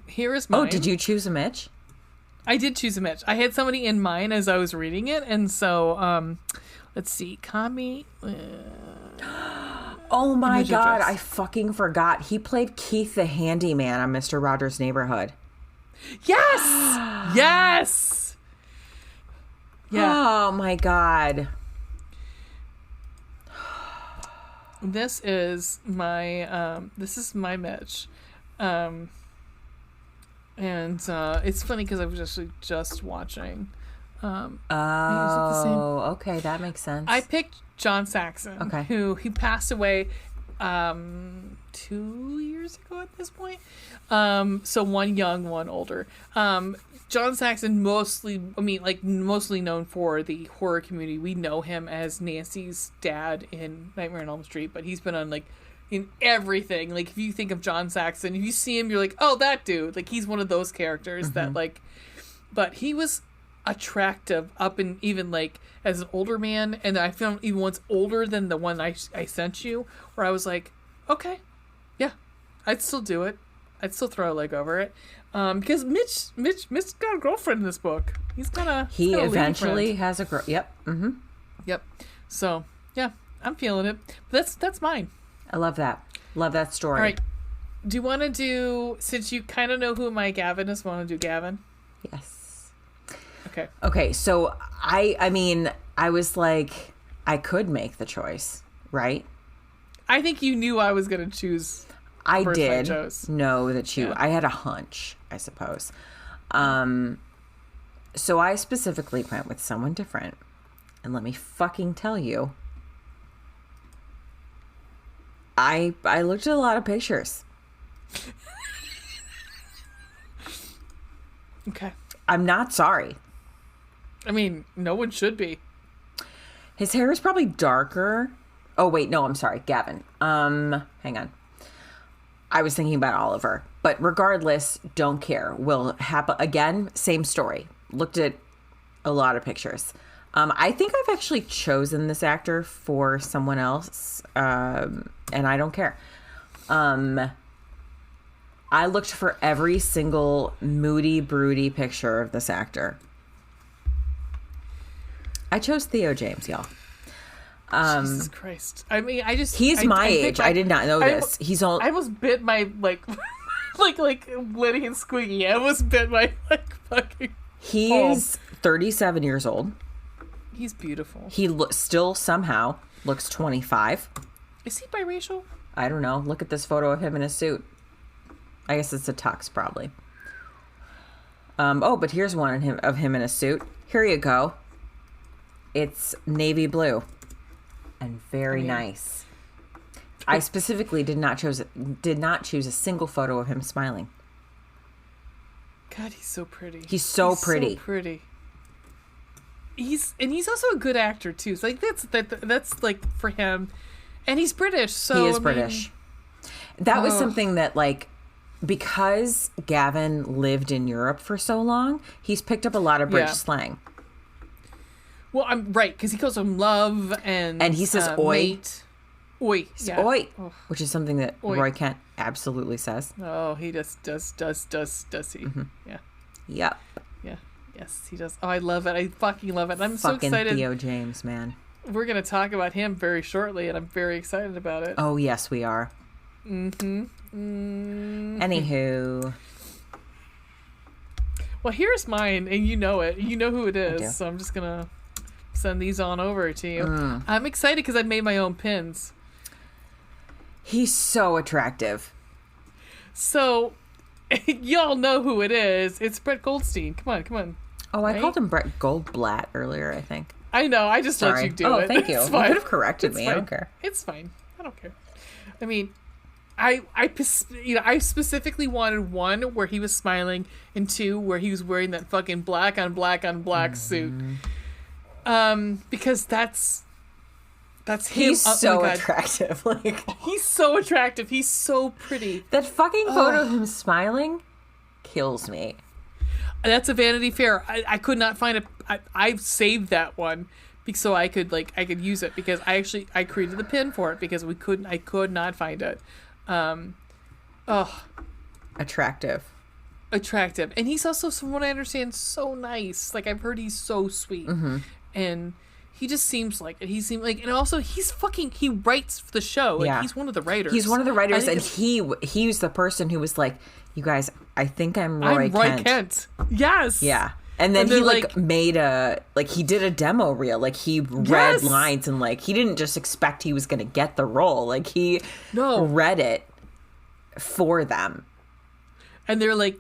Speaker 1: Here is mine.
Speaker 2: Oh, did you choose a Mitch?
Speaker 1: I did choose a Mitch. I had somebody in mind as I was reading it, and so let's see, Kami.
Speaker 2: Oh my God, I fucking forgot. He played Keith the handyman on Mr. Rogers' Neighborhood.
Speaker 1: Yes, yes.
Speaker 2: Yeah. Oh my God.
Speaker 1: This is my Mitch. And it's funny because I was actually just watching.
Speaker 2: Okay, that makes sense.
Speaker 1: I picked John Saxon, who he passed away 2 years ago at this point. So one young, one older. John Saxon mostly known for the horror community. We know him as Nancy's dad in Nightmare on Elm Street, but he's been on like in everything. Like, if you think of John Saxon, if you see him, you're like, oh, that dude. Like, he's one of those characters that, like... But he was attractive up and even, like, as an older man. And I found even once older than the one I sent you, where I was like, okay, yeah, I'd still do it. I'd still throw a leg over it. Because Mitch got a girlfriend in this book. He
Speaker 2: eventually has a girl. Yep. Mm-hmm.
Speaker 1: Yep. So, yeah, I'm feeling it. But that's mine.
Speaker 2: I love that. Love that story.
Speaker 1: All right. Do you want to do, since you kind of know who my Gavin is, want to do Gavin?
Speaker 2: Yes.
Speaker 1: Okay.
Speaker 2: Okay. So I mean, I was like, I could make the choice, right?
Speaker 1: I think you knew I was going to choose.
Speaker 2: I did know that I had a hunch, I suppose. So I specifically went with someone different. And let me fucking tell you, I looked at a lot of pictures.
Speaker 1: Okay.
Speaker 2: I'm not sorry.
Speaker 1: I mean, no one should be.
Speaker 2: His hair is probably darker. Oh, wait, no, I'm sorry. Gavin. Hang on. I was thinking about Oliver. But regardless, don't care. Will happen again. Same story. Looked at a lot of pictures. I think I've actually chosen this actor for someone else, and I don't care. I looked for every single moody, broody picture of this actor. I chose Theo James, y'all.
Speaker 1: Jesus Christ! I mean,
Speaker 2: he's my age. I did not know this. He's all.
Speaker 1: I almost bit my like Liddy and Squeaky. I almost bit my fucking.
Speaker 2: He is 37 years old.
Speaker 1: He's beautiful.
Speaker 2: He still somehow looks 25.
Speaker 1: Is he biracial?
Speaker 2: I don't know. Look at this photo of him in a suit. I guess it's a tux, probably. But here's one of him in a suit. Here you go. It's navy blue. And very nice. I specifically did not choose a single photo of him smiling.
Speaker 1: God, he's so pretty.
Speaker 2: He's so pretty.
Speaker 1: So pretty. He's also a good actor too. So like that's like for him, and he's British. So
Speaker 2: he is British. That was something that like because Gavin lived in Europe for so long, he's picked up a lot of British slang.
Speaker 1: Well, I'm right because he calls him love and
Speaker 2: he says oi,
Speaker 1: mate. Oi,
Speaker 2: oi, which is something that Roy Kent absolutely says.
Speaker 1: Oh, he does he?
Speaker 2: Mm-hmm.
Speaker 1: Yeah.
Speaker 2: Yep.
Speaker 1: Yeah. Yes, he does. Oh, I love it. I fucking love it. I'm
Speaker 2: fucking
Speaker 1: so excited.
Speaker 2: Theo James, man.
Speaker 1: We're gonna talk about him very shortly, and I'm very excited about it.
Speaker 2: Oh yes, we are. Anywho.
Speaker 1: Well, here's mine, and you know it. You know who it is, so I'm just gonna send these on over to you. I'm excited because I made my own pins.
Speaker 2: He's so attractive.
Speaker 1: So, y'all know who it is. It's Brett Goldstein. Come on.
Speaker 2: Oh, I called him Brett Goldblatt earlier, I think.
Speaker 1: I know. I just let you do it.
Speaker 2: Oh, thank you. You could have corrected me. I don't care.
Speaker 1: It's fine. I don't care. I mean, I specifically wanted one where he was smiling and two where he was wearing that fucking black on black on black suit. Because that's him.
Speaker 2: He's so attractive. Like
Speaker 1: he's so attractive. He's so pretty.
Speaker 2: That fucking photo of him smiling kills me.
Speaker 1: That's a Vanity Fair. I could not find it. I saved that one so I could use it because I created the pin for it because I could not find it.
Speaker 2: Attractive.
Speaker 1: And he's also, from what I understand, so nice. Like I've heard he's so sweet. And he just seems like it. And also he writes for the show. Like, he's one of the writers.
Speaker 2: He's one of the writers, and he was the person who was like, "You guys, I think I'm Roy Kent."
Speaker 1: Yes.
Speaker 2: Yeah. And then he made he did a demo reel. Like he read lines and he didn't just expect he was going to get the role. Like he read it for them.
Speaker 1: And they were like,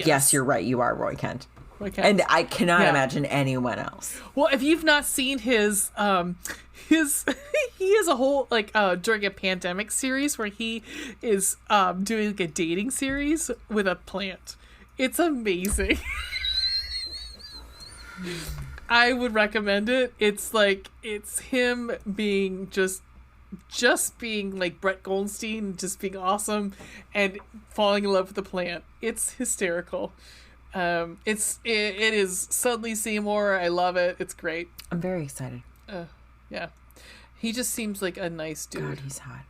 Speaker 2: yes, you're right. You are Roy Kent. And I cannot imagine anyone else.
Speaker 1: Well, if you've not seen his he has a whole during a pandemic series where he is doing a dating series with a plant. It's amazing. I would recommend it. It's him being just just being like Brett Goldstein, just being awesome and falling in love with the plant. It's hysterical. It is Suddenly Seymour. I love it. It's great.
Speaker 2: I'm very excited.
Speaker 1: Yeah. He just seems like a nice dude.
Speaker 2: God, he's hot.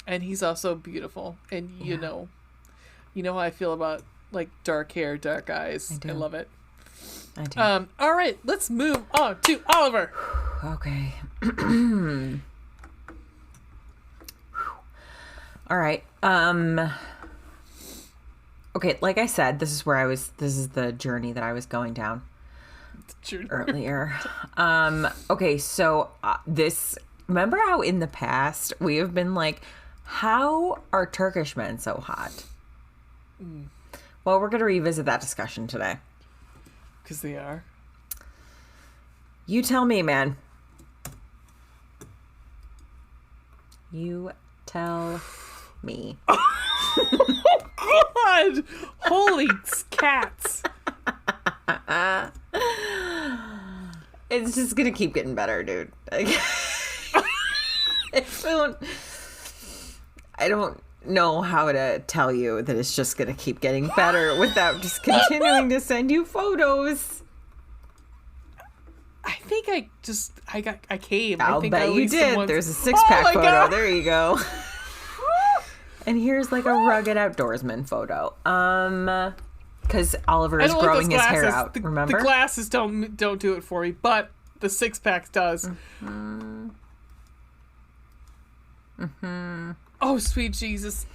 Speaker 1: And he's also beautiful. And you know how I feel about like dark hair, dark eyes. I love it.
Speaker 2: I do.
Speaker 1: All right, let's move on to Oliver.
Speaker 2: Okay. All right. Okay, like I said, this is the journey that I was going down earlier. Okay, so remember how in the past we have been like, how are Turkish men so hot? Well, we're going to revisit that discussion today.
Speaker 1: Because they are.
Speaker 2: You tell me, man. You tell me.
Speaker 1: God! Holy cats!
Speaker 2: It's just gonna keep getting better, dude. I don't know how to tell you that it's just gonna keep getting better without just continuing to send you photos.
Speaker 1: I think I came.
Speaker 2: I'll
Speaker 1: think
Speaker 2: bet
Speaker 1: I
Speaker 2: you did. There's a 6-pack photo.
Speaker 1: God.
Speaker 2: There you go. And here's like a rugged outdoorsman photo. Because Oliver is growing his hair out. Remember?
Speaker 1: The glasses don't do it for me, but the 6-pack does. Oh, sweet Jesus!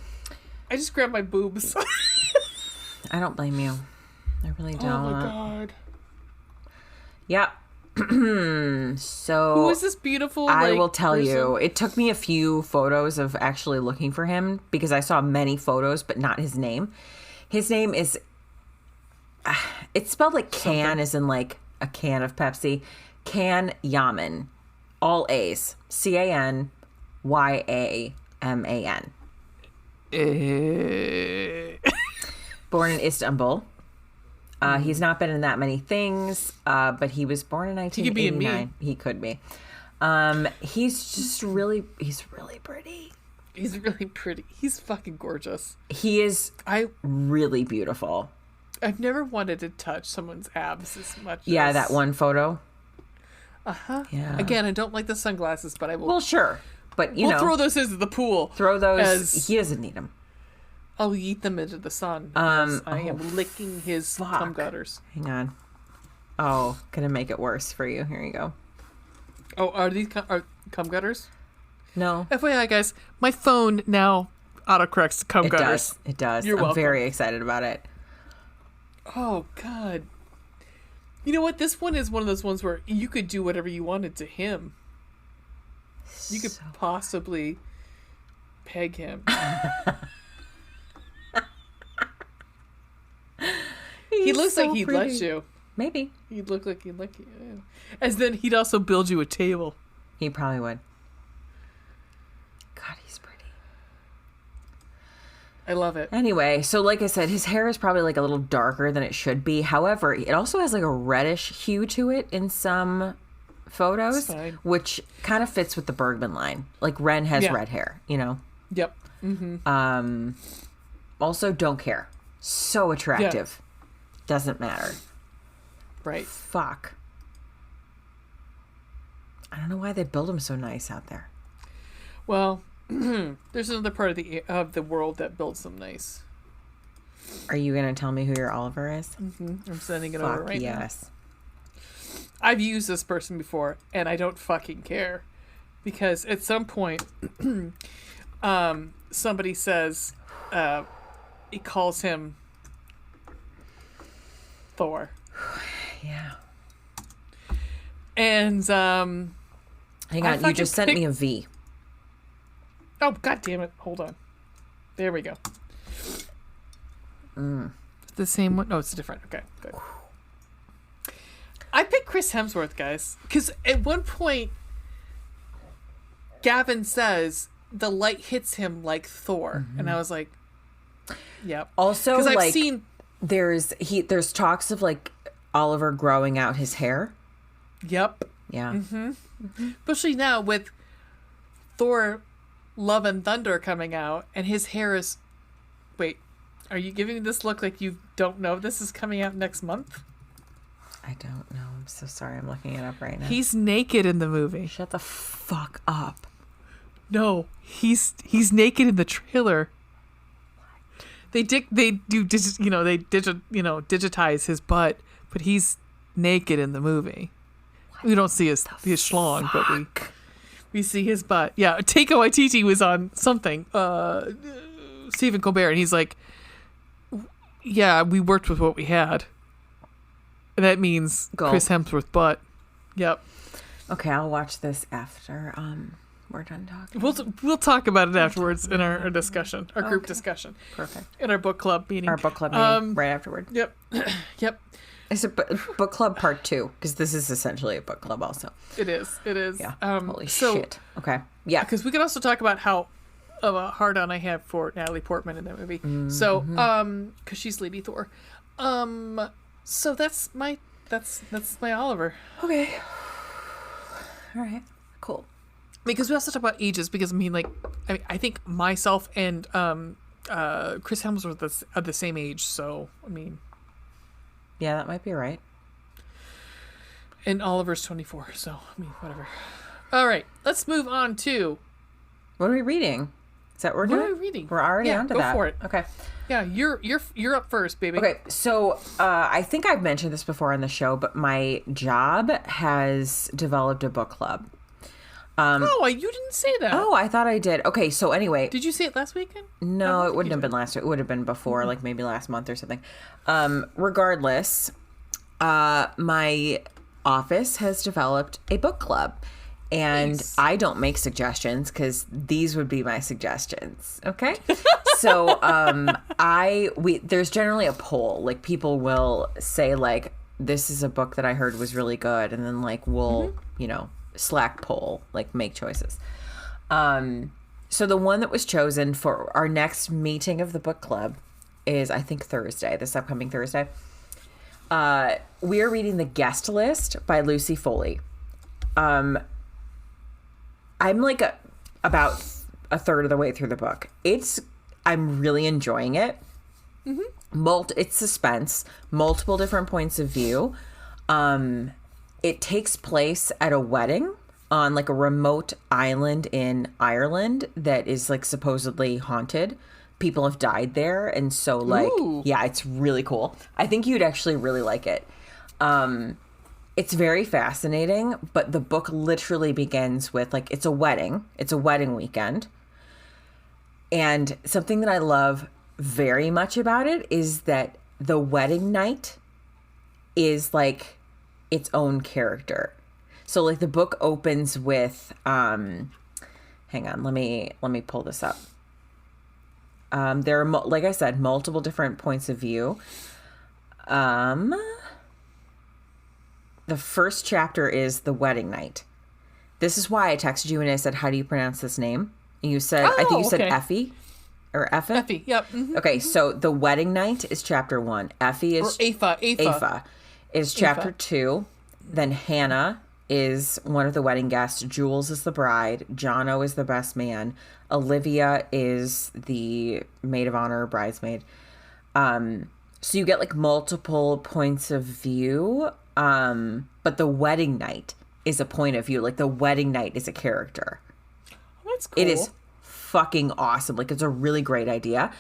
Speaker 1: I just grabbed my boobs.
Speaker 2: I don't blame you. I really don't.
Speaker 1: Oh my God.
Speaker 2: Yeah. So
Speaker 1: who is this beautiful?
Speaker 2: I will tell you. It took me a few photos of actually looking for him because I saw many photos, but not his name. His name is. It's spelled like can, as in like a can of Pepsi. Can Yaman, all A's. CANYAMAN. Born in Istanbul. He's not been in that many things, but he was born in 1989. He could be. He's just he's really pretty.
Speaker 1: He's really pretty. He's fucking gorgeous.
Speaker 2: He is really beautiful.
Speaker 1: I've never wanted to touch someone's abs as much.
Speaker 2: Yeah,
Speaker 1: as...
Speaker 2: that one photo.
Speaker 1: Uh-huh.
Speaker 2: Yeah.
Speaker 1: Again, I don't like the sunglasses, but I will.
Speaker 2: Well, sure. But, we'll
Speaker 1: throw those into the pool.
Speaker 2: Throw those. He doesn't need them.
Speaker 1: I'll eat them into the sun. I am licking his cum gutters.
Speaker 2: Hang on. Oh, gonna make it worse for you. Here you go.
Speaker 1: Oh, are these cum gutters?
Speaker 2: No.
Speaker 1: FYI, guys, my phone now autocorrects to cum gutters.
Speaker 2: It does.
Speaker 1: You're welcome.
Speaker 2: I'm very excited about it.
Speaker 1: Oh, God. You know what? This one is one of those ones where you could do whatever you wanted to him. You could possibly peg him. He looks like he'd let you.
Speaker 2: Maybe.
Speaker 1: He'd look like he'd let you. Yeah. As then he'd also build you a table.
Speaker 2: He probably would. God, he's pretty.
Speaker 1: I love it.
Speaker 2: Anyway, so like I said, his hair is probably like a little darker than it should be. However, it also has like a reddish hue to it in some photos, which kind of fits with the Bergman line. Like Ren has red hair, you know?
Speaker 1: Yep. Mm-hmm.
Speaker 2: Also, don't care. So attractive. Yeah. Doesn't matter.
Speaker 1: Right.
Speaker 2: Fuck. I don't know why they build them so nice out there.
Speaker 1: Well, there's another part of the world that builds them nice.
Speaker 2: Are you going to tell me who your Oliver is?
Speaker 1: Mm-hmm. I'm sending it over right now.
Speaker 2: Yes.
Speaker 1: I've used this person before, and I don't fucking care. Because at some point, somebody says, he calls him Thor.
Speaker 2: Yeah.
Speaker 1: And,
Speaker 2: hang on, you just sent me a V.
Speaker 1: Oh, God damn it. Hold on. There we go. The same one? No, it's different. Okay, good. I picked Chris Hemsworth, guys, because at one point, Gavin says the light hits him like Thor, and I was like, "Yep."
Speaker 2: Also,
Speaker 1: because
Speaker 2: I've seen there's talks of like Oliver growing out his hair.
Speaker 1: Yep.
Speaker 2: Yeah.
Speaker 1: Mm-hmm. Especially now with Thor Love and Thunder coming out, and his hair is... Wait, are you giving me this look like you don't know this is coming out next month?
Speaker 2: I don't know. I'm so sorry. I'm looking it up right now.
Speaker 1: He's naked in the movie.
Speaker 2: Shut the fuck up.
Speaker 1: No, he's naked in the trailer. Digitize his butt, but he's naked in the movie. We don't see his schlong, but we see his butt. Yeah, Taika Waititi was on something, Stephen Colbert, and he's like, yeah, we worked with what we had. And that means Chris Hemsworth butt. Yep.
Speaker 2: Okay, I'll watch this after we're done talking.
Speaker 1: We'll talk about it afterwards in our discussion, our group discussion.
Speaker 2: Perfect.
Speaker 1: In our book club meeting.
Speaker 2: Our book club meeting right afterward.
Speaker 1: Yep. Yep.
Speaker 2: It's a book club part 2, because this is essentially a book club also.
Speaker 1: It is.
Speaker 2: Yeah. Holy shit. Okay. Yeah.
Speaker 1: Because we could also talk about how of a hard on I have for Natalie Portman in that movie. Mm-hmm. So, because she's Lady Thor. So that's my Oliver.
Speaker 2: Okay. All right. Cool.
Speaker 1: Because we also talk about ages. Because I think myself and Chris Hemsworth are the same age. So
Speaker 2: yeah, that might be right.
Speaker 1: And Oliver's 24. So whatever. All right, let's move on to.
Speaker 2: What are we reading? Is that what we're doing?
Speaker 1: What are we reading?
Speaker 2: We're already onto that.
Speaker 1: Go for it.
Speaker 2: Okay.
Speaker 1: Yeah, you're up first, baby.
Speaker 2: Okay, so I think I've mentioned this before on the show, but my job has developed a book club.
Speaker 1: You didn't say that.
Speaker 2: Oh, I thought I did. Okay, so anyway.
Speaker 1: Did you say it last weekend?
Speaker 2: No, it wouldn't have been last week. It would have been before, like maybe last month or something. Regardless, my office has developed a book club. And nice. I don't make suggestions because these would be my suggestions. Okay. So, there's generally a poll. Like, people will say, like, this is a book that I heard was really good. And then, like, we'll, Slack poll, like, make choices. So the one that was chosen for our next meeting of the book club is, I think, this upcoming Thursday. We are reading The Guest List by Lucy Foley. I'm like about a third of the way through the book. I'm really enjoying it. Mm-hmm. It's suspense, multiple different points of view. It takes place at a wedding on like a remote island in Ireland that is like supposedly haunted. People have died there, and so like, ooh. Yeah, it's really cool. I think you'd actually really like it. It's very fascinating, but the book literally begins with, like, it's a wedding. It's a wedding weekend. And something that I love very much about it is that the wedding night is, like, its own character. So, like, the book opens with, hang on, let me pull this up. There are, like I said, multiple different points of view. The first chapter is the wedding night. This is why I texted you and I said, how do you pronounce this name? And you said, I think you said Effie or Effa?
Speaker 1: Effie, yep. Mm-hmm,
Speaker 2: okay, so the wedding night is chapter 1. Effie is...
Speaker 1: Or Aoife
Speaker 2: is chapter 2. Then Hannah is one of the wedding guests. Jules is the bride. Jono is the best man. Olivia is the maid of honor, bridesmaid. So you get like multiple points of view. But the wedding night is a point of view. Like the wedding night is a character.
Speaker 1: That's cool.
Speaker 2: It is fucking awesome. Like it's a really great idea.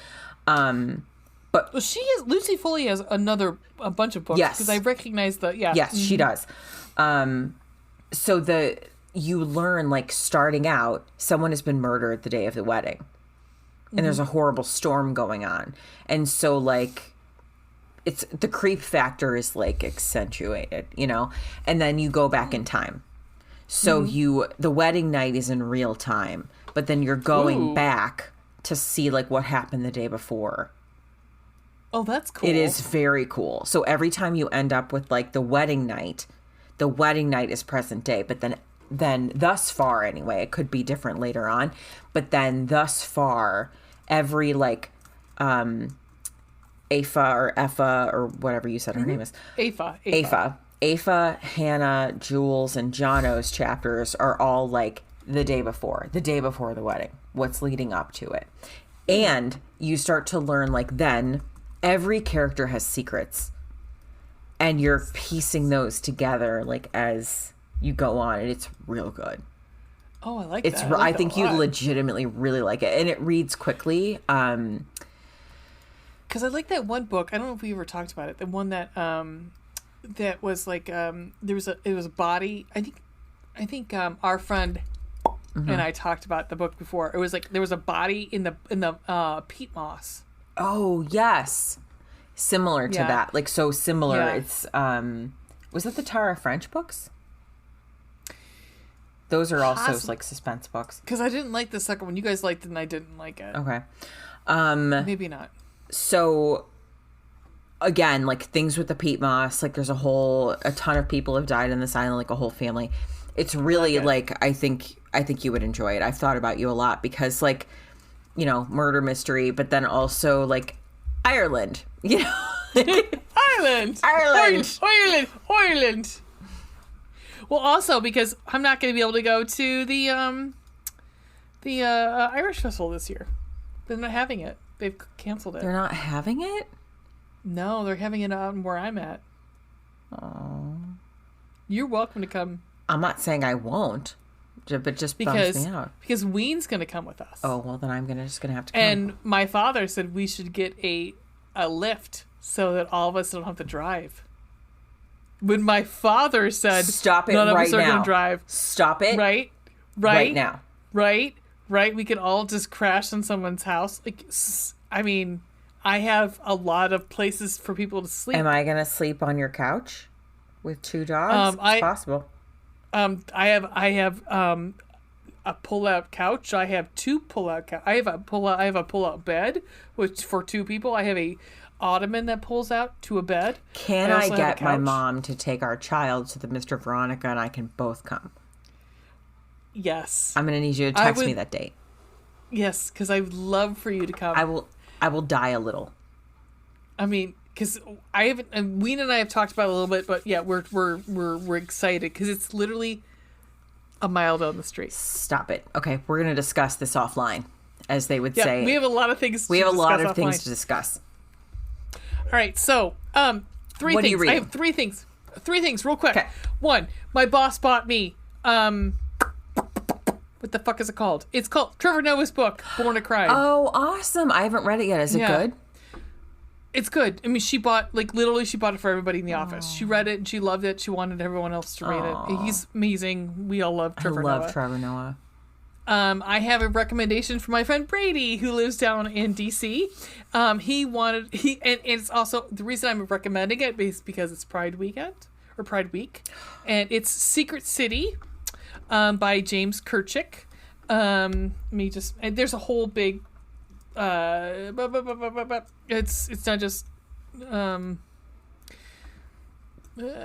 Speaker 2: But
Speaker 1: Lucy Foley has a bunch of books.
Speaker 2: Yes.
Speaker 1: Because I recognize yes,
Speaker 2: mm-hmm. She does. So you learn like starting out, someone has been murdered the day of the wedding. And mm-hmm. there's a horrible storm going on. And so like, it's the creep factor is like accentuated, and then you go back in time. So mm-hmm. The wedding night is in real time, but then you're going back to see like what happened the day before.
Speaker 1: Oh, that's cool.
Speaker 2: It is very cool. So every time you end up with like the wedding night is present day, but then thus far anyway, it could be different later on, but then thus far, every like, Aoife or whatever you said her name is.
Speaker 1: Aoife,
Speaker 2: Hannah, Jules, and Jono's chapters are all like the day before the wedding, what's leading up to it. And you start to learn, like, then every character has secrets, and you're piecing those together, like, as you go on, and it's real good.
Speaker 1: Oh, I like
Speaker 2: that. I think you legitimately really like it, and it reads quickly. Because
Speaker 1: I like that one book. I don't know if we ever talked about it. The one that that was like it was a body. I think our friend and I talked about the book before. It was like there was a body in the peat moss.
Speaker 2: Oh yes, similar to that. Like so similar.
Speaker 1: Yeah.
Speaker 2: It's was it the Tara French books? Those are also like suspense books.
Speaker 1: Because I didn't like the second one. You guys liked it and I didn't like it.
Speaker 2: Okay.
Speaker 1: Maybe not.
Speaker 2: So, again, like things with the peat moss, like there's a ton of people have died in this island, like a whole family. It's really like, I think you would enjoy it. I've thought about you a lot because like, you know, murder mystery, but then also like Ireland, you know?
Speaker 1: Ireland. Well, also because I'm not going to be able to go to the Irish Festival this year. They're not having it. They've canceled it.
Speaker 2: They're not having it?
Speaker 1: No, they're having it out where I'm at.
Speaker 2: Oh.
Speaker 1: You're welcome to come.
Speaker 2: I'm not saying I won't, but just bums me out.
Speaker 1: Because Ween's going to come with us.
Speaker 2: Oh, well, then I'm just going to have to come.
Speaker 1: And my father said we should get a lift so that all of us don't have to drive. When my father said,
Speaker 2: "Stop it
Speaker 1: none
Speaker 2: right
Speaker 1: of us are
Speaker 2: now.
Speaker 1: going to drive."
Speaker 2: Stop it.
Speaker 1: Right
Speaker 2: now.
Speaker 1: Right. We could all just crash in someone's house. Like, I mean, I have a lot of places for people to sleep.
Speaker 2: Am I going to sleep on your couch with two dogs? It's possible.
Speaker 1: I have a pull-out couch. I have two pull-out couch. I have a pull-out bed, which for two people. I have a ottoman that pulls out to a bed.
Speaker 2: Can I get my mom to take our child to the Mr. Veronica and I can both come?
Speaker 1: Yes.
Speaker 2: I'm going to need you to text me that date.
Speaker 1: Yes, because I would love for you to come.
Speaker 2: I will die a little.
Speaker 1: I mean, because I haven't, and Ween and I have talked about it a little bit, but yeah, we're excited because it's literally a mile down the street.
Speaker 2: Stop it. Okay, we're going to discuss this offline, as they would say.
Speaker 1: We have a lot of things.
Speaker 2: We have a lot of things to discuss.
Speaker 1: All right, so three
Speaker 2: what
Speaker 1: things.
Speaker 2: Are you reading?
Speaker 1: I have three things. Three things, real quick.
Speaker 2: Okay.
Speaker 1: One, my boss bought me. What the fuck is it called? It's called Trevor Noah's book, Born to Crime.
Speaker 2: Oh, awesome! I haven't read it yet. Is it good?
Speaker 1: It's good. I mean, she bought it for everybody in the office. She read it and she loved it. She wanted everyone else to read it. He's amazing. We all love Trevor Noah.
Speaker 2: I love Trevor Noah.
Speaker 1: I have a recommendation from my friend Brady, who lives down in DC. And it's also the reason I'm recommending it is because it's Pride Weekend or Pride Week, and it's Secret City, by James Kirchick. There's a whole big. It's not just.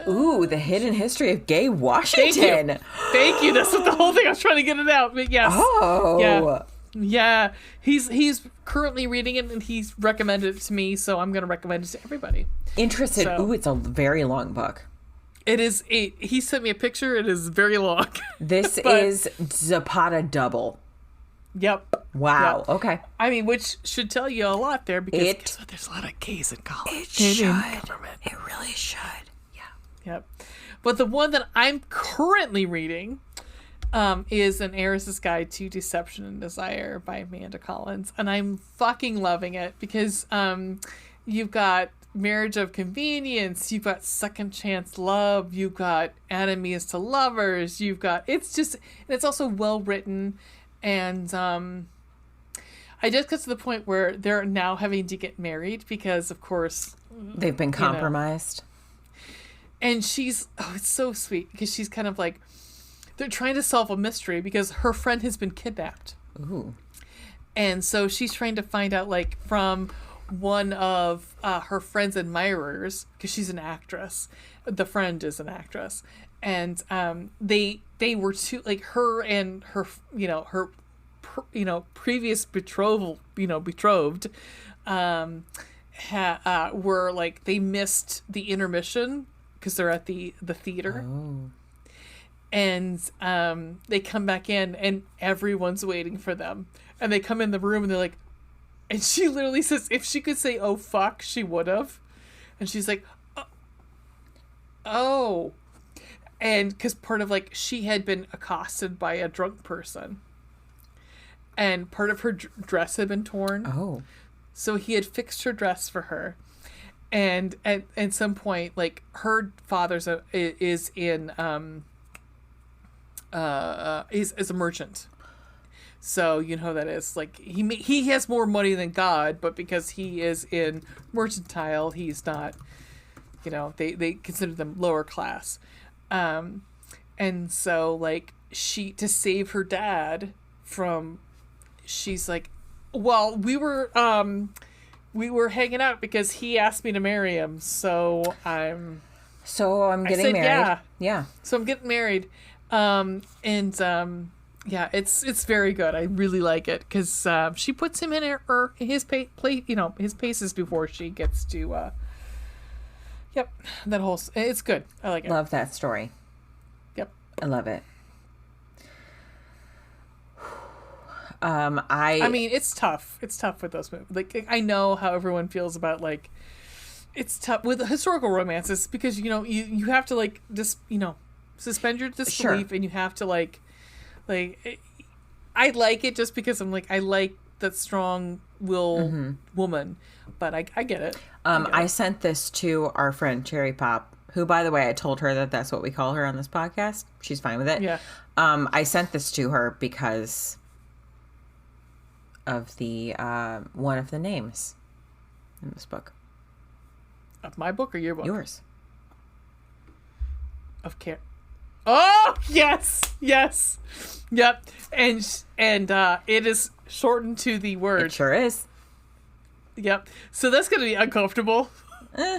Speaker 2: Ooh, the hidden history of gay Washington.
Speaker 1: Thank you. That's what the whole thing. I was trying to get it out, but yes.
Speaker 2: Oh.
Speaker 1: Yeah. He's currently reading it, and he's recommended it to me, so I'm going to recommend it to everybody.
Speaker 2: Interested. So, ooh, it's a very long book.
Speaker 1: It is. He sent me a picture. It is very long.
Speaker 2: This is Zapata double.
Speaker 1: Yep.
Speaker 2: Wow.
Speaker 1: Yep.
Speaker 2: Okay.
Speaker 1: I mean, which should tell you a lot there because guess what? There's a lot of gays in college.
Speaker 2: It should. It really should. Yeah.
Speaker 1: Yep. But the one that I'm currently reading is An Heiress's Guide to Deception and Desire by Amanda Collins, and I'm fucking loving it because you've got Marriage of Convenience, you've got Second Chance Love, you've got Enemies to Lovers, it's also well written. And I just got to the point where they're now having to get married because, of course,
Speaker 2: they've been compromised.
Speaker 1: And it's so sweet because she's kind of like, they're trying to solve a mystery because her friend has been kidnapped.
Speaker 2: Ooh.
Speaker 1: And so she's trying to find out, like, from one of her friend's admirers, because she's an actress. The friend is an actress. And they were two, like, her and her previous betrothed were like, they missed the intermission because they're at the theater.
Speaker 2: Oh.
Speaker 1: And they come back in, and everyone's waiting for them. And they come in the room, and they're like, and she literally says, if she could say, "Oh fuck," she would have. And she's like, "Oh," and because part of like she had been accosted by a drunk person, and part of her dress had been torn.
Speaker 2: Oh,
Speaker 1: so he had fixed her dress for her. And at some point, like, her father's is in is a merchant, so you know how that is. Like, he has more money than God, but because he is in mercantile, he's not. You know, they consider them lower class, and so like she, to save her dad from, she's like, well, we were hanging out because he asked me to marry him, so I'm
Speaker 2: getting married. Yeah.
Speaker 1: So I'm getting married. Yeah, it's very good. I really like it because she puts him in his his paces before she gets to. Yep, that whole, it's good. I like it.
Speaker 2: Love that story.
Speaker 1: Yep,
Speaker 2: I love it.
Speaker 1: I mean, it's tough. It's tough with those movies. Like, I know how everyone feels about, like, it's tough with historical romances because, you know, you have to, like, just, you know, suspend your disbelief. Sure. And you have to, like, I like it just because I'm like, I like that strong-willed woman, but I get it.
Speaker 2: I sent this to our friend Cherry Pop, who, by the way, I told her that that's what we call her on this podcast. She's fine with it.
Speaker 1: Yeah.
Speaker 2: I sent this to her because of the one of the names in this book.
Speaker 1: Of my book or your book?
Speaker 2: Yours.
Speaker 1: Of care. Oh, yes. Yes. Yep. And it is shortened to the word.
Speaker 2: It sure is.
Speaker 1: Yep. So that's going to be uncomfortable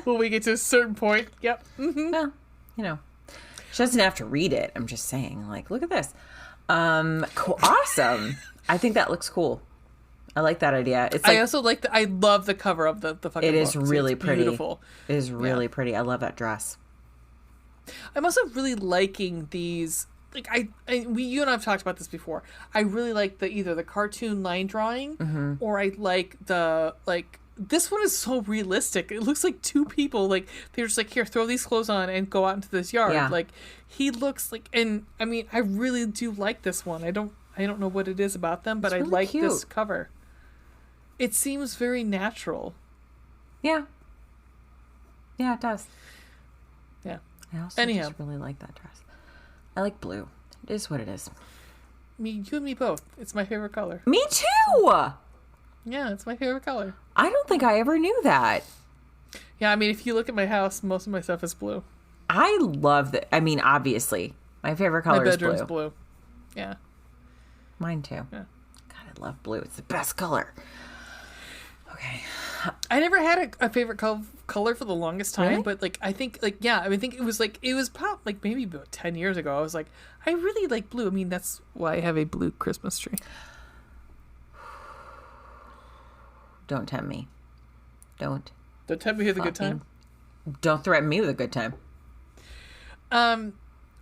Speaker 1: when we get to a certain point. Yep. Mm-hmm.
Speaker 2: Well, you know, she doesn't have to read it. I'm just saying, like, look at this. Cool. Awesome. I think that looks cool. I like that idea. It's like,
Speaker 1: I also like I love the cover of the fucking
Speaker 2: book. It is really pretty.
Speaker 1: Beautiful.
Speaker 2: It is really pretty. I love that dress.
Speaker 1: I'm also really liking these. Like, you and I have talked about this before. I really like either the cartoon line drawing, or I like this one is so realistic. It looks like two people, like, they're just like, here, throw these clothes on and go out into this yard.
Speaker 2: Yeah.
Speaker 1: Like, he looks like, and I mean, I really do like this one. I don't know what it is about them, but really I like cute. This cover. It seems very natural.
Speaker 2: Yeah. Yeah, it does.
Speaker 1: Yeah.
Speaker 2: I also just really like that dress. I like blue. It is what it is.
Speaker 1: You and me both. It's my favorite color.
Speaker 2: Me too!
Speaker 1: Yeah, it's my favorite color.
Speaker 2: I don't think I ever knew that.
Speaker 1: Yeah, I mean, if you look at my house, most of my stuff is blue.
Speaker 2: I love that. I mean, obviously, my favorite color is blue.
Speaker 1: My bedroom's blue. Yeah.
Speaker 2: Mine too.
Speaker 1: Yeah.
Speaker 2: God, I love blue. It's the best color. Okay.
Speaker 1: I never had a favorite color for the longest time,
Speaker 2: really?
Speaker 1: But like, I think it was probably like maybe about 10 years ago. I was like, I really like blue. I mean, that's why I have a blue Christmas tree.
Speaker 2: Don't tempt me. Don't
Speaker 1: tempt me with a good time.
Speaker 2: Don't threaten me with a good time.
Speaker 1: What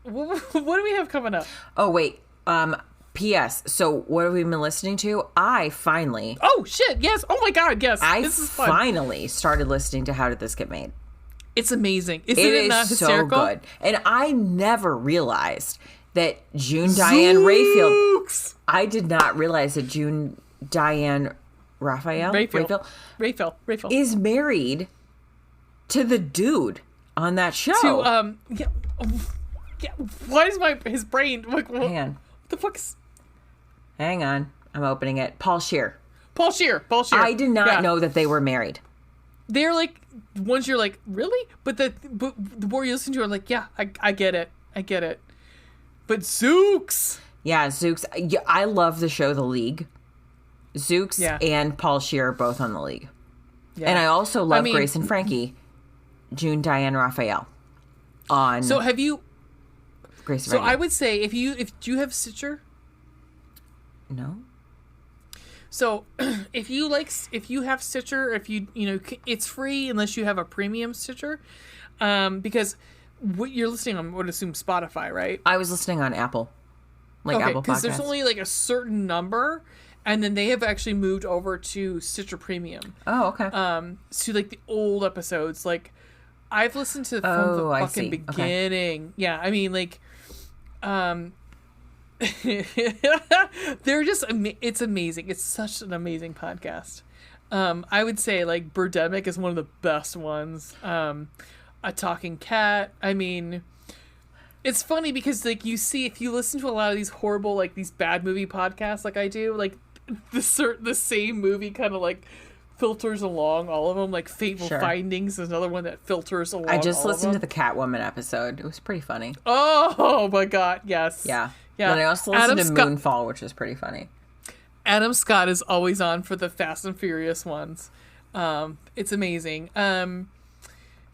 Speaker 1: do we have coming up?
Speaker 2: Oh, wait. P.S. So what have we been listening to? I finally...
Speaker 1: Oh, shit. Yes. Oh, my God. Yes. This is fun.
Speaker 2: Finally started listening to How Did This Get Made?
Speaker 1: It's amazing. Isn't it not hysterical?
Speaker 2: So good. And I never realized that June Diane Raphael... I did not realize that June Diane Raphael is married to the dude on that show.
Speaker 1: Why is his brain... Like,
Speaker 2: hang on.
Speaker 1: What the fuck's...
Speaker 2: Hang on. I'm opening it. Paul Scheer.
Speaker 1: I
Speaker 2: did not know that they were married.
Speaker 1: They're like, once you're like, really? But the more you listen to it, I'm like, yeah, I get it. But Zooks.
Speaker 2: Yeah, Zooks. Yeah, I love the show The League. Zooks and Paul Scheer are both on The League. Yeah. And I also love Grace and Frankie, June Diane Raphael. On
Speaker 1: So have you...
Speaker 2: Grace and
Speaker 1: So
Speaker 2: Frankie.
Speaker 1: I would say, if do you have Stitcher?
Speaker 2: No.
Speaker 1: So if you have Stitcher, it's free unless you have a premium Stitcher, because what you're listening on, I would assume Spotify, right?
Speaker 2: I was listening on Apple. Like
Speaker 1: okay,
Speaker 2: Apple
Speaker 1: because
Speaker 2: Podcasts.
Speaker 1: there's only like a certain number, and then they have actually moved over to Stitcher Premium.
Speaker 2: Oh, okay.
Speaker 1: To like the old episodes. Like I've listened to from the fucking beginning. Okay. Yeah, I mean like, they're just it's amazing. It's such an amazing podcast. I would say like Birdemic is one of the best ones. A Talking Cat. I mean, it's funny because like you see, if you listen to a lot of these horrible, like these bad movie podcasts, like I do, like the same movie kind of like filters along all of them. Like Fateful Findings is another one that filters along.
Speaker 2: I just listened to the Catwoman episode. It was pretty funny.
Speaker 1: Oh my god, yes.
Speaker 2: Yeah. And I also listened to Moonfall, which was pretty funny.
Speaker 1: Adam Scott is always on for the Fast and Furious ones. It's amazing.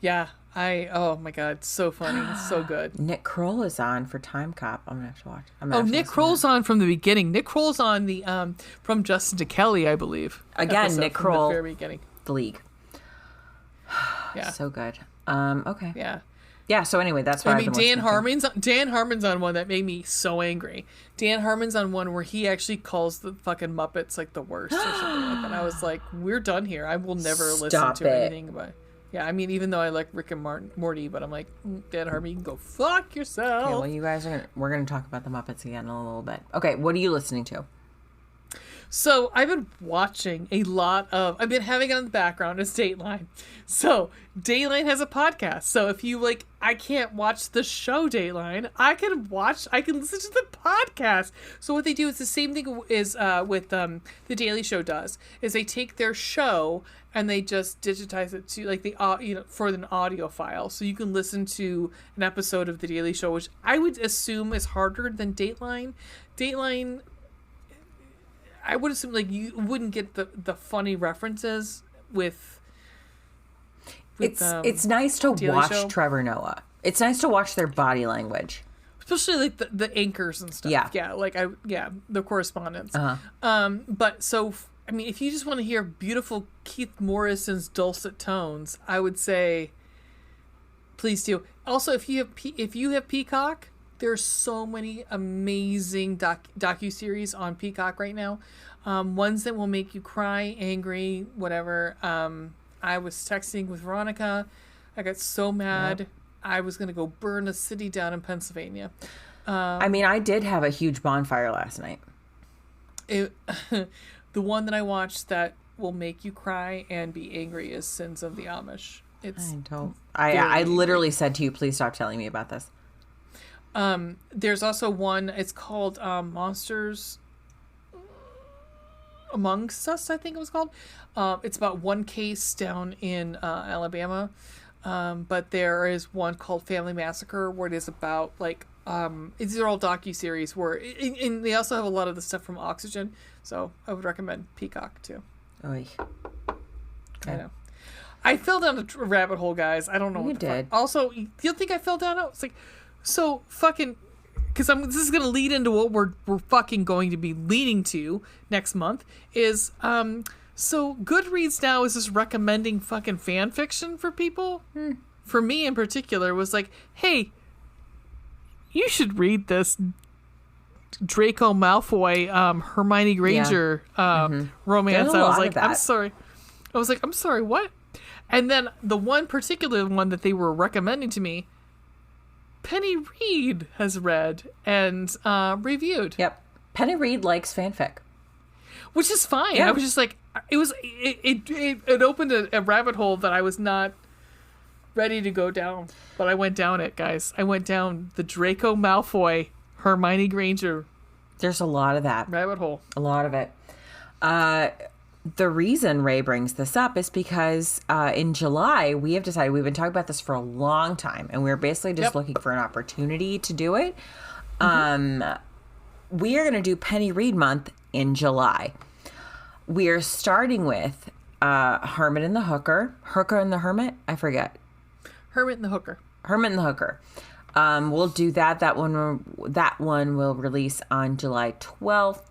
Speaker 1: Yeah. Oh my god, so funny. It's so good.
Speaker 2: Nick Kroll is on for Time Cop. I'm gonna have to watch.
Speaker 1: Nick Kroll's on from the beginning. Nick Kroll's on the from Justin to Kelly, I believe.
Speaker 2: Again, Nick Kroll,
Speaker 1: the very beginning.
Speaker 2: The League.
Speaker 1: Yeah.
Speaker 2: So good. Okay.
Speaker 1: Yeah.
Speaker 2: Yeah, so anyway, that's why
Speaker 1: I mean, Dan Harmon's on one that made me so angry. Dan Harmon's on one where he actually calls the fucking Muppets like the worst or something like that. I was like, we're done here. I will never listen to anything about it. Yeah, I mean, even though I like Rick and Morty, but I'm like, Dan Harmon, you can go fuck yourself.
Speaker 2: Okay, well, you guys we're gonna talk about the Muppets again in a little bit. Okay, what are you listening to?
Speaker 1: So I've been watching I've been having it on the background as Dateline. So Dateline has a podcast. So if you like, I can't watch the show Dateline. I can listen to the podcast. So what they do is the same thing is with The Daily Show does, is they take their show and they just digitize it to like for an audio file. So you can listen to an episode of The Daily Show, which I would assume is harder than Dateline. Dateline, I would assume like you wouldn't get the funny references with
Speaker 2: it's nice to watch Show. Trevor Noah. It's nice to watch their body language,
Speaker 1: especially like the anchors and stuff. Yeah, like the correspondents. But so I mean, if you just want to hear beautiful Keith Morrison's dulcet tones, I would say please do. Also, if you have Peacock, there's so many amazing docuseries on Peacock right now. Ones that will make you cry, angry, whatever. I was texting with Veronica. I got so mad. Yep. I was going to go burn a city down in Pennsylvania.
Speaker 2: I mean, I did have a huge bonfire last night.
Speaker 1: The one that I watched that will make you cry and be angry is Sins of the Amish.
Speaker 2: I literally said to you, please stop telling me about this.
Speaker 1: There's also one, it's called Monsters Amongst Us, I think it was called. It's about one case down in Alabama. But there is one called Family Massacre where it is about like these are all docuseries where and they also have a lot of the stuff from Oxygen. So I would recommend Peacock too.
Speaker 2: Oy. Okay.
Speaker 1: I know. I fell down a rabbit hole, guys. I don't know.
Speaker 2: You did.
Speaker 1: Also, do you think I fell down? It's like so fucking. Because this is going to lead into what we're fucking going to be leading to next month is, so Goodreads now is just recommending fucking fan fiction for people. For me in particular, was like, hey, you should read this Draco Malfoy, Hermione Granger romance. I was like, I'm sorry. What? And then the one particular one that they were recommending to me, Penny Reed has read and reviewed.
Speaker 2: Yep. Penny Reed likes fanfic.
Speaker 1: Which is fine. Yeah. I was just like, it opened a rabbit hole that I was not ready to go down. But I went down it, guys. I went down the Draco Malfoy, Hermione Granger.
Speaker 2: There's a lot of that.
Speaker 1: Rabbit hole.
Speaker 2: A lot of it. The reason Ray brings this up is because in July, we have decided, we've been talking about this for a long time, and we're basically just looking for an opportunity to do it. We are going to do Penny Reed Month in July. We are starting with Hermit and the Hooker. Hooker and the Hermit? I forget.
Speaker 1: Hermit and the Hooker.
Speaker 2: Hermit and the Hooker. We'll do that. That one will release on July 12th.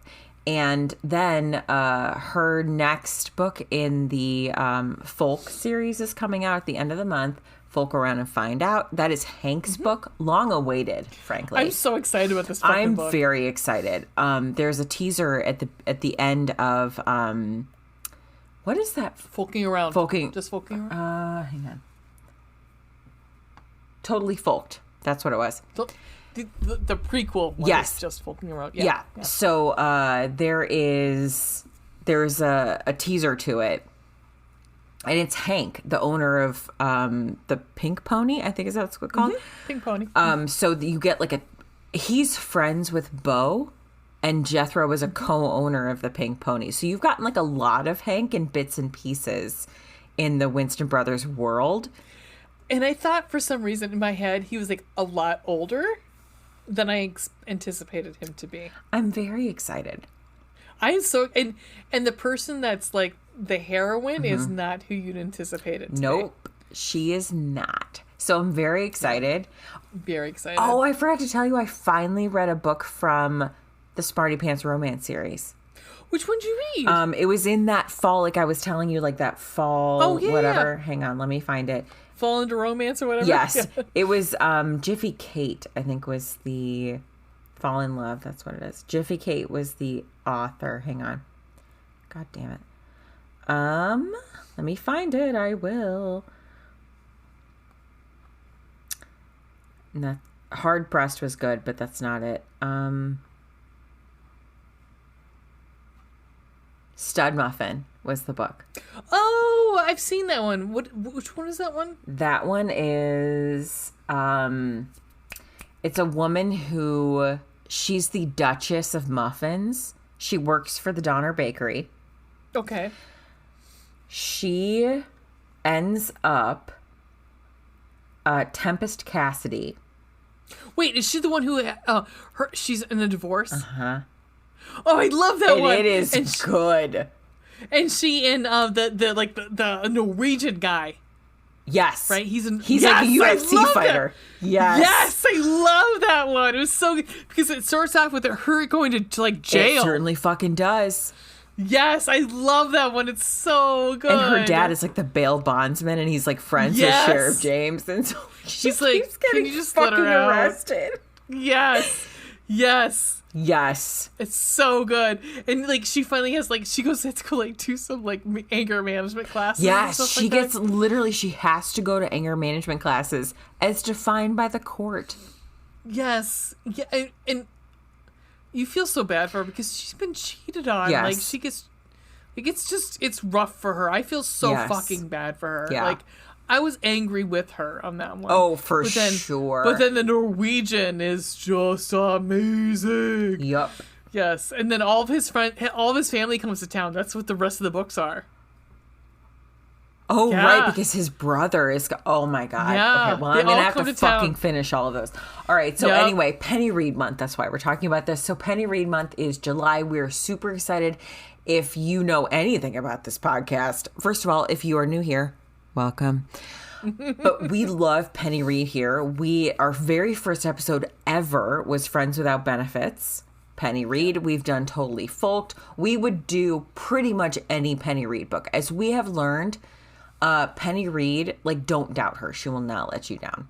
Speaker 2: And then her next book in the Folk series is coming out at the end of the month. Folk Around and Find Out. That is Hank's book, long awaited, frankly.
Speaker 1: I'm so excited about this fucking book.
Speaker 2: I'm very excited. There's a teaser at the end of what is that?
Speaker 1: Folking Around. Just Folking Around.
Speaker 2: Hang on. Totally Folked. That's what it was.
Speaker 1: The prequel one is just Folking Around.
Speaker 2: Yeah. So there's a teaser to it. And it's Hank, the owner of the Pink Pony, I think is that's what it's called.
Speaker 1: Pink Pony.
Speaker 2: So you get like he's friends with Bo, and Jethro is a co-owner of the Pink Pony. So you've gotten like a lot of Hank in bits and pieces in the Winston Brothers world.
Speaker 1: And I thought for some reason in my head he was like a lot older than I anticipated him to be.
Speaker 2: I'm very excited.
Speaker 1: I'm so and the person that's like the heroine is not who you'd anticipate it to
Speaker 2: Nope, she is not. So I'm very excited.
Speaker 1: Very excited.
Speaker 2: Oh, I forgot to tell you, I finally read a book from the Smarty Pants romance series.
Speaker 1: Which one did you read?
Speaker 2: It was in that fall, like I was telling you, like that fall, whatever. Hang on, let me find it.
Speaker 1: Fall into Romance or whatever?
Speaker 2: Yes. It was Jiffy Kate, I think was the Fall in Love. That's what it is. Jiffy Kate was the author. Hang on. God damn it. Let me find it. I will. No, Hard Pressed was good, but that's not it. Stud Muffin was the book.
Speaker 1: Oh, I've seen that one. Which one is that one?
Speaker 2: That one is it's a woman who she's the Duchess of Muffins. She works for the Donner Bakery.
Speaker 1: Okay.
Speaker 2: She ends up Tempest Cassidy.
Speaker 1: Wait, is she the one who she's in a divorce? Uh-huh. Oh, I love that one.
Speaker 2: It is good.
Speaker 1: And she and the Norwegian guy.
Speaker 2: Yes.
Speaker 1: Right? He's like
Speaker 2: a UFC fighter.
Speaker 1: That. Yes, I love that one. It was so good because it starts off with her going to like jail.
Speaker 2: It certainly fucking does.
Speaker 1: Yes, I love that one. It's so good.
Speaker 2: And her dad is like the bail bondsman, and he's like friends with Sheriff James, and so she's like, "Can you just let her out?" Arrested.
Speaker 1: Yes. It's so good. And like she finally has like she goes to go like do some like anger management classes.
Speaker 2: Yes, she gets literally she has to go to anger management classes as defined by the court.
Speaker 1: Yes. Yeah, and you feel so bad for her because she's been cheated on.
Speaker 2: Yes.
Speaker 1: Like she gets like it's rough for her. I feel so fucking bad for her.
Speaker 2: Yeah.
Speaker 1: Like I was angry with her on that one.
Speaker 2: Oh, for sure.
Speaker 1: But then the Norwegian is just amazing.
Speaker 2: Yep.
Speaker 1: Yes, and then all of his family comes to town. That's what the rest of the books are.
Speaker 2: Oh, right, because his brother is... Oh, my God.
Speaker 1: Yeah.
Speaker 2: Okay, well, I'm going to have to fucking finish all of those. All right, so anyway, Penny Read Month. That's why we're talking about this. So Penny Read Month is July. We're super excited. If you know anything about this podcast, first of all, if you are new here, welcome. But we love Penny Read here. Our very first episode ever was Friends Without Benefits. Penny Read. We've done Totally Folked. We would do pretty much any Penny Read book. As we have learned... Penny Read, like, don't doubt her. She will not let you down.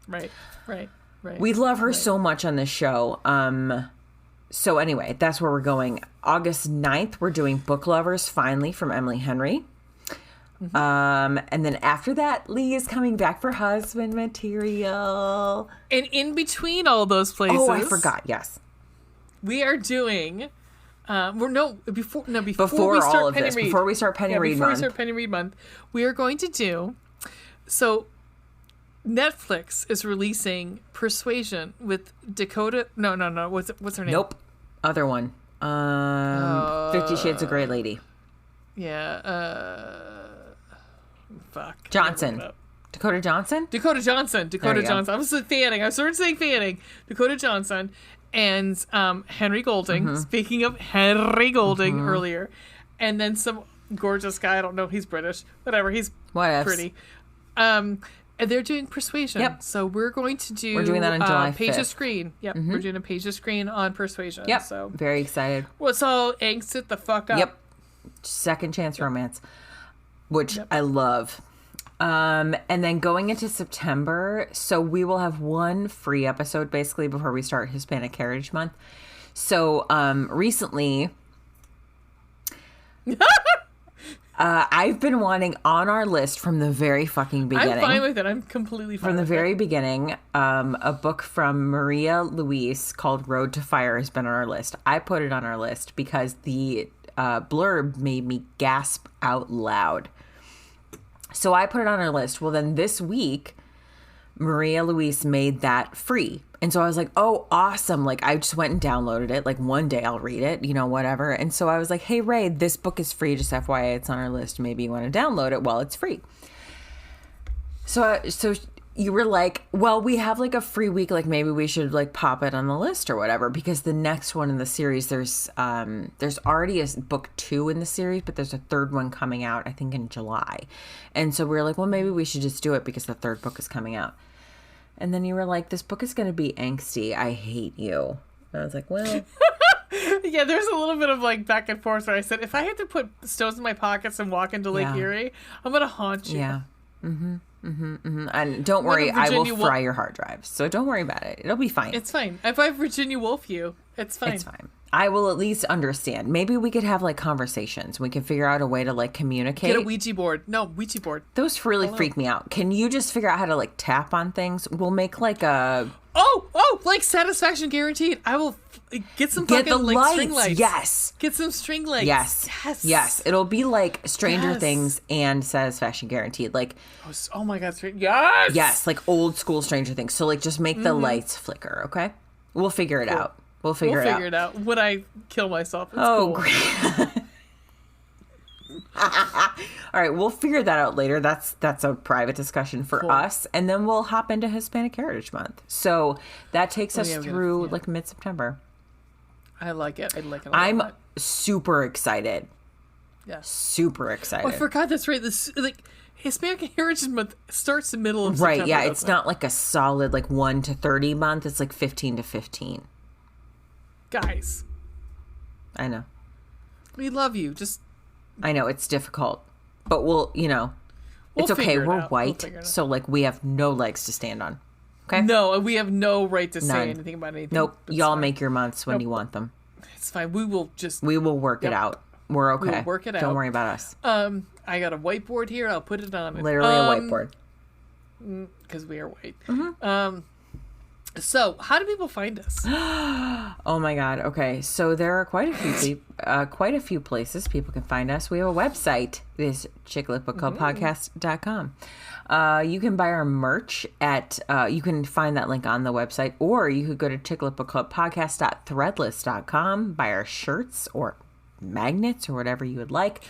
Speaker 1: Right.
Speaker 2: We love her so much on this show. So anyway, that's where we're going. August 9th, we're doing Book Lovers, finally, from Emily Henry. Mm-hmm. And then after that, Lee is coming back for husband material.
Speaker 1: And in between all those places...
Speaker 2: Oh, I forgot, yes.
Speaker 1: We are doing... Before we
Speaker 2: start Penny Read Month,
Speaker 1: we are going to do. So, Netflix is releasing Persuasion with Dakota. No. What's her name?
Speaker 2: Nope. Other one. 50 Shades of Grey lady.
Speaker 1: Yeah. Fuck.
Speaker 2: Johnson. Dakota Johnson.
Speaker 1: I was fanning. I started saying fanning. Dakota Johnson. And Henry Golding, speaking of Henry Golding earlier, and then some gorgeous guy, I don't know, he's British, whatever, he's pretty. And they're doing Persuasion.
Speaker 2: Yep.
Speaker 1: So we're going to do...
Speaker 2: We're doing that on July 5th.
Speaker 1: Page of Screen. Yep. We're doing a Page of Screen on Persuasion.
Speaker 2: Yep.
Speaker 1: So
Speaker 2: very excited.
Speaker 1: let's all angst it the fuck up.
Speaker 2: Yep. Second chance romance, which I love. And then going into September, so we will have one free episode basically before we start Hispanic Heritage Month. So recently... I've been wanting on our list from the very fucking beginning.
Speaker 1: I'm fine with it. I'm completely fine
Speaker 2: from the
Speaker 1: with
Speaker 2: very
Speaker 1: it.
Speaker 2: beginning. A book from Maria Luis called Road to Fire has been on our list. I put it on our list because the blurb made me gasp out loud. So I put it on our list. Well, then this week, Maria Luis made that free. And so I was like, oh, awesome. Like, I just went and downloaded it. Like, one day I'll read it, whatever. And so I was like, hey, Ray, this book is free. Just FYI, it's on our list. Maybe you want to download it while it's free. So you were like, well, we have like a free week. Like, maybe we should like pop it on the list or whatever. Because the next one in the series, there's already a book 2 in the series, but there's a third one coming out, I think, in July. And so we were like, well, maybe we should just do it because the third book is coming out. And then you were like, this book is going to be angsty. I hate you. And I was like, well.
Speaker 1: Yeah, there's a little bit of like back and forth where I said, if I had to put stones in my pockets and walk into Lake Erie, I'm going to haunt you.
Speaker 2: Yeah. And don't worry, I will fry your hard drives. So don't worry about it. It'll be fine.
Speaker 1: It's fine. If I Virginia Woolf you, it's fine.
Speaker 2: It's fine. I will at least understand. Maybe we could have like conversations. We can figure out a way to like communicate.
Speaker 1: Get a Ouija board. No, Ouija board.
Speaker 2: Those really freak me out. Can you just figure out how to like tap on things? We'll make like a...
Speaker 1: Oh, like satisfaction guaranteed. I will get some fucking
Speaker 2: the
Speaker 1: like string lights.
Speaker 2: Yes.
Speaker 1: Get some string lights.
Speaker 2: Yes. It'll be like Stranger Things and satisfaction guaranteed. Like,
Speaker 1: oh my God. Yes.
Speaker 2: Yes. Like old school Stranger Things. So like just make the lights flicker. Okay. We'll figure it out. We'll figure it out.
Speaker 1: When I kill myself. It's cool.
Speaker 2: Great. All right, we'll figure that out later. That's a private discussion for us, and then we'll hop into Hispanic Heritage Month. So that takes us through like mid-September.
Speaker 1: I like it.
Speaker 2: I'm super excited.
Speaker 1: Yeah,
Speaker 2: super excited.
Speaker 1: Oh, I forgot that's right. This like Hispanic Heritage Month starts the middle of September.
Speaker 2: Right? Yeah, it's not like a solid like 1 to 30 month. It's like 15 to 15.
Speaker 1: Guys,
Speaker 2: I know.
Speaker 1: We love you.
Speaker 2: I know it's difficult, but it's okay. We're white, so like we have no legs to stand on. Okay.
Speaker 1: No, we have no right to say anything about anything.
Speaker 2: Nope. Y'all make your months when you want them.
Speaker 1: It's fine. We will
Speaker 2: work it out. We're okay.
Speaker 1: We'll work it out.
Speaker 2: Don't worry about us.
Speaker 1: I got a whiteboard here. I'll put it on.
Speaker 2: Literally a whiteboard.
Speaker 1: Because we are white. Mm-hmm. So, how do people find us?
Speaker 2: Oh my God. Okay, so there are quite a few places people can find us. We have a website. It is chickletbookclubpodcast.com. You can buy our merch at. You can find that link on the website, or you could go to chickletbookclubpodcast.threadless.com. Buy our shirts or magnets or whatever you would like.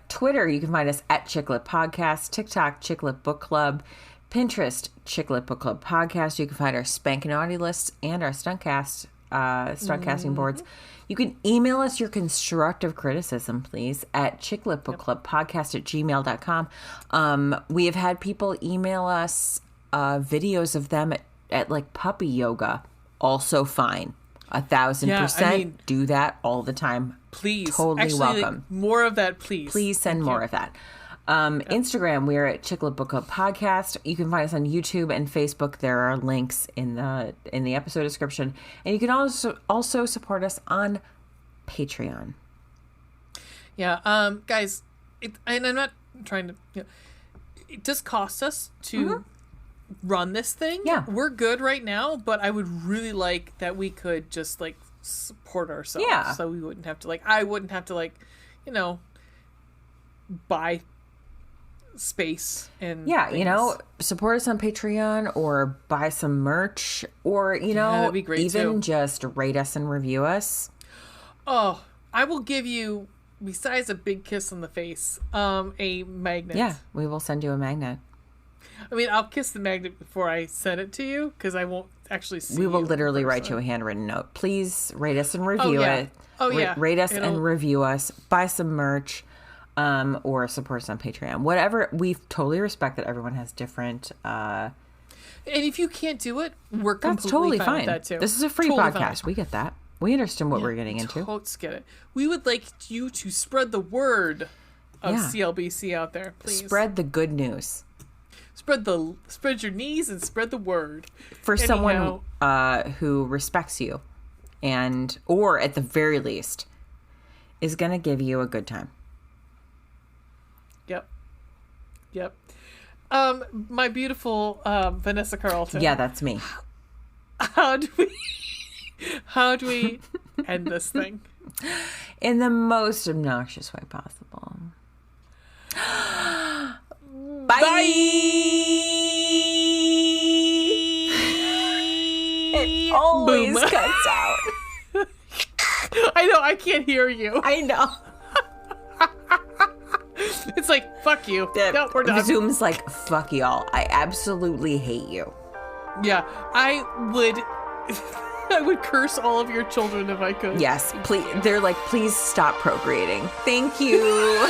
Speaker 2: Twitter, you can find us at Chicklet Podcast. TikTok, Chicklet Book Club. Pinterest, Chicklet Book Club Podcast. You can find our Spank and Naughty lists and our stuntcasting boards. You can email us your constructive criticism, please, at chickletbookclubpodcast@gmail.com. We have had people email us videos of them at like puppy yoga. Also fine. 1,000%. Do that all the time.
Speaker 1: Please.
Speaker 2: Totally welcome.
Speaker 1: More of that, please.
Speaker 2: Please send more of that. Instagram, we are at Chicklet Book Club Podcast. You can find us on YouTube and Facebook. There are links in the episode description, and you can also support us on Patreon.
Speaker 1: Yeah, guys, and I'm not trying to. It does cost us to run this thing.
Speaker 2: Yeah,
Speaker 1: we're good right now, but I would really like that we could just like support ourselves.
Speaker 2: Yeah,
Speaker 1: so we wouldn't have to I wouldn't have to buy space and things.
Speaker 2: Support us on Patreon or buy some merch or that'd be great even just rate us and review us.
Speaker 1: I will give you, besides a big kiss on the face, a magnet.
Speaker 2: Yeah, we will send you a magnet.
Speaker 1: I mean, I'll kiss the magnet before I send it to you because I won't actually see.
Speaker 2: We will literally write you a handwritten note. Please rate us and review it.
Speaker 1: Oh yeah,
Speaker 2: rate us and review us. Buy some merch. or support us on Patreon. Whatever, we totally respect that everyone has different...
Speaker 1: and if you can't do it, we're
Speaker 2: that's
Speaker 1: completely
Speaker 2: totally
Speaker 1: fine
Speaker 2: fine.
Speaker 1: with that too.
Speaker 2: This is a free
Speaker 1: Totally
Speaker 2: podcast.
Speaker 1: fine.
Speaker 2: We get that. We understand what we're getting into.
Speaker 1: Totes get it. We would like you to spread the word of
Speaker 2: Yeah.
Speaker 1: CLBC out there, please.
Speaker 2: Spread the good news.
Speaker 1: Spread your knees and spread the word.
Speaker 2: For
Speaker 1: Anyhow,
Speaker 2: someone who respects you and, or at the very least, is going to give you a good time.
Speaker 1: Yep. My beautiful Vanessa Carlton.
Speaker 2: Yeah, that's me.
Speaker 1: How do we end this thing?
Speaker 2: In the most obnoxious way possible. Bye. It always
Speaker 1: Boom.
Speaker 2: cuts out.
Speaker 1: I know, I can't hear you.
Speaker 2: I know.
Speaker 1: It's like, fuck you. No, we're done.
Speaker 2: Zoom's like, fuck y'all. I absolutely hate you.
Speaker 1: Yeah, I would curse all of your children if I could.
Speaker 2: Yes, please. They're like, please stop procreating. Thank you.